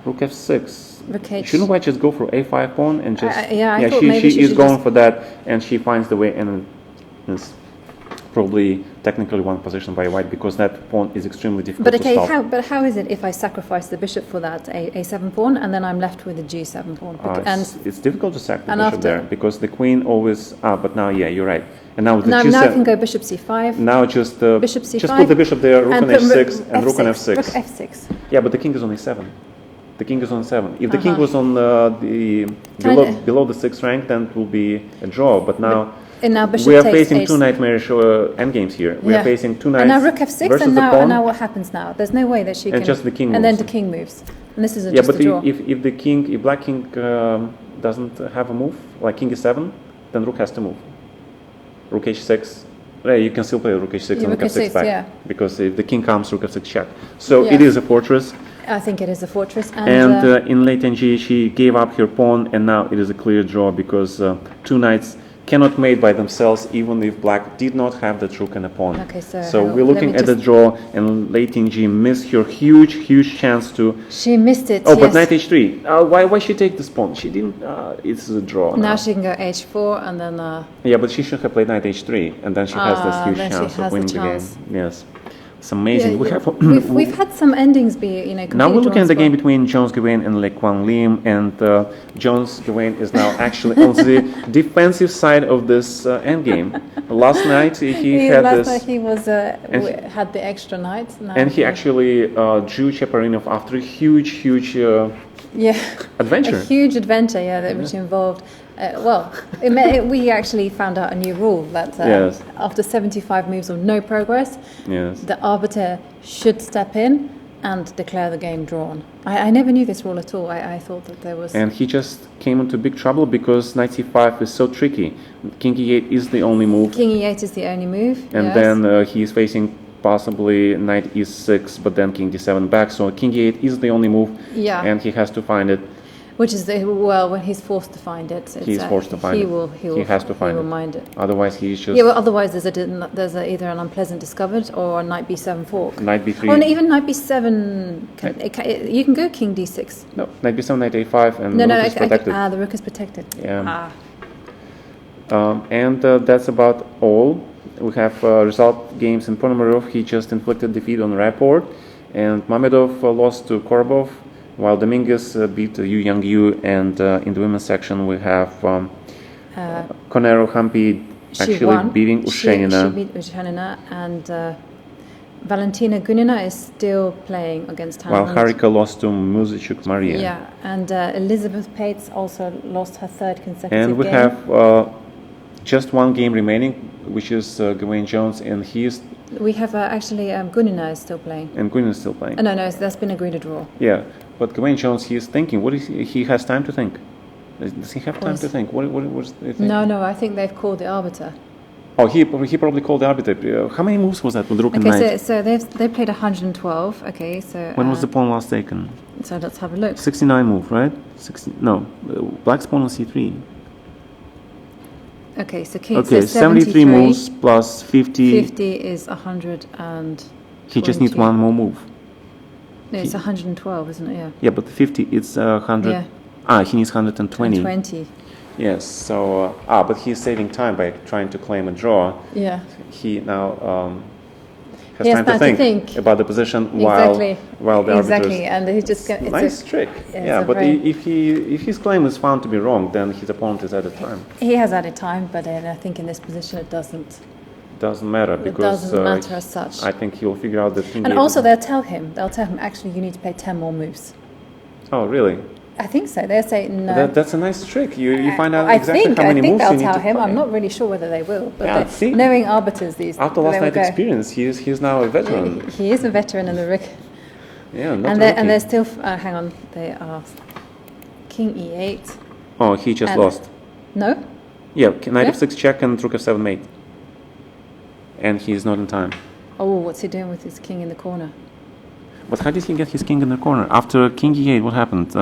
Rook F6. Shouldn't white just go for A5 pawn and just? She is going for that, and she finds the way, and it's probably technically won position by white, because that pawn is extremely difficult to stop. How is it if I sacrifice the bishop for that A7 pawn, and then I'm left with the G7 pawn? It's difficult to sack the bishop there, because the queen always. But now, you're right. And now with the now G7, I can go bishop C5. Now just bishop C5, just put the bishop there, rook on H6, and rook on F6. Rook F6. Yeah, but the king is on A7. The king is on 7. If the king was on below the 6th rank, then it will be a draw. But now. And now bishop we are facing two nightmarish endgames here. We are facing two knights. And now rook F6, versus and the pawn. now what happens now? There's no way that she can. And just the king moves. And then the king moves. And this is just a draw. If black king doesn't have a move, like king E7, then rook has to move. Rook H6. You can still play rook H6 and rook F6 back. Because if the king comes, rook F6 check. So it is a fortress. I think it is a fortress. And in late NG, she gave up her pawn, and now it is a clear draw, because two knights cannot mate by themselves, even if black did not have the rook and a pawn. Okay, so we're looking at the draw, and late G missed her huge chance to. She missed it. But knight H3. Why she take this pawn? She didn't. It's a draw. Now she can go H4 and then. Yeah, but she should have played knight H3, and then she has this huge chance of winning the game. Yes. It's amazing. We've had some endings be, now we're looking at the game between Jones Gawain and Le Quan Lim, and Jones Gawain is now actually on the defensive side of this endgame. Last night he had this. Last night he was had the extra knight. And he actually drew Chaparinov after a huge adventure. A huge adventure, which involved. We actually found out a new rule that after 75 moves of no progress, the arbiter should step in and declare the game drawn. I never knew this rule at all. I thought that there was... And he just came into big trouble because knight c5 is so tricky. King e8 is the only move. King e8 is the only move, And yes. then he's facing possibly knight e6, but then king d7 back. So king e8 is the only move, Yeah. and he has to find it. Which is, when he's forced to find it. He's forced to find it. He has to find He will it. mind it. Otherwise, he's just... Yeah, well, otherwise there's either an unpleasant discovered or a knight b7 fork. Knight b3. Or even knight b7. You can go king d6. No, knight b7, knight a5, and No, rook is protected. the rook is protected. Yeah. And that's about all. We have result games in Ponomarev. He just inflicted defeat on Rapport, and Mamedov lost to Korobov, while Dominguez beat Yu Yang-Yu, and in the women's section we have Konero Hampi actually beating Ushenina. She beat Ushenina, and Valentina Gunina is still playing against Hannah. While Harika lost to Muzichuk Maria. Yeah, and Elizabeth Pates also lost her third consecutive And we game. have just one game remaining, which is Gawain Jones, and We have actually Gunina is still playing. And Gunina is still playing. No, that's been agreed a draw. Yeah, but Gawain Jones, he is thinking. What is he has time to think? Does he have time to think? What was he thinking? No, I think they've called the arbiter. Oh, he probably called the arbiter. How many moves was that with rook and knight? Okay, so they played 112. Okay, so when was the pawn last taken? So let's have a look. 69 move, right? Black's pawn on c3. Okay, so king. Okay, so 73 moves plus 50. 50 is 100 and. He just needs one more move. No, it's 112, isn't it? Yeah. Yeah, but the 50 it's 100. Yeah. He needs 120. 120. Yes. So but he's saving time by trying to claim a draw. Yeah. He now has He time to think about the position while the arbiters. Exactly, and he just nice trick. Yeah, but if his claim is found to be wrong, then his opponent is added time. He has added time, but I think in this position it doesn't. Doesn't matter because it doesn't matter as such. I think he'll figure out that. And also they'll tell him actually you need to play 10 more moves. Oh really? I think so. They'll say no. That's a nice trick. You find out exactly how many moves you need to play. I think they'll tell him. I'm not really sure whether they will. But see? Knowing arbiters after last night's experience, he's now a veteran. He is a veteran in the rook. Yeah, and they're still. Hang on. They are king e8. Oh, he just lost. No. Yeah, knight f6 check and rook f7 mate. And he's not in time. Oh, what's he doing with his king in the corner? But how did he get his king in the corner? After king e8, what happened?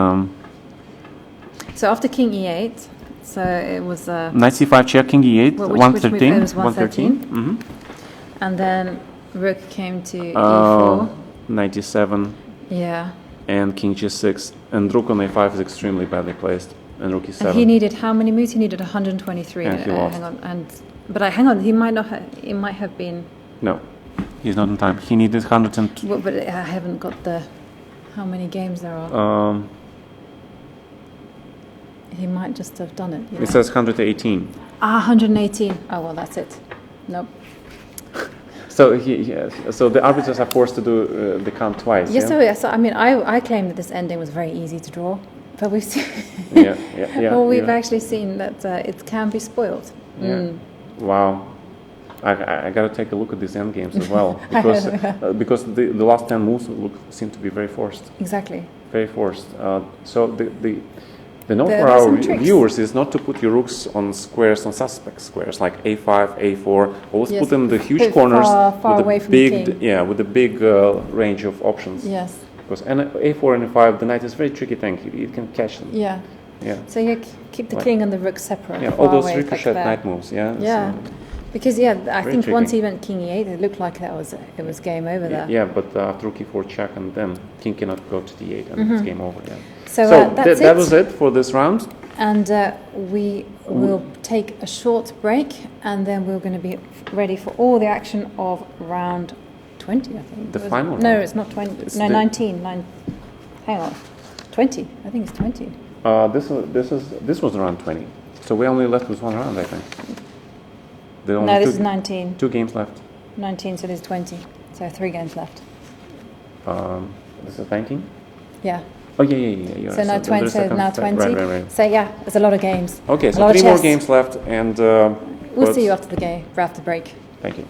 So after king e8, so it was... knight c5 check, king e8, 113. It was 113. Mm-hmm. And then rook came to e4. 97. Yeah. And king g6. And rook on a5 is extremely badly placed. And rook e7. And he needed how many moves? He needed 123. And he lost. Hang on. But hang on, he might not have... It might have been... No. He's not in time. He needed 100 Well, but I haven't got the... How many games there are. He might just have done it. It says 118. 118. Oh, well, that's it. Nope. So so the arbiters are forced to do the count twice. Yes, so I mean, I claim that this ending was very easy to draw, but we've seen. Well, we've actually seen that it can be spoiled. Yeah. Mm. Wow. I got to take a look at these end games as well because the last 10 moves seem to be very forced. Exactly. Very forced. So the note for our viewers is not to put your rooks on squares, on suspect squares like a5, a4. Always put them in the huge corners far away from the king. With a big range of options. Yes. Because a4 and a5, the knight is a very tricky thing. It can catch them. Yeah. Yeah. So you keep the king and the rook separate. Yeah. All those ricochet knight moves. Yeah. Yeah. So because I think once he went king e8, it looked like it was game over there. Yeah, but after rook e4 check and then king cannot go to d8 and it's game over. Yeah. So that was it for this round. And we will take a short break, and then we're going to be ready for all the action of round 20, I think. The final round? No, it's not 20. It's 19. Hang on. 20. I think it's 20. This was round 20. So we only left with one round, I think. No, this is 19. 2 games left. 19, so there's 20. So 3 games left. This is banking? Yeah. Oh, yeah. So now 20. Right. So yeah, there's a lot of games. Okay, so 3 more games left, and we'll see you after the break. Thank you.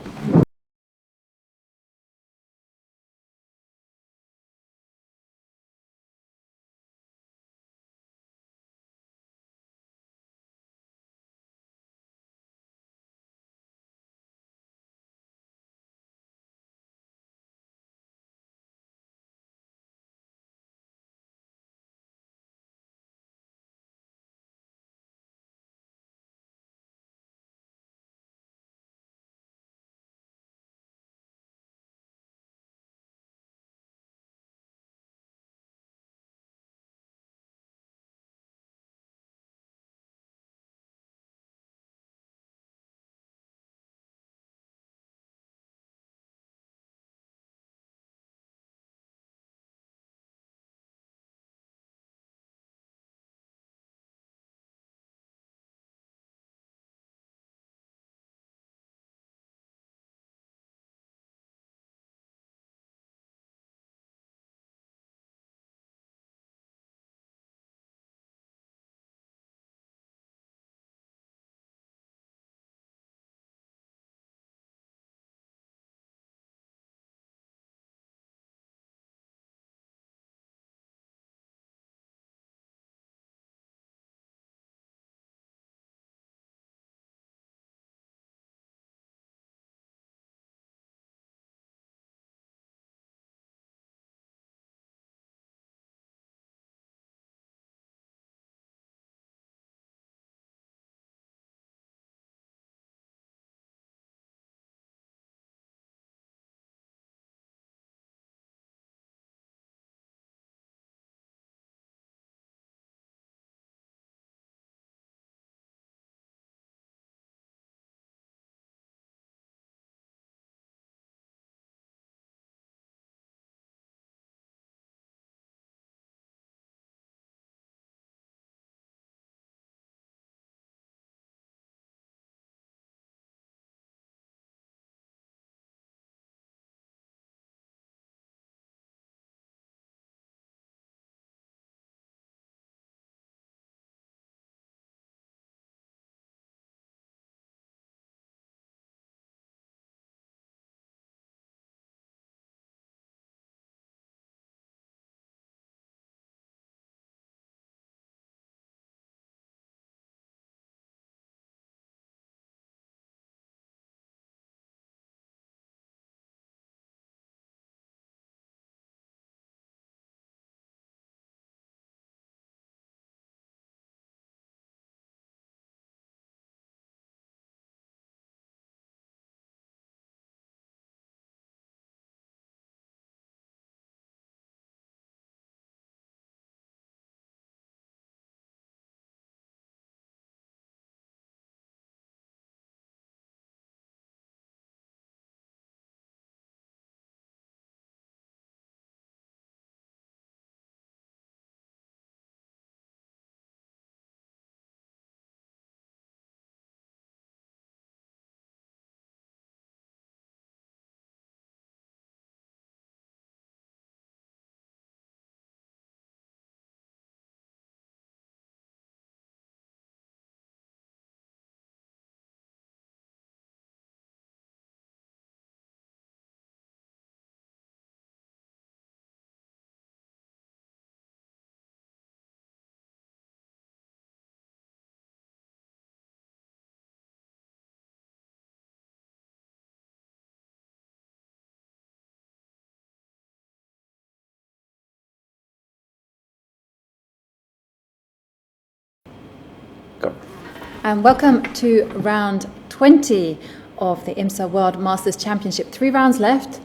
And welcome to round 20 of the IMSA World Masters Championship. 3 rounds left,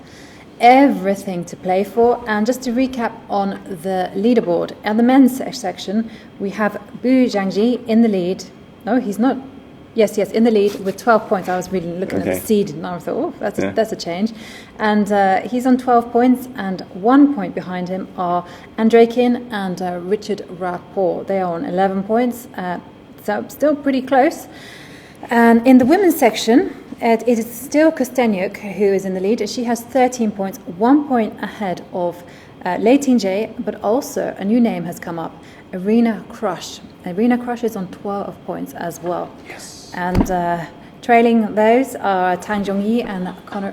everything to play for. And just to recap on the leaderboard, at the men's section, we have Bu Zhangji in the lead. No, he's not. Yes, in the lead with 12 points. I was really looking at the seed and I thought, oh, that's a change. And he's on 12 points, and 1 point behind him are Andrekin and Richard Rapport. They are on 11 points, so still pretty close. And in the women's section, it is still Kostenyuk who is in the lead. She has 13 points, 1 point ahead of Lei Tingjie, but also a new name has come up, Irina Krush. Irina Krush is on 12 points as well. Yes. And trailing those are Tang Zhongyi and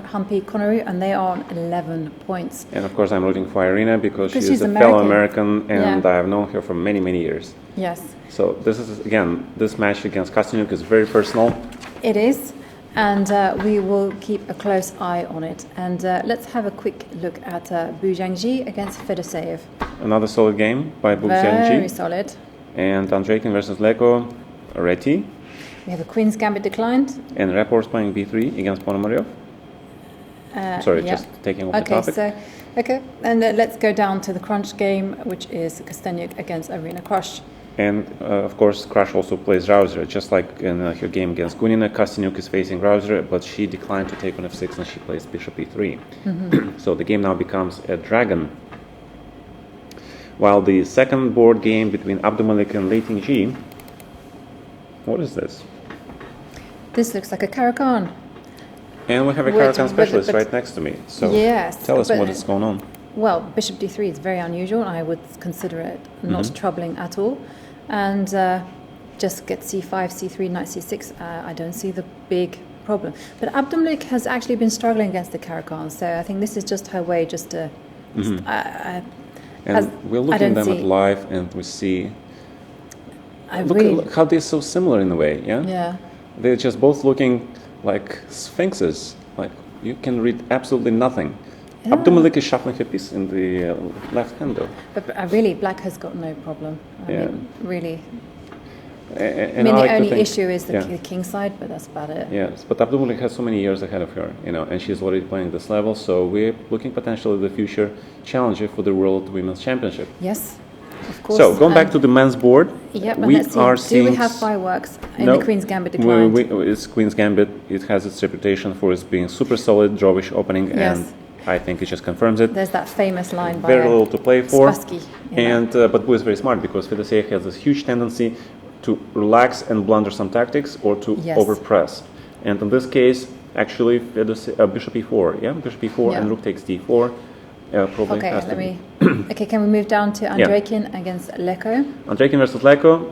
Humpy Konoru, and they are on 11 points. And of course, I'm rooting for Irina because she's a fellow American, and I have known her for many, many years. Yes. So this is, again, this match against Kostenyuk is very personal. It is, and we will keep a close eye on it. And let's have a quick look at Bu Zhangji against Fedoseev. Another solid game by Bu Zhangji. Very solid. And Andreikin versus Leko, Reti. We have a Queen's Gambit declined. And Rapport's playing b3 against Ponomaryov. Just taking off the topic. And let's go down to the crunch game, which is Kostenyuk against Irina Krush. And of course, Krush also plays Rouser, just like in her game against Gunina. Kostenyuk is facing Rouser, but she declined to take on f6 and she plays bishop e3. So the game now becomes a dragon. While the second board game between Abdumalik and Lei Tingjie, what is this? This looks like a Caro-Kann. And we have a Caro-Kann specialist right next to me. So tell us what is going on. Well, bishop d3 is very unusual. I would consider it not troubling at all. And just get c5, c3, knight c6. I don't see the big problem. But Abdumalik has actually been struggling against the Caro-Kann. So I think this is just her way just to... and we're looking at them at live and we see... Look at how they're so similar in a way, yeah? They're just both looking like sphinxes. Like, you can read absolutely nothing. Yeah. Abdumalik is shuffling her piece in the left hand, though. But really, black has got no problem. I mean, really. And the only issue is the king side, but that's about it. Yes, but Abdumalik has so many years ahead of her, and she's already playing this level, so we're looking potentially the future challenger for the World Women's Championship. Yes. Of course. So, going back to the men's board, do we have fireworks in the Queen's Gambit declined? It's Queen's Gambit. It has its reputation for its being super solid, drawish opening, and I think it just confirms it. There's that famous line by very little to play for. Spassky, but Bu is very smart because Fedoseev has this huge tendency to relax and blunder some tactics or to overpress. And in this case, actually, bishop e4, bishop e4 and rook takes d4. Can we move down to Andreikin against Leko? Andreikin versus Leko.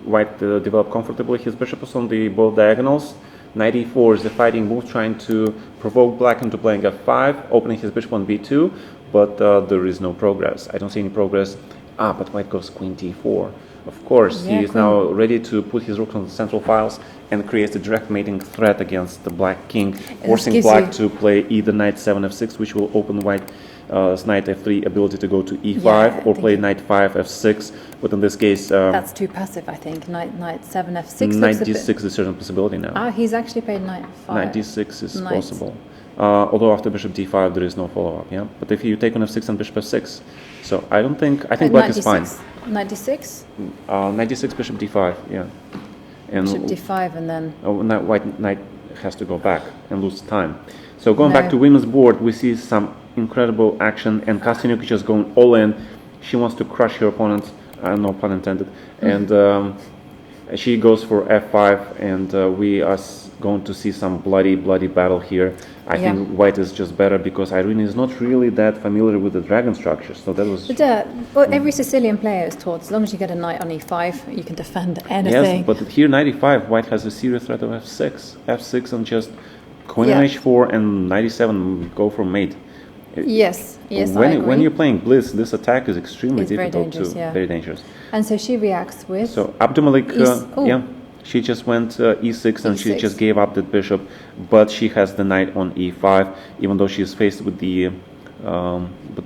White developed comfortably. His bishop is on the both diagonals. Knight e4 is a fighting move, trying to provoke black into playing f5, opening his bishop on b2, but there is no progress. I don't see any progress. But white goes queen d4. Of course, he is now ready to put his rook on the central files and creates a direct mating threat against the black king, forcing black to play either knight 7 f6, which will open white's knight f3 ability to go to e5, or play knight 5 f6. But in this case, that's too passive, I think. Knight 7 f6. Knight d6 is a certain possibility now. He's actually played knight 5. Knight d6 is possible. Although after bishop d5 there is no follow-up. But if you take on f6 and bishop f6, so I think black is fine. Knight d6? Knight d6, bishop d5, And bishop d5 and then... white knight has to go back and lose time. So going back to women's board, we see some incredible action, and Kostenyuk is just going all in. She wants to crush her opponent, no pun intended. And she goes for f5, and we are going to see some bloody battle here. I think white is just better because Irene is not really that familiar with the dragon structure, so that was... But every Sicilian player is taught, as long as you get a knight on e5, you can defend anything. Yes, but here knight e5, white has a serious threat of f6 and just queen on h4 and knight e7 go for mate. Yes, I agree. When you're playing Blitz, this attack is extremely difficult too. Very dangerous. And so she reacts with... So Abdumalik, she just went e6 and she just gave up the bishop, but she has the knight on e5, even though she is faced with the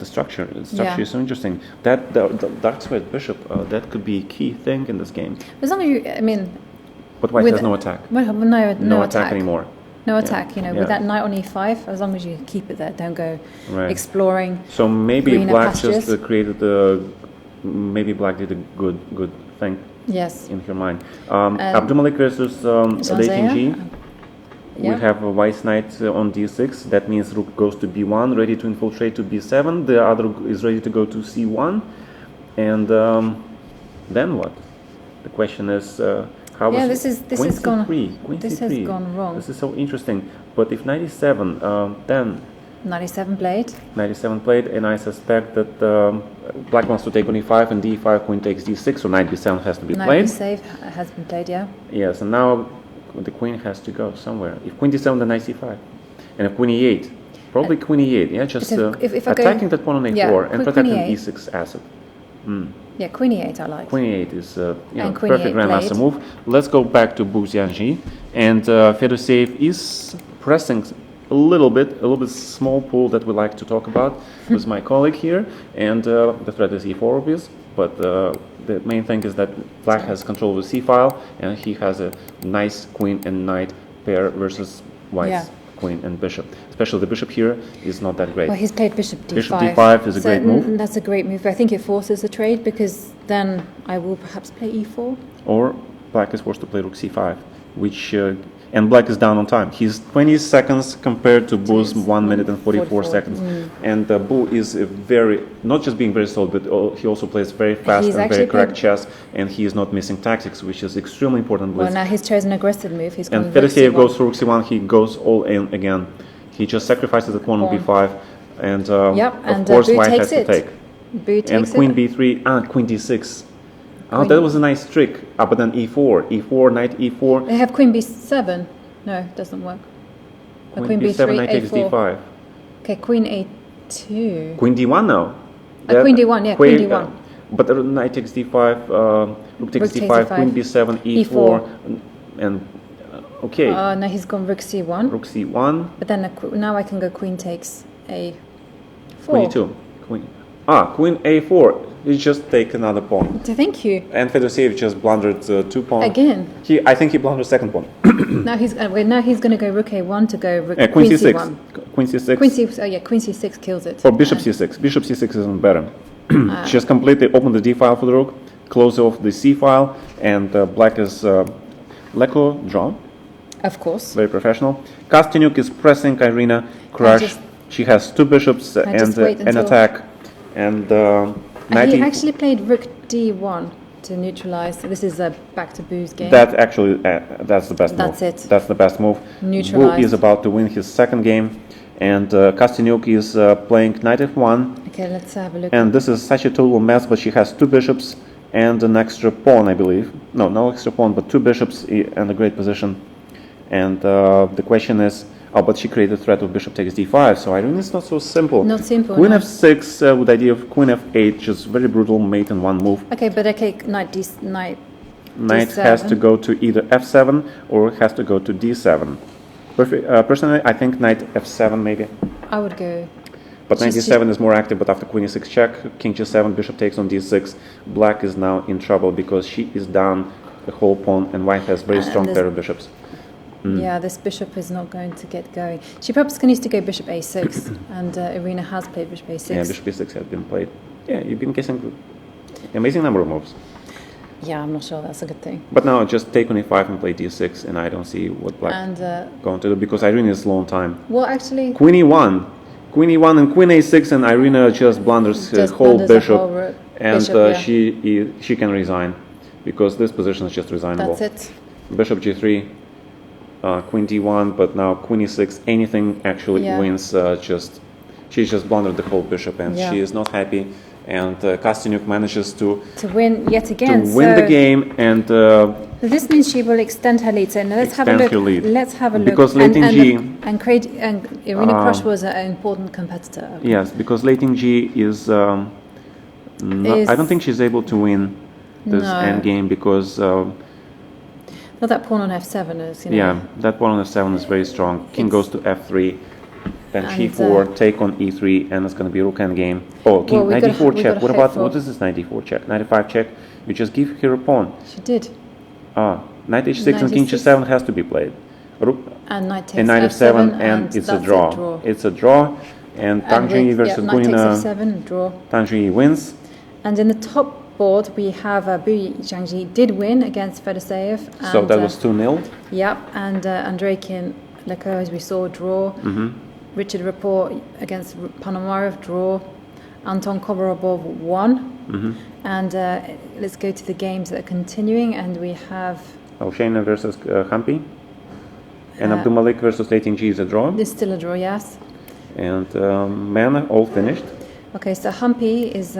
structure. The structure is so interesting. That the dark squared bishop, that could be a key thing in this game. As long as you, But white With- has no attack. Well, no attack anymore. No attack, you know, Yeah. with that knight on e5, as long as you keep it there, don't go Right. exploring. So maybe greener black pastures. just created maybe black did a good thing Yes. in her mind. Abdulmalik versus late in G. Yeah. We have a white knight on d6. That means rook goes to b1, ready to infiltrate to b7. The other is ready to go to c1. And then what? The question is, how Yeah, was this Queen has gone. C3, Queen This C3. has gone wrong. This is so interesting. But if 97, then 97 played. 97 played, and I suspect that black wants to take on e5 and d5, queen takes d6, so knight b7 has to be Knight played. b7 has been played, yeah. Yes, and now the queen has to go somewhere. If queen d7, then knight c5. And if queen e8, probably queen e8, yeah, just if I go- attacking that pawn on a4 yeah, and queen protecting e8. e6 asset. Yeah, queen e8 I like. Queen e8 is And queen perfect e8 grandmaster played. move. Let's go back to Bu Xianji, and Fedoseev is pressing a little bit small pool that we like to talk about with my colleague here, and the threat is e4 obvious, but the main thing is that black has control of the c file, and he has a nice queen and knight pair versus white's Yeah. queen and bishop. Especially the bishop here is not that great. Well, he's played bishop d5. Bishop d5 is a great move. That's a great move. I think it forces the trade because then I will perhaps play e4. Or black is forced to play rook c5, which and black is down on time. He's 20 seconds compared to Bu's 1 minute and 44 seconds. And Bu is a not just being very solid, but he also plays very fast He's and very actually correct played- chess, and he is not missing tactics, which is extremely important. Well, now he's chosen an aggressive move. He's gone And rook Fedoseev c1. goes for rook c1, he goes all in again. He just sacrifices the pawn on Pawn. b5, and Yep, of and course Bu white takes has to it. take. Bu takes And it. queen b3, queen d6. Oh, Queen- that was a nice trick. But then e4, knight e4, They have queen b7. No, it doesn't work. queen b7, knight takes a4. d5. Okay, queen a2. Queen d1 now. Queen d1, yeah, queen d1. But the knight takes d5, rook takes Rook takes d5, d5, queen b7, e4, and okay, Now he's gone rook c1. rook c1, But then now I can go queen takes a4. queen e2, queen a4. You just take another pawn. Thank you. And Fedoseev just blundered 2 pawns. Again. I think he blundered second pawn. Now he's going to go rook a1 to go rook Queen queen c6. c1. Queen c6. Queen c queen c6 kills it. Or bishop c6. Bishop c6 isn't better. Just completely open the d file for the rook, close off the c file, and black is Leko draw. Of course. Very professional. Kostyanyuk is pressing Irina Crush. She has 2 bishops I just and wait an until- attack. And He actually played rook d1 to neutralize. This is back to Bu's game. that actually that's the best That's move. it. That's the best move. Neutralized. Bu is about to win his second game, and Kostyanyuk is playing knight f1. Okay, let's have a look. And this is such a total mess, but she has 2 bishops and an extra pawn, I believe. No extra pawn, but 2 bishops and a great position. And the question is, but she created a threat of bishop takes d5, so I think it's not so simple. Not simple, Queen no. f6 with the idea of queen f8, just very brutal mate in one move. Okay, but okay, knight Knight d7. has to go to either f7 or has to go to d7. Personally, I think knight f7 maybe. I would go. But knight Just d7 is more active, but after queen e6 check, king g7, bishop takes on d6, black is now in trouble because she is down the whole pawn and white has very And strong there's- pair of bishops. Yeah, this bishop is not going to get going. She perhaps needs to go bishop a6, and Irina has played bishop a6. Yeah, bishop e6 has been played. Yeah, you've been guessing amazing number of moves. Yeah, I'm not sure that's a good thing. But now just take on e5 and play d6, and I don't see what black And going to do because Irina is low on time. well, actually, Queen e1, and queen a6, and Irina just blunders her Just whole blunders the bishop, whole and bishop, yeah. she can resign because this position is just resignable. that's it. Bishop g3, queen d1, but now queen e6, anything actually Yeah. wins. She just blundered the whole bishop, and Yeah. she is not happy. And Kostyanyuk manages to win yet again. win the So game, and this means she will extend her lead. So now let's have a Extend look. her lead. Let's have a look. Because late in G- and Irina Krush was an important competitor. yes, because late in G is, I don't think she's able to win this No. endgame because Well, that pawn on f7 is, you know. yeah, that pawn on f7 is very strong. King It's- goes to f3, then And, g4, take on e3, and it's going to be rook endgame. Oh, king Well, we knight gotta- d4 we check. gotta hope for- What is this knight d4 check? Knight f5 check. You just give her a pawn. She did. Knight h6 and king h7 has to be played. Rook and knight takes and knight f7, f7, and it's a that's draw. It's a draw, and Tang Junyi versus knight takes Gunina. f7, draw. Tang Junyi wins. And in the top board, we have Bu Zhangji did win against Fedoseev. So that was 2-0. Yep, and Andreikin Leko, as we saw, draw. Richard Rapport against Ponomarev, draw. Anton Kovorobov won. And let's go to the games that are continuing, and we have Oshena versus Hampi. And Abdulmalik versus Leiting G is a draw. There's still a draw, yes. And men all finished. Okay, so Hampi is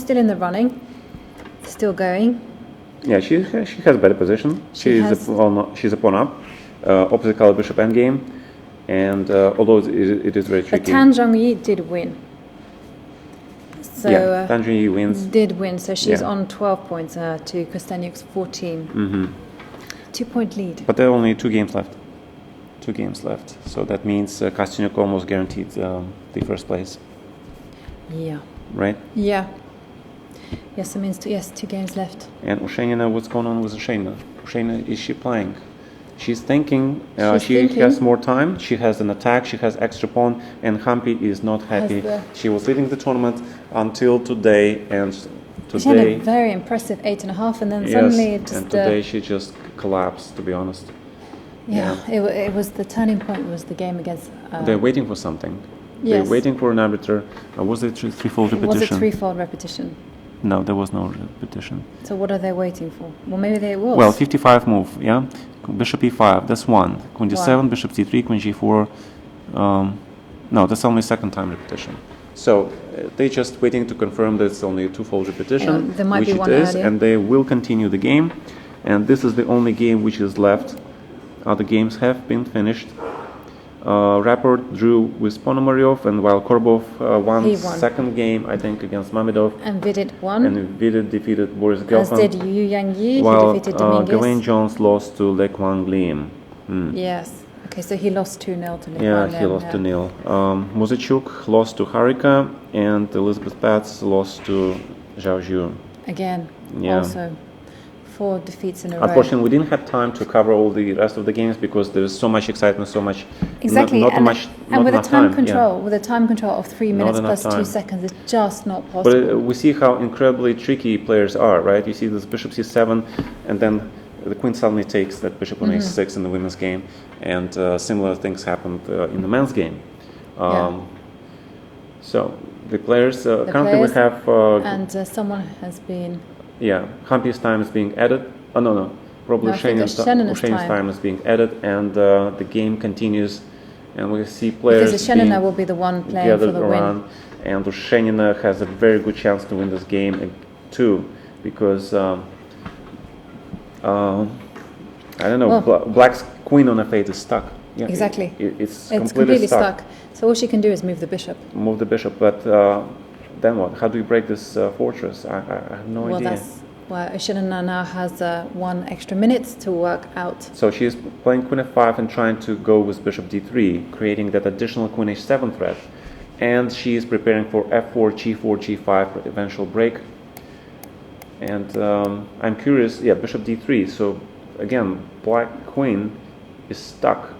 still in the running, still going. Yeah, she has better position. She's a pawn up, opposite color bishop endgame, and although it is very tricky. But Tang Junyi did win. So yeah, Tang Junyi wins. Did win, so she's on 12 points to Kostenyuk's 14. 2-point lead. But there are only 2 games left. 2 games left. So that means Kostenyuk almost guaranteed the first place. Yeah. Right? Yeah. Yes, it means 2 games left. And Ushenina, what's going on with Ushenina? Ushenina, is she playing? She's thinking. She has more time. She has an attack. She has extra pawn. And Hampi is not happy. She was leading the tournament until today, and today she had a very impressive 8.5, and then suddenly it just. And today she just collapsed. To be honest. Yeah. It was the turning point. Was the game against. They're waiting for something. Yes. They're waiting for an arbiter. Was it threefold repetition? Was it threefold repetition? No, there was no repetition. So what are they waiting for? Well, maybe they will. Well, 55 move, yeah? Bishop e5, that's 1. Queen d7, bishop c3, queen g4. No, that's only second time repetition. So they're just waiting to confirm that it's only a twofold repetition, there might which be it one is, earlier. and they will continue the game. And this is the only game which is left. Other games have been finished. Rapport drew with Ponomaryov, and while Korbov won second game, I think, against Mamedov. And Vidit won. And Vidit defeated Boris Gelfand. As did Yu Yangyi, while he defeated Dominguez. Gavain Jones lost to Le Quang Lim. Yes. Okay, so he lost 2-0 to Le Quang Lim. Yeah, he lost 2-0. Muzachuk lost to Harika, and Elizabeth Pats lost to Zhao Zhu. Again, yeah. Also 4 defeats in a row. Unfortunately, we didn't have time to cover all the rest of the games because there's so much excitement, so much. Exactly, not with a time control, with a time control of 3 minutes plus 2 seconds, it's just not possible. But we see how incredibly tricky players are, right? You see this bishop c7, and then the queen suddenly takes that bishop on a6 in the women's game, and similar things happened in the men's game. So the players currently we have, and someone has been. Yeah, Hampi's time is being added. Oh, no. Probably Ushenina's time is being added, and the game continues. And we see players because Ushenina will be the one playing for the win. And Ushenina has a very good chance to win this game too, because I don't know, Black's queen on f8 is stuck. Yeah, exactly. It's completely stuck. So all she can do is move the bishop. Move the bishop, but. Then what? How do you break this fortress? I have no idea. Well, that's why Ushenina now has 1 extra minute to work out. So she's playing queen f5 and trying to go with bishop d3, creating that additional queen h7 threat. And she is preparing for f4, g4, g5 for the eventual break. And I'm curious, bishop d3. So again, black queen is stuck.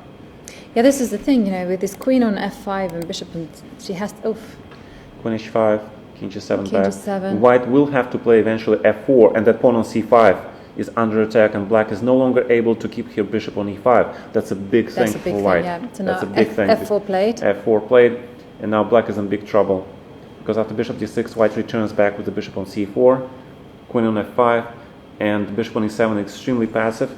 Yeah, this is the thing, with this queen on f5 and bishop, and she has to. Queen h5, king g7 back. G7. White will have to play eventually f4, and that pawn on c5 is under attack, and black is no longer able to keep her bishop on e5. That's a big thing for white. So that's a big thing. f4 played. F4 played, and now black is in big trouble. Because after bishop d6, white returns back with the bishop on c4, queen on f5, and bishop on e7 is extremely passive,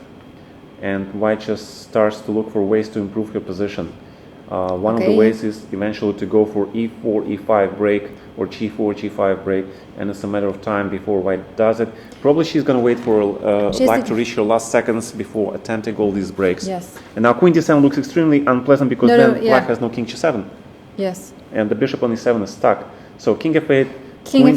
and white just starts to look for ways to improve her position. One of the ways is eventually to go for e4, e5 break, or g4, g5 break, and it's a matter of time before white does it. Probably she's going to wait for black to reach her last seconds before attempting all these breaks. Yes. And now queen d7 looks extremely unpleasant because black has no king g7. Yes. And the bishop on e7 is stuck. So king f8, queen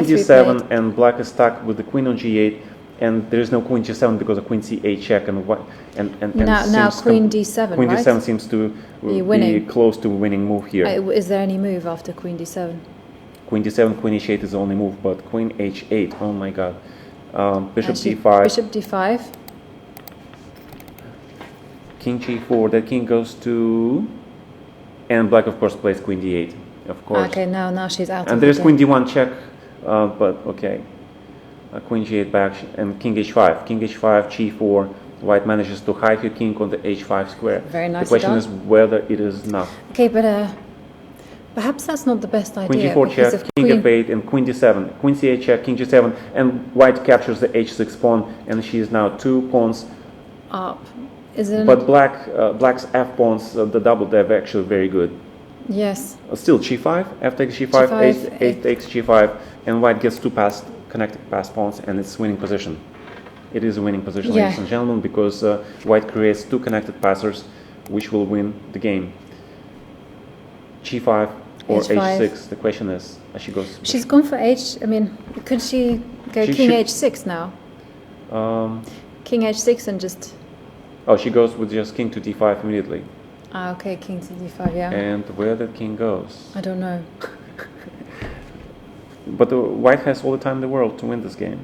d7, played. And black is stuck with the queen on g8. And there is no queen g7 because of queen c8 check, and now queen d7. Queen right? d7 seems to be close to winning move here. Is there any move after queen d7? Queen d7, queen h8 is the only move, but queen h8, oh my god, Bishop d5. Bishop d5. King g4. That king goes to, and black of course plays queen d8. Of course. Okay, now she's out. And there's queen d1 check, but okay. Queen g8 back and king h5. King h5, g4. White manages to hide her king on the h5 square. Very nicely The question done. is whether it is enough. Okay, but perhaps that's not the best idea. Queen g4 check, king f8, and queen d7. Queen c8 check, king g7, and white captures the h6 pawn, and she is now 2 pawns up. Is it? But black's f pawns, the double, they're actually very good. Yes. Still g5, f takes g5, G5, h takes g5, and white gets 2 connected passed pawns, and it's winning position. It is a winning position, Yeah. ladies and gentlemen, because white creates 2 connected passers, which will win the game. g5 or H5. h6. The question is, as she goes. She's gone for h. I mean, could she go She king should- h6 now? Um, King h6 and just. oh, she goes with just king to d5 immediately. Ah, okay, king to d5. Yeah. And where that king goes. I don't know. But white has all the time in the world to win this game.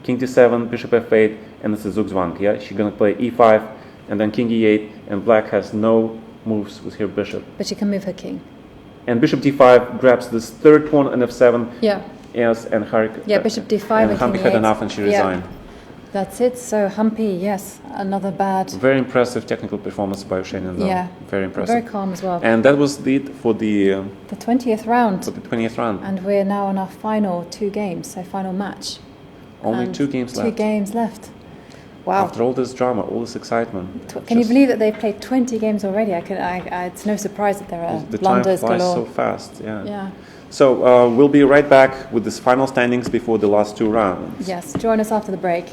King d7, bishop f8, and this is Jovanka. Yeah, she's gonna play e5, and then king e8, and black has no moves with her bishop. But she can move her king. And bishop d5 grabs this third pawn and f7. Yeah. Yes, and Harik. Yeah, bishop d5 And and Humpy king had e8. enough, and she Yeah. resigned. That's it. So Humpy, yes, another bad. Very impressive technical performance by Oceanian, though. Yeah. Very impressive. Very calm as well. And that was it for the The 20th round. 20th round. And we're now on our final 2 games, so final match. Only And 2 games left. 2 games left. Wow. After all this drama, all this excitement. Can you believe that they've played 20 games already? It's no surprise that there are the time blunders flies galore. so fast? Yeah. Yeah. So we'll be right back with this final standings before the last 2 rounds. Yes, join us after the break.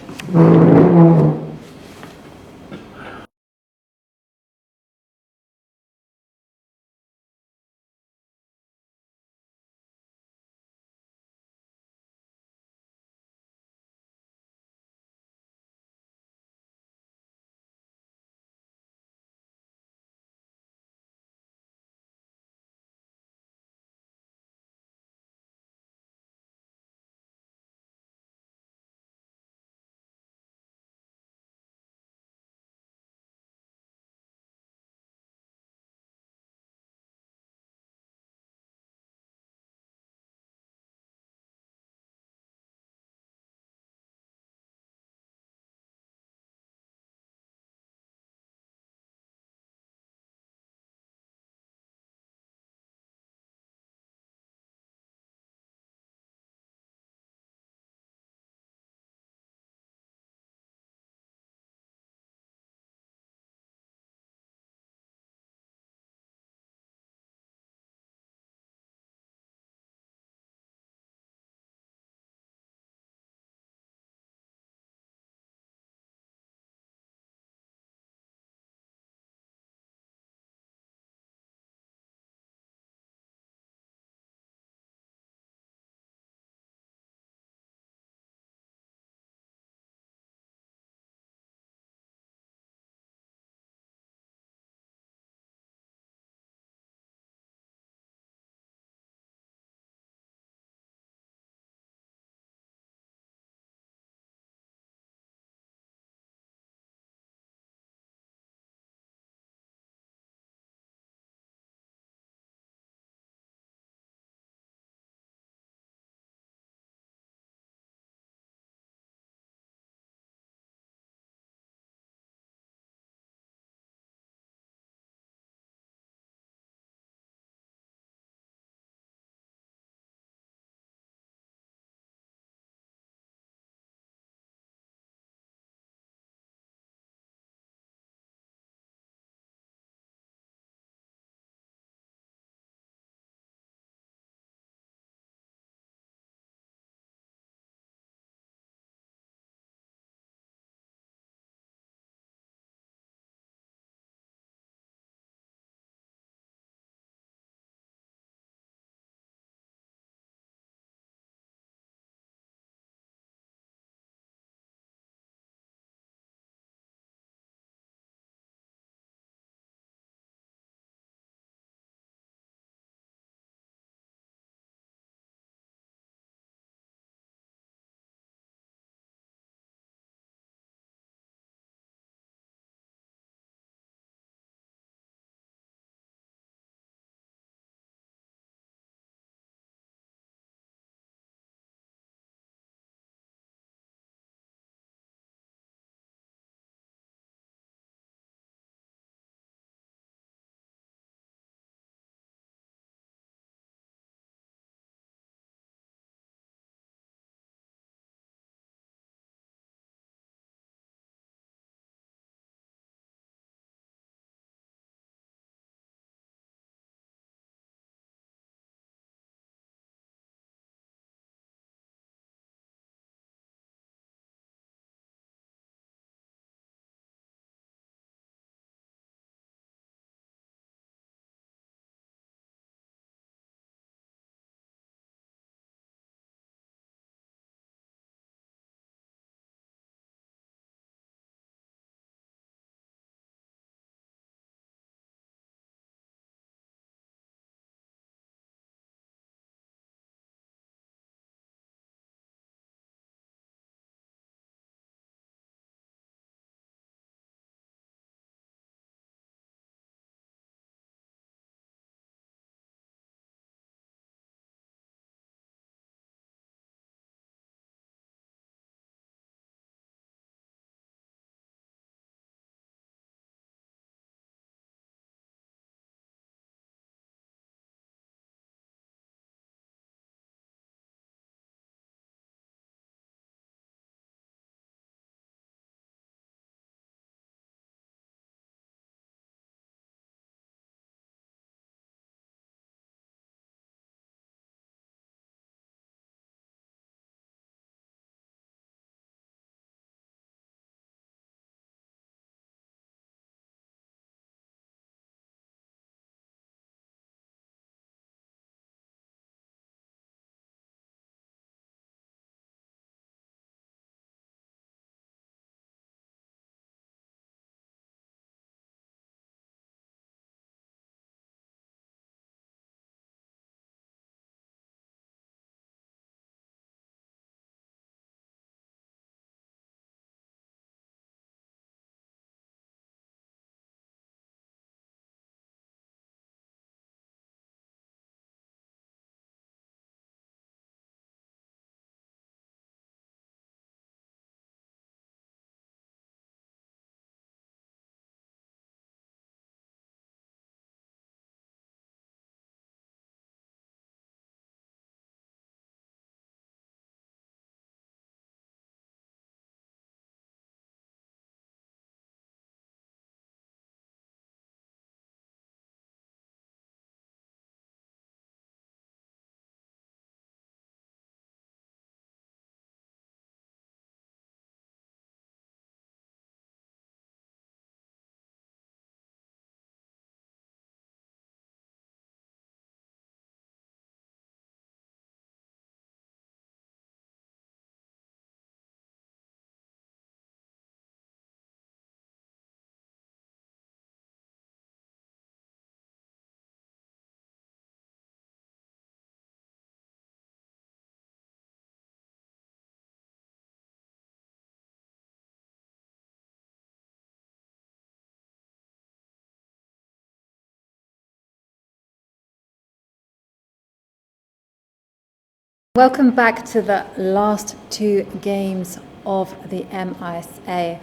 Welcome back to the last two games of the IMSA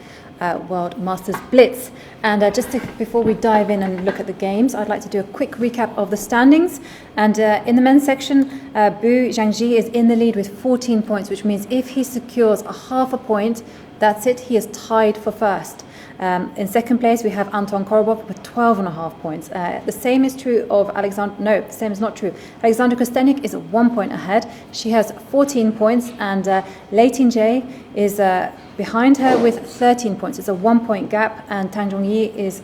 World Masters Blitz. And before we dive in and look at the games, I'd like to do a quick recap of the standings. And in the men's section, Bu Zhangji is in the lead with 14 points, which means if he secures a half a point, that's it, he is tied for first. In second place, we have Anton Korobov with 12.5 points. The same is true of the same is not true. Alexandra Kostenik is 1 point ahead. She has 14 points, and Lei Tingjie is behind her with 13 points. It's a 1 point gap, and Tang Zhongyi is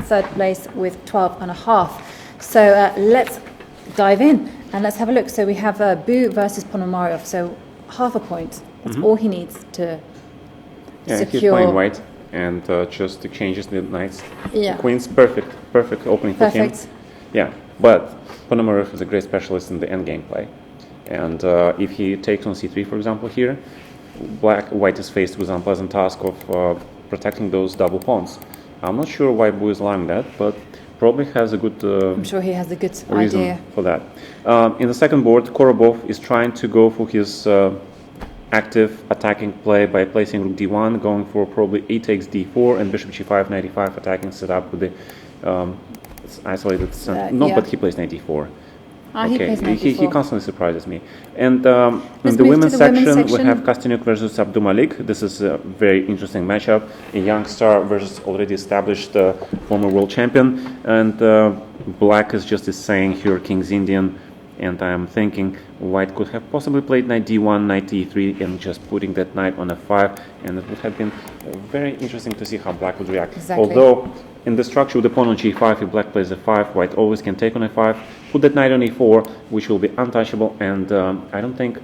third place with 12.5. So let's dive in and let's have a look. So we have Bu versus Ponomarev. So half a point. That's all he needs to secure. He's playing white. And just exchanges the knights. Queens, perfect opening for him. Yeah, but Ponomarev is a great specialist in the endgame play. And if he takes on c3, for example, here, white is faced with an unpleasant task of protecting those double pawns. I'm not sure why Bu is allowing that, but probably has a good I'm sure he has a good reason idea for that. In the second board, Korobov is trying to go for his active attacking play by placing rook d1, going for probably a takes d4 and bishop g5, knight e5 attacking setup with the isolated center. But he plays knight e4. He constantly surprises me. And in the women's section, we have Kostyuk versus Abdumalik. This is a very interesting matchup. A young star versus already established former world champion. And black is just saying here, King's Indian. And I'm thinking white could have possibly played knight d1, knight e3, and just putting that knight on f5, and it would have been very interesting to see how black would react. Exactly. Although in the structure with the pawn on g5, if black plays f5, white always can take on f5, put that knight on e4, which will be untouchable, and I don't think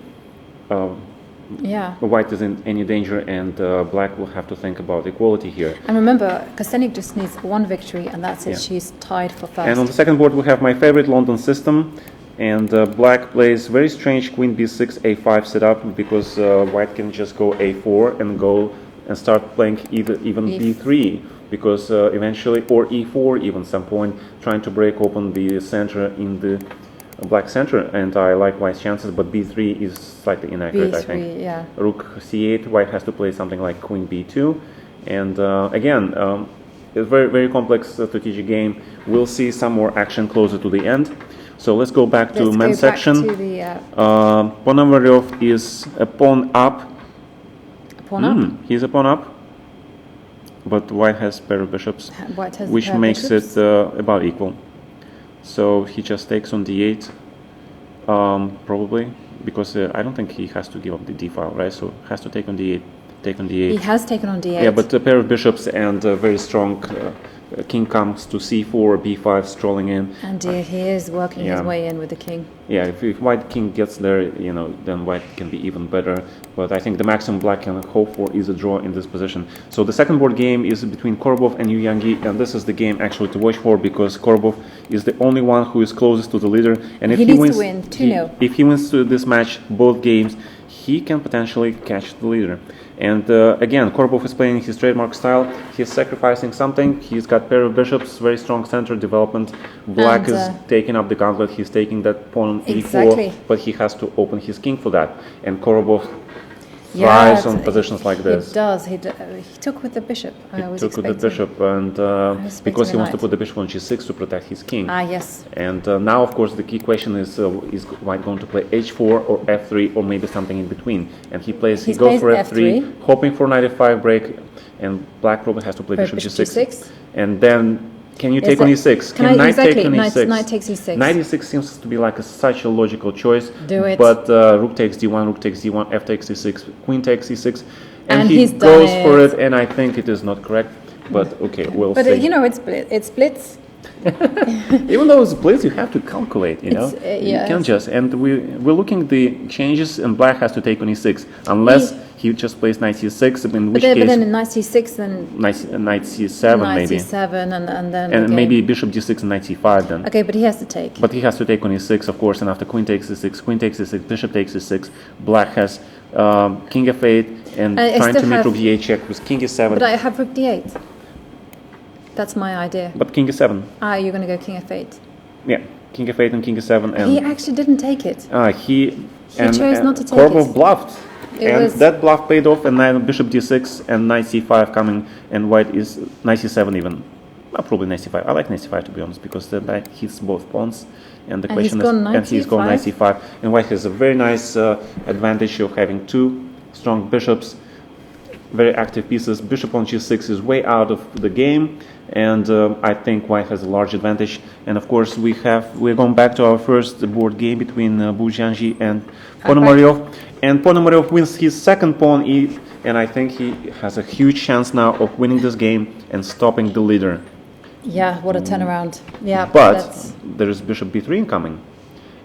white is in any danger, and black will have to think about equality here. And remember, Kostenik just needs one victory, and that's it. She's tied for first. And on the second board, we have my favorite London system. And black plays very strange queen b6, a5 setup, because white can just go a4 and go and start playing even b3, because eventually, or e4 even some point, trying to break open the center in the black center. And I like white's chances, but b3 is slightly inaccurate, I think. Yeah. Rook c8, white has to play something like queen b2. And again, it's a very, very complex strategic game. We'll see some more action closer to the end. So let's go back to men's section. Ponomarev is a pawn up. A pawn up? He's a pawn up. But white has pair of bishops, which makes it about equal. So he just takes on d8, probably, because I don't think he has to give up the d file, right? So has to take on d8. He has taken on d8. Yeah, but a pair of bishops and a very strong king comes to c4, b5, strolling in. And he is working his way in with the king. Yeah, if white king gets there, then white can be even better. But I think the maximum black can hope for is a draw in this position. So the second board game is between Korobov and Yu Yangyi, and this is the game actually to watch for, because Korobov is the only one who is closest to the leader. And if he needs to win 2-0. If he wins this match, both games, he can potentially catch the leader. And again, Korobov is playing his trademark style. He's sacrificing something. He's got pair of bishops, very strong center development. Black is taking up the gauntlet. He's taking that pawn on e4, but he has to open his king for that. And Korobov thrives on positions like this. He does. He took with the bishop. He took with the bishop, and because he wants to put the bishop on g6 to protect his king. Yes. And now, of course, the key question is white going to play h4 or f3 or maybe something in between? And he goes for f3, hoping for knight f5 break, and black probably has to play bishop g6. And then, can you take on e6? Can knight take on e6? Knight takes e6. Knight e6 seems to be like such a logical choice. Do it. But rook takes d1, rook takes d1, f takes e6, queen takes e6. And he he's goes for it, and I think it is not correct. But okay, we'll see. But it's Blitz. Even though it's Blitz, you have to calculate, you can't just. And we're looking at the changes, and black has to take on e6, unless he just plays knight c6, in which case... But then knight c6, then... Knight c7, maybe. Knight c7, and then... And maybe bishop d6 and knight c5 then. Okay, but he has to take. But he has to take on e6, of course, and after queen takes e6, bishop takes e6, black has king f8, and trying to make rook d8 check with king e7. But I have rook d8. That's my idea. But king e7. You're going to go king f8. Yeah. King f8 and King e7. And he actually didn't take it. He chose not to take Korbov it. bluffed. It That bluff paid off, and then bishop d6 and knight c5 coming, and white is knight c7 even. Well, probably knight c5. I like knight c5 to be honest, because the knight hits both pawns. And the question is, and he's gone knight c5. And white has a very nice advantage of having two strong bishops, very active pieces. Bishop on g6 is way out of the game, and I think white has a large advantage. And of course, we're going back to our first board game between Bu Jiangji and Ponomaryov. And Ponomaryov wins his second pawn, and I think he has a huge chance now of winning this game and stopping the leader. Yeah, what a turnaround. Yeah, but there is bishop b3 incoming.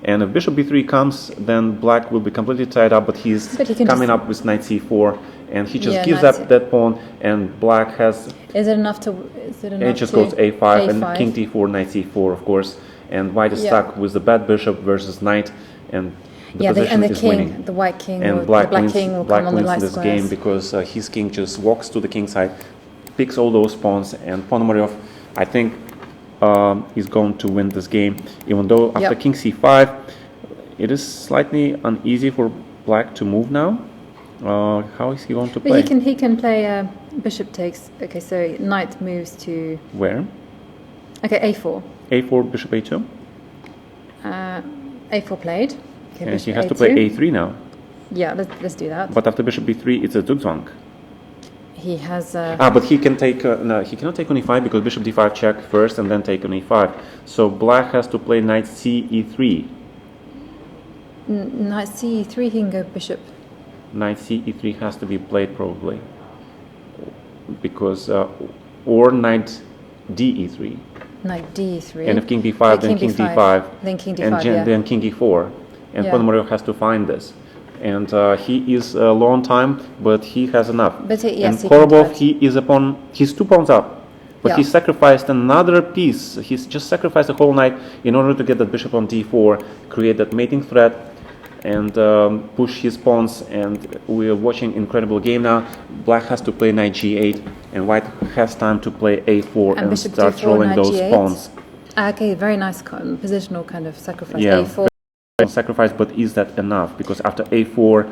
And if bishop b3 comes, then black will be completely tied up, but he's coming up with knight c4, and he just gives up that pawn, and black has... Is it enough to... it just goes a5, and king d4, knight c4, of course. And white is stuck with the bad bishop versus knight, and the position is winning. The white king, and the black king will come on the light wins this squares. game because his king just walks to the king side, picks all those pawns, and Ponomaryov, I think, is going to win this game, even though after king c5, it is slightly uneasy for black to move now. How is he going to play? But he can play bishop takes. Okay, so knight moves to... Where? Okay, a4. a4, bishop a2? a4 played. Okay, and he has to play a3 now. Yeah, let's do that. But after bishop b3, it's a Zugzwang. He has... but he can take... no, he cannot take on e5 because bishop d5 check first and then take on e5. So black has to play knight c e3. Knight c e3, he can go bishop. Knight c e3 has to be played probably. Because... or knight d e3. Knight d3. And if king b5, then king d5. Then king d5, and then king e4. And Ponomaryov has to find this. And he is a long time, but he has enough. But and Korbov, he's 2 pawns up. But he sacrificed another piece. He's just sacrificed a whole knight in order to get that bishop on d4, create that mating threat, and push his pawns. And we're watching incredible game now. Black has to play knight g8, and white has time to play a4 and start rolling those pawns. Okay, very nice positional kind of sacrifice. Yeah, a4. Sacrifice, but is that enough? Because after a4,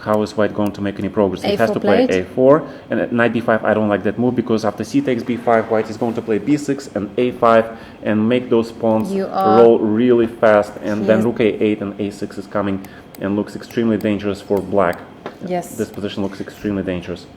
how is white going to make any progress? He has to play a4, and at knight b5, I don't like that move, because after c takes b5, white is going to play b6 and a5 and make those pawns roll really fast, and then rook a8 and a6 is coming and looks extremely dangerous for black. Yes. This position looks extremely dangerous.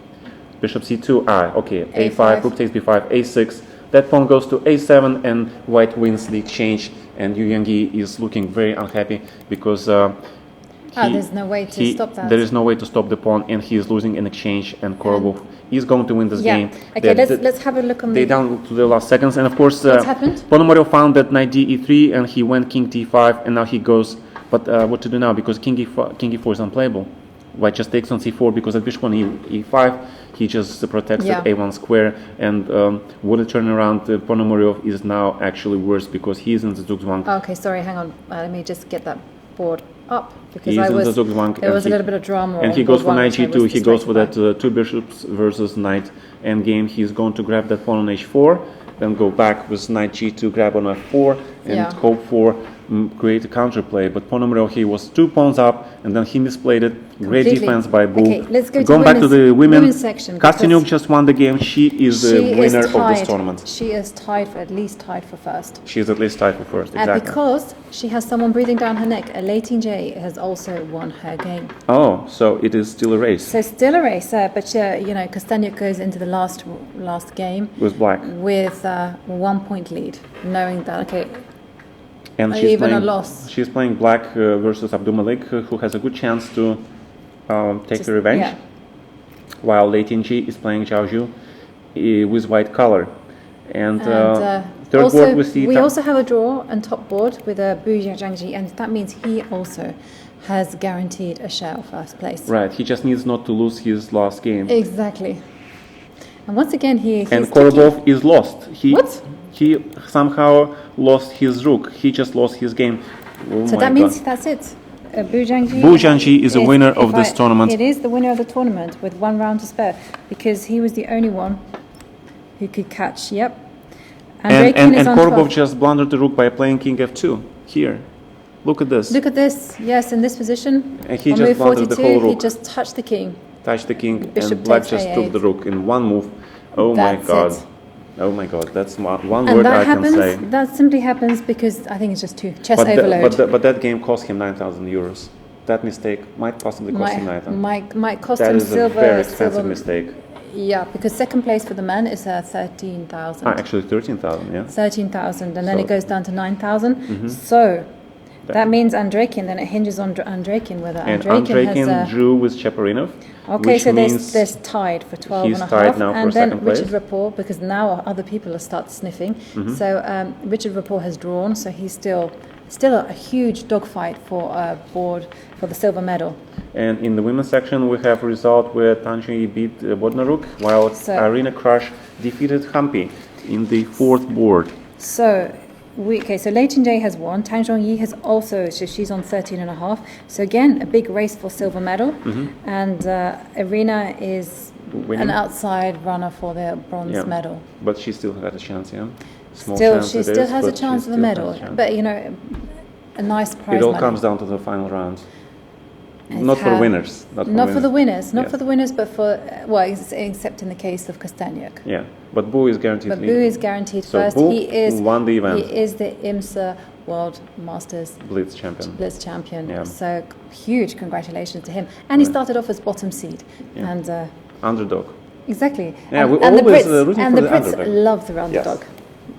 Bishop c2, okay, a5, rook takes b5, a6, that pawn goes to a7, and white wins the exchange, and Yu Yangyi is looking very unhappy because there's no way to stop that. There is no way to stop the pawn, and he is losing an exchange, and Korbov is going to win this game. Okay, let's have a look on they down to the last seconds, and of course what happened? Ponomaryov found that knight d e3, and he went king d5, and now he goes, but what to do now, because king e4 is unplayable. White just takes on c4 because at bishop on e5 he just protects at a1 square, and with a turnaround, Ponomaryov is now actually worse because he is in the Zugzwang. Okay, sorry, hang on. Let me just get that board up, because there was a little bit of drama. And he goes for knight g2. He goes for that 2 bishops versus knight endgame. He's going to grab that pawn on h4, then go back with knight g2, grab on f4, and hope for create a counterplay. But Ponomaryov, he was 2 pawns up, and then he misplayed it. Great defense by Bu. Okay, let's go Going back to the women's section. Kostyanyuk just won the game. She is the winner of this tournament. She is at least tied for first. She is at least tied for first, exactly. And because she has someone breathing down her neck, Lei Ting-Jie has also won her game. Oh, so it is still a race. So still a race, but Kostyanyuk goes into the last game with black with 1 point lead, knowing that and she's playing black versus Abdulmalik, who has a good chance to take the revenge, while Lei Ting-Jie is playing Zhao Zhu with white color. And third board we also have a draw on top board with a Bu Jiangji, and that means he also has guaranteed a share of first place. Right, he just needs not to lose his last game. Exactly. And once again, and Korbov is lost. He somehow lost his rook. He just lost his game. So that means that's it. Bu Jiangji is the winner of this tournament. It is the winner of the tournament with 1 round to spare, because he was the only one who could catch. Andreikin is on Korbov 12. just blundered the rook by playing king f2 here. Look at this. Look at this. Yes, in this position. And he on just move blundered the 42, whole he rook. just touched the king. Touched the king, Bishop and black takes just A8. took the rook in one move. Oh That's my god. it. Oh my god, that's one And word that I happens. can say. That simply happens because I think it's just too chess But, overload. but that game cost him 9,000 euros. That mistake might possibly cost him 9,000. Might cost That him is silver. a very expensive silver, mistake. Yeah, because second place for the men is 13,000. Actually 13,000, yeah. 13,000, and then So- it goes down to 9,000. So that means Andreikin. Then it hinges on Andreikin whether And Andreikin has. drew with Chaparinov. Okay, which so means there's tied for 12 he's and a half. tied now for and then second place. Richard Rapport, because now other people will start sniffing. So Richard Rapport has drawn, so he's still a huge dogfight for board for the silver medal. And in the women's section, we have a result where Tanchi beat Bodnaruk, while Irina Krush defeated Hampi in the fourth board. So so Lei Qingjie has won. Tang Zhongyi has also, so she's on 13 and a half. So again, a big race for silver medal. And Irina is Winning. an outside runner for the bronze medal. But she still had a chance, yeah? Small Still, chance she it still is, has a but chance she of the still medal. has a chance. But a nice prize It all money. comes down to the final round. It's Not for the how- winners. Not for the winners, not Yes. for the winners, but for, except in the case of Kostaniuk. Yeah, but Bu is guaranteed. But Bu is guaranteed So first. Bu He is won the event. He is the IMSA World Masters Blitz champion. Blitz champion. Yeah. So huge congratulations to him. And he started off as bottom seed. Yeah. And Underdog. exactly. Yeah, and, we're and the always, Brits, rooting and for the the Brits underdog. love the underdog.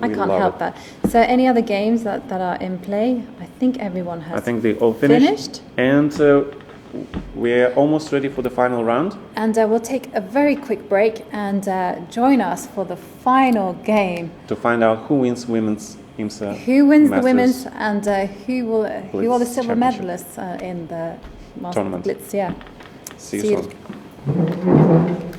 I We can't love help it. that. So any other games that are in play? I think everyone has I think they all finished. finished. And we're almost ready for the final round. And we'll take a very quick break and join us for the final game. To find out who wins women's IMSA Who wins the Masters women's and who are the Blitz silver Championship. medalists in the Masters Tournament. Blitz? Yeah. See See you you. soon.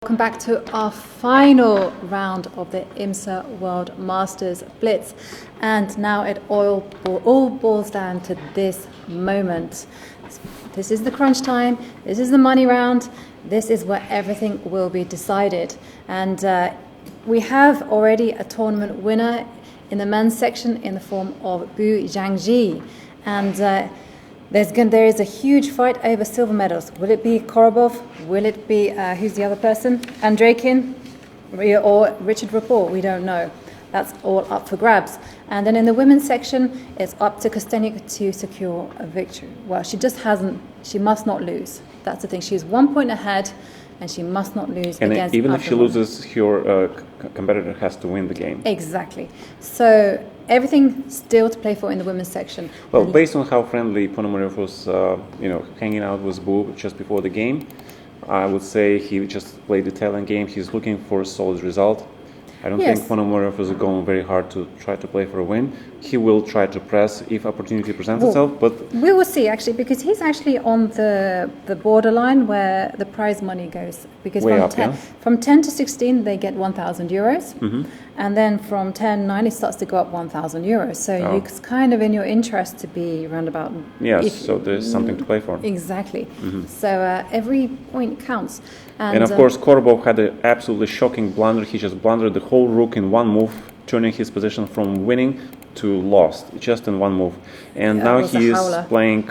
Welcome back to our final round of the IMSA World Masters Blitz, and now it all boils down to this moment. This is the crunch time, this is the money round, this is where everything will be decided. And we have already a tournament winner in the men's section in the form of Bu Zhangji, and there is a huge fight over silver medals. Will it be Korobov? Will it be, who's the other person? Andreikin? Or Richard Rapport? We don't know. That's all up for grabs. And then in the women's section, it's up to Kostenik to secure a victory. Well, she must not lose. That's the thing. She's 1 point ahead, and she must not lose against even if she loses, her competitor has to win the game. Exactly. So everything still to play for in the women's section. Well, based on how friendly Ponomarev was, hanging out with Bu just before the game, I would say he just played the Italian game. He's looking for a solid result. I don't think Ponomarev is going very hard to try to play for a win. He will try to press if opportunity presents itself, but we will see actually, because he's actually on the borderline where the prize money goes. Because from 10 to 16 they get 1,000 euros, and then from 10-9 it starts to go up 1,000 euros. So it's kind of in your interest to be around about. Yes, so there's something to play for. Exactly. So every point counts. And of course, Korobov had an absolutely shocking blunder. He just blundered the whole rook in one move, turning his position from winning to lost, just in one move. And now he is playing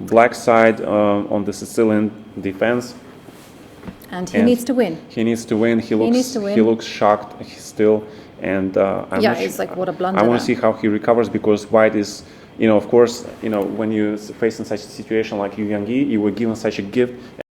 black side on the Sicilian defense. And he needs to win. He needs to win. He looks shocked still. And it's like, what a blunder. I want to see how he recovers, because white is, of course, when you face in such a situation like Yu Yangyi, you were given such a gift.